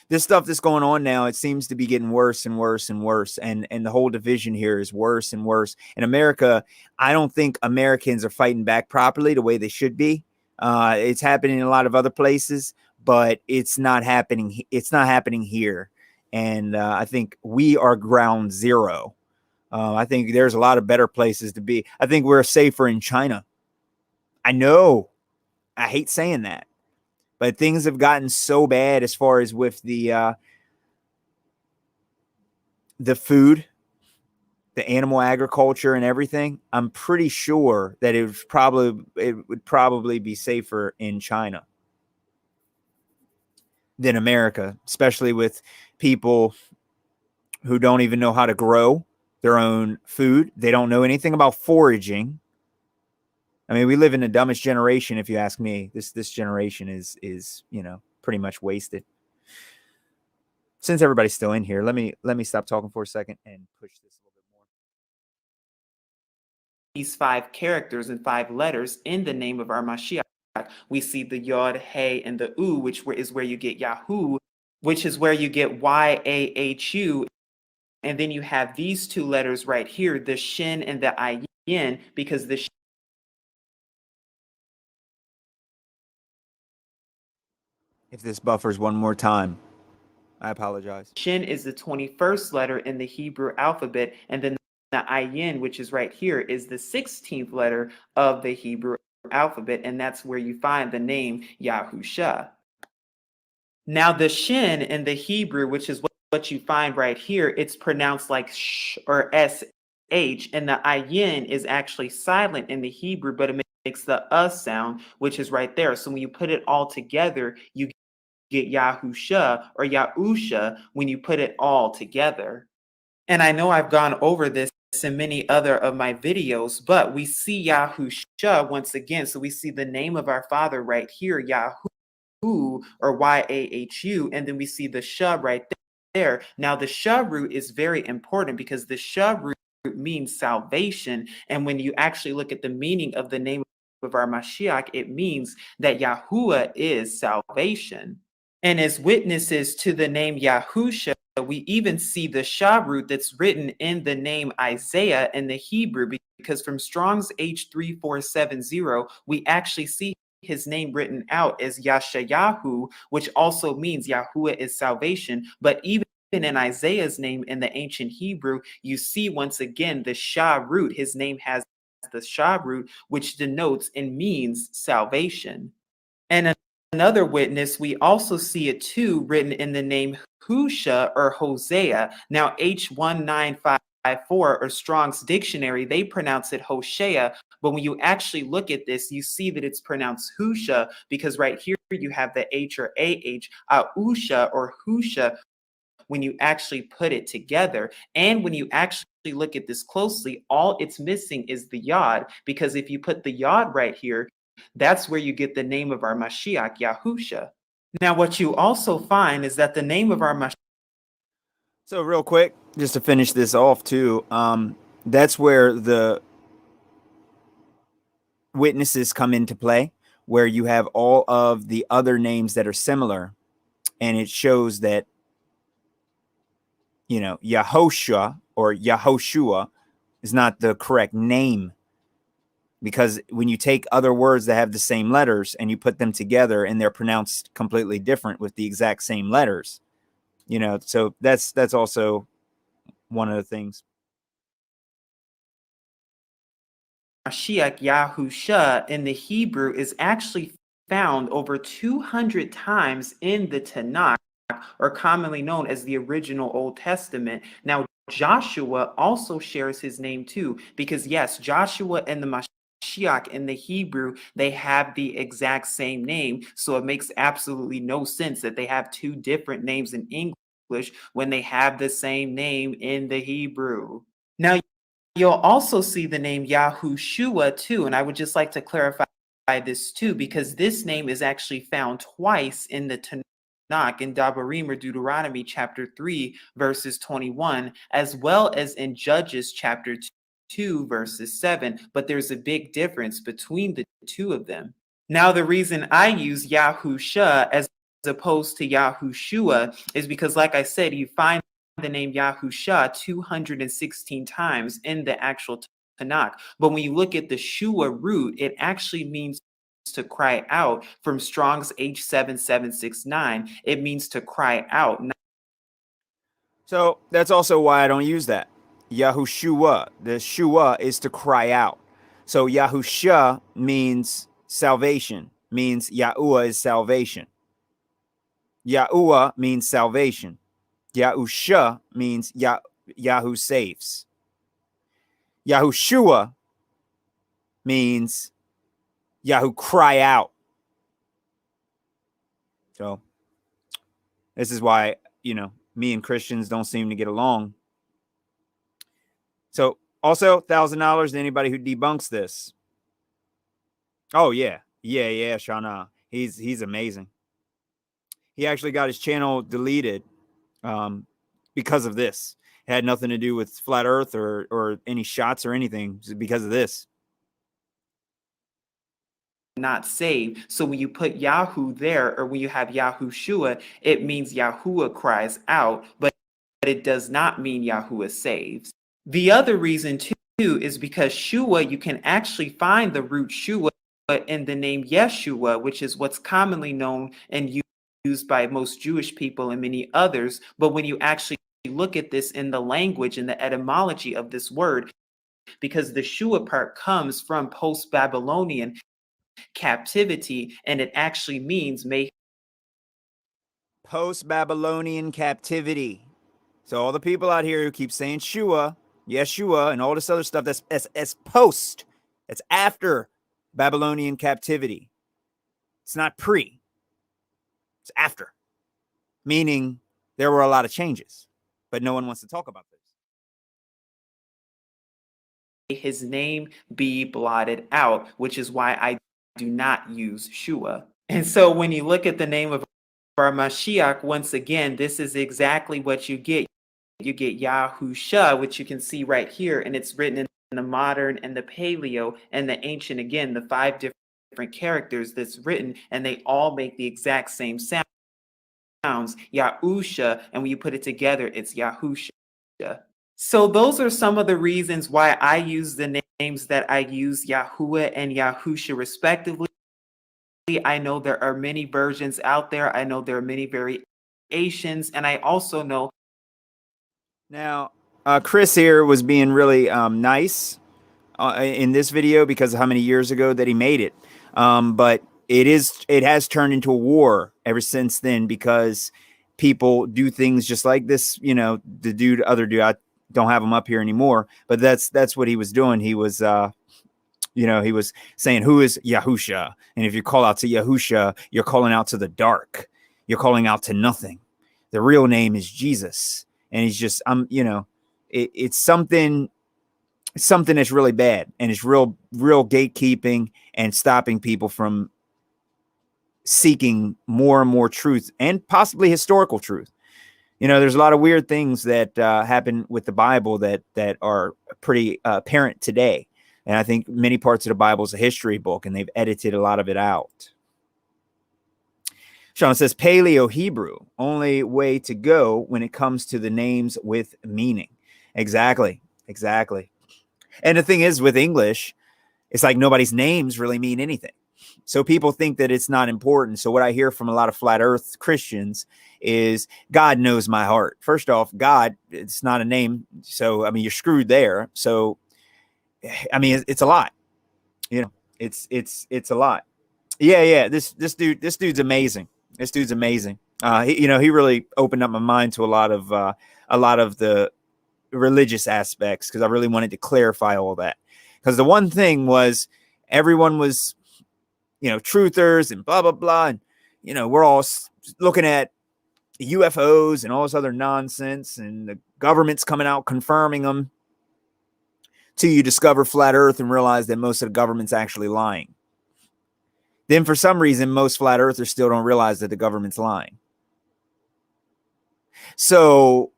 this stuff that's going on now, it seems to be getting worse and worse and worse. And the whole division here is worse and worse. In America, I don't think Americans are fighting back properly the way they should be. It's happening in a lot of other places, but it's not happening. It's not happening here. And I think we are ground zero. I think there's a lot of better places to be. I think we're safer in China. I know. I hate saying that. But things have gotten so bad as far as with the food, the animal agriculture and everything. I'm pretty it would probably be safer in China than America, especially with people who don't even know how to grow their own food. They don't know anything about foraging. I mean, we live in the dumbest generation, if you ask me. This generation is, you know, pretty much wasted. Since everybody's still in here, let me stop talking for a second and push this a little bit more. These 5 characters and 5 letters in the name of our Mashiach. We see the Yod, Hey, and the U, which is where you get Yahoo, which is where you get YAHU. And then you have these 2 letters right here, the Shin and the Ayin, because the If this buffers one more time, I apologize. Shin is the 21st letter in the Hebrew alphabet, and then the Ayin, which is right here, is the 16th letter of the Hebrew alphabet, and that's where you find the name Yahusha. Now, the Shin in the Hebrew, which is what you find right here, it's pronounced like sh or sh, and the Ayin is actually silent in the Hebrew, but it makes the sound, which is right there. So when you put it all together, you get Yahusha or Yahusha when you put it all together. And I know I've gone over this in many other of my videos, but we see Yahusha once again. So we see the name of our Father right here, Yahu or Yahu, and then we see the Sha right there. Now the Sha root is very important because the Sha root means salvation. And when you actually look at the meaning of the name of our Mashiach, it means that Yahuwah is salvation. And as witnesses to the name Yahusha, we even see the Sha root that's written in the name Isaiah in the Hebrew, because from Strong's H3470, we actually see his name written out as Yashayahu, which also means Yahuwah is salvation. But even in Isaiah's name in the ancient Hebrew, you see once again the Sha root. His name has the Sha root, which denotes and means salvation. And another witness, we also see it too written in the name Husha or Hosea. Now H1954 or Strong's Dictionary, they pronounce it Hoshea, but when you actually look at this, you see that it's pronounced Husha, because right here you have the H or AH, Usha or Husha, when you actually put it together. And when you actually look at this closely, all it's missing is the Yod, because if you put the Yod right here, that's where you get the name of our Mashiach, Yahusha. Now, what you also find is that the name of our Mashiach. So real quick, just to finish this off too, that's where the witnesses come into play, where you have all of the other names that are similar, and it shows that, you know, Yahosha or Yahoshua is not the correct name, because when you take other words that have the same letters and you put them together and they're pronounced completely different with the exact same letters, you know, so that's also one of the things. Mashiach Yahusha in the Hebrew is actually found over 200 times in the Tanakh, or commonly known as the original Old Testament. Now, Joshua also shares his name too, because yes, Joshua and the Mashiach in the Hebrew, they have the exact same name. So it makes absolutely no sense that they have two different names in English when they have the same name in the Hebrew. Now, you'll also see the name Yahushua too, and I would just like to clarify this too, because this name is actually found twice in the Tanakh, in Devarim or Deuteronomy chapter 3 verses 21, as well as in Judges chapter 2 verses 7, but there's a big difference between the two of them. Now, the reason I use Yahusha as opposed to Yahushua is because, like I said, you find the name Yahusha 216 times in the actual Tanakh. But when you look at the Shua root, it actually means to cry out. From Strong's H7769, it means to cry out. So that's also why I don't use that. Yahushua, the Shua is to cry out. So Yahusha means salvation, means Yahuwah is salvation. Yahuwah means salvation. Yahusha means Yahu saves. Yahushua means Yahu cry out. So this is why, you know, me and Christians don't seem to get along. So also $1,000 to anybody who debunks this. Oh yeah, Shana. He's amazing. He actually got his channel deleted because of this. It had nothing to do with flat Earth or any shots or anything, just because of this. Not saved. So when you put Yahoo there, or when you have Yahushua, it means Yahuwah cries out, but it does not mean Yahuwah saves. The other reason too is because Shua, you can actually find the root Shua in the name Yeshua, which is what's commonly known and used by most Jewish people and many others. But when you actually look at this in the language and the etymology of this word, because the Shua part comes from post-Babylonian captivity, and it actually means Post-Babylonian captivity. So all the people out here who keep saying Shua, Yeshua, and all this other stuff, that's post. That's after Babylonian captivity. It's not pre. It's after. meaning there were a lot of changes, but no one wants to talk about this. His name be blotted out, which is why I do not use Shua. And so when you look at the name of our Mashiach, once again, this is exactly what you get. You get Yahusha, which you can see right here, and it's written in the modern and the paleo and the ancient, again, the 5 different characters that's written, and they all make the exact same sounds, Yahusha, and when you put it together, it's Yahusha. So those are some of the reasons why I use the names that I use, Yahuwah and Yahusha respectively. I know there are many versions out there. I know there are many variations, and I also know. Now, Chris here was being really nice in this video because of how many years ago that he made it. But it has turned into a war ever since then because people do things just like this. You know, the other dude, I don't have him up here anymore, but that's what he was doing. He was, he was saying, who is Yahusha? And if you call out to Yahusha, you're calling out to the dark. You're calling out to nothing. The real name is Jesus. And he's just, it's something that's really bad, and it's real gatekeeping and stopping people from seeking more and more truth and possibly historical truth. You know, there's a lot of weird things that happen with the Bible that are pretty apparent today. And I think many parts of the Bible is a history book, and they've edited a lot of it out. Sean says, Paleo Hebrew, only way to go when it comes to the names with meaning. Exactly. And the thing is, with English, it's like nobody's names really mean anything. So people think that it's not important. So what I hear from a lot of flat earth Christians is God knows my heart. First off, God, it's not a name. So, I mean, you're screwed there. So, I mean, it's a lot, you know, it's a lot. Yeah. This dude's amazing. This dude's amazing. He really opened up my mind to a lot of the religious aspects, because I really wanted to clarify all that. Because the one thing was, everyone was, truthers and blah, blah, blah. And, we're all looking at UFOs and all this other nonsense, and the government's coming out confirming them, till you discover flat earth and realize that most of the government's actually lying. Then for some reason, most flat earthers still don't realize that the government's lying. So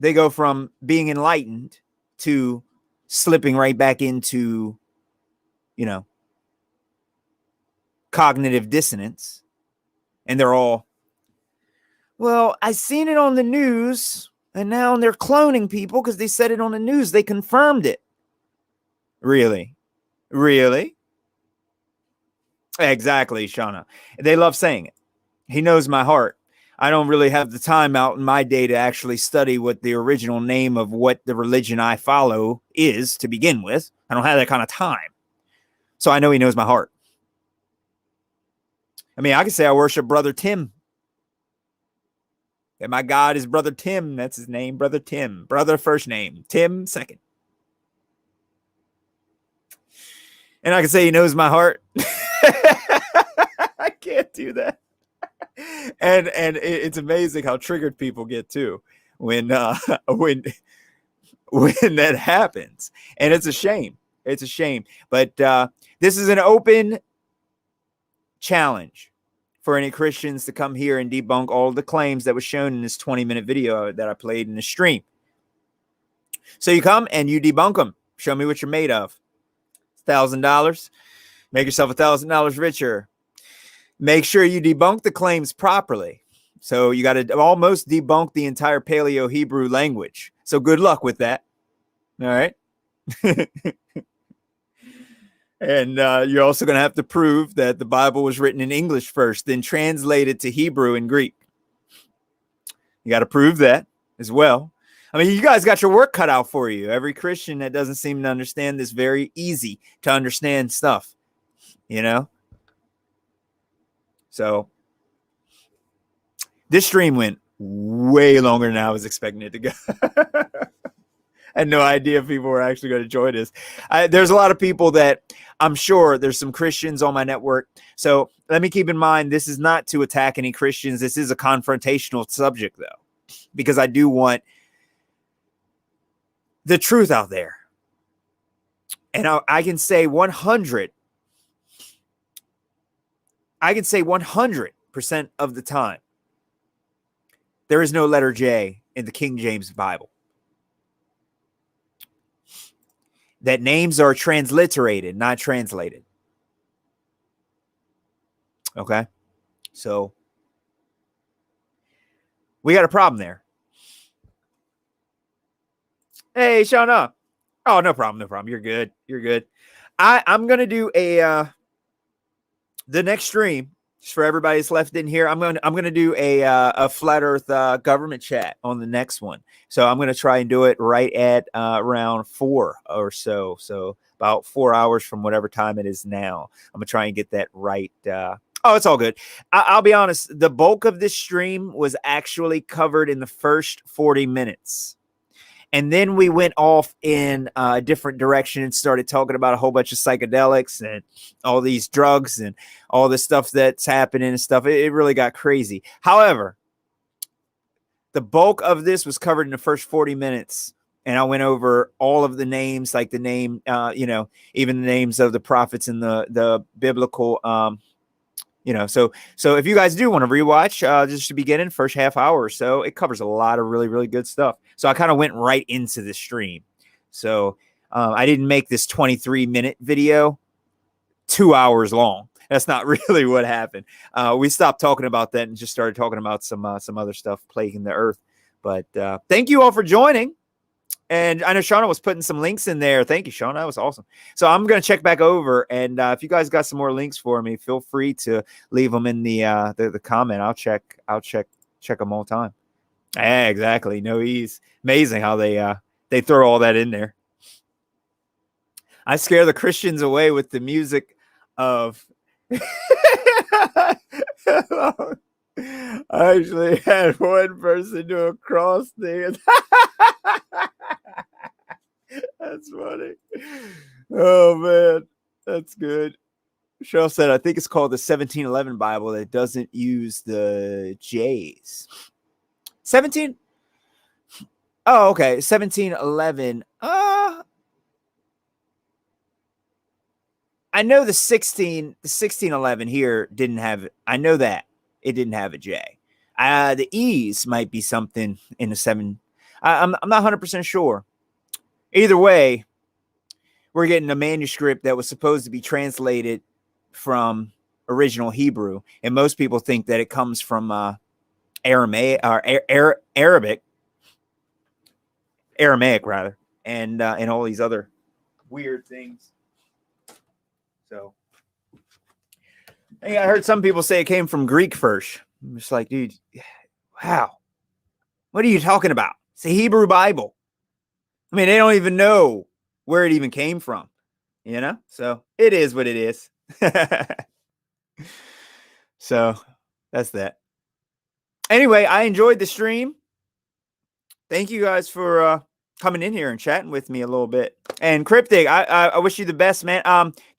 they go from being enlightened to slipping right back into, cognitive dissonance. And they're all, well, I seen it on the news, and now they're cloning people because they said it on the news. They confirmed it. Really? Exactly, Shauna. They love saying it. He knows my heart. I don't really have the time out in my day to actually study what the original name of what the religion I follow is to begin with. I don't have that kind of time. So I know he knows my heart. I mean, I can say I worship Brother Tim. And my God is Brother Tim. That's his name, Brother Tim. Brother first name, Tim second. And I can say he knows my heart. I can't do that. And it's amazing how triggered people get too when that happens. And it's a shame. It's a shame. But this is an open challenge for any Christians to come here and debunk all the claims that was shown in this 20-minute video that I played in the stream. So you come and you debunk them. Show me what you're made of. $1,000. Make yourself $1,000 richer. Make sure you debunk the claims properly. So you got to almost debunk the entire Paleo Hebrew language. So good luck with that. All right. And you're also going to have to prove that the Bible was written in English first, then translated to Hebrew and Greek. You got to prove that as well. I mean, you guys got your work cut out for you. Every Christian that doesn't seem to understand this very easy to understand stuff, So this stream went way longer than I was expecting it to go. had no idea people were actually going to join us. There's a lot of people that I'm sure there's some Christians on my network. So let me keep in mind, this is not to attack any Christians. This is a confrontational subject, though, because I do want the truth out there. And I can say 100% of the time, there is no letter J in the King James Bible. That names are transliterated, not translated. Okay? So we got a problem there. Hey, Shauna. Oh, no problem. You're good. I'm going to do the next stream. Just for everybody that's left in here, I'm gonna do a flat Earth government chat on the next one. So I'm gonna try and do it right at around 4 or so. So about 4 hours from whatever time it is now. I'm gonna try and get that right. Oh, it's all good. I'll be honest. The bulk of this stream was actually covered in the first 40 minutes. And then we went off in a different direction and started talking about a whole bunch of psychedelics and all these drugs and all this stuff that's happening and stuff. It really got crazy. However, the bulk of this was covered in the first 40 minutes. And I went over all of the names, like the name, even the names of the prophets in the biblical, so if you guys do want to rewatch, just to begin first half hour or so, it covers a lot of really, really good stuff. So I kind of went right into the stream. So I didn't make this 23-minute video 2 hours long. That's not really what happened. We stopped talking about that and just started talking about some other stuff plaguing the earth. But thank you all for joining. And I know Shauna was putting some links in there. Thank you, Shauna. That was awesome. So I'm going to check back over. And if you guys got some more links for me, feel free to leave them in the comment. I'll check them all the time. Yeah, exactly. No ease. Amazing how they throw all that in there. I scare the Christians away with the music of... I actually had one person do a cross thing. That's funny. Oh, man. That's good. Cheryl said, I think it's called the 1711 Bible that doesn't use the J's. 17? Oh, okay. 1711. I know the 1611 here didn't have it. I know that it didn't have a J. The E's might be something in the 7. I'm not 100% sure. Either way, we're getting a manuscript that was supposed to be translated from original Hebrew, and most people think that it comes from Aramaic rather, and all these other weird things. So, I heard some people say it came from Greek first. I'm just like, dude, wow, what are you talking about? It's a Hebrew Bible. I mean, they don't even know where it even came from, So it is what it is. So that's that. Anyway, I enjoyed the stream. Thank you guys for coming in here and chatting with me a little bit. And Cryptic, I wish you the best, man.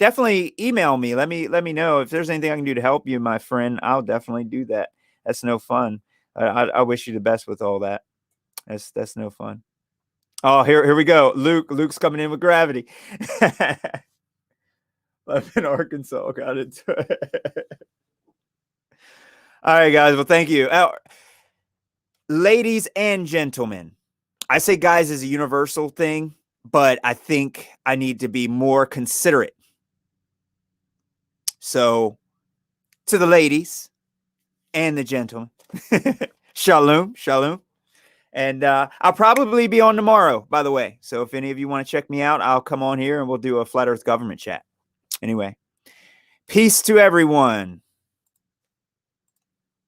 Definitely email me. Let me know if there's anything I can do to help you, my friend. I'll definitely do that. That's no fun. I wish you the best with all that. That's no fun. Oh, here we go. Luke's coming in with gravity. Life in Arkansas got into it. All right, guys. Well, thank you. Ladies and gentlemen, I say guys is a universal thing, but I think I need to be more considerate. So, to the ladies and the gentlemen, shalom, shalom. And I'll probably be on tomorrow, by the way. So if any of you want to check me out, I'll come on here and we'll do a Flat Earth government chat. Anyway, peace to everyone.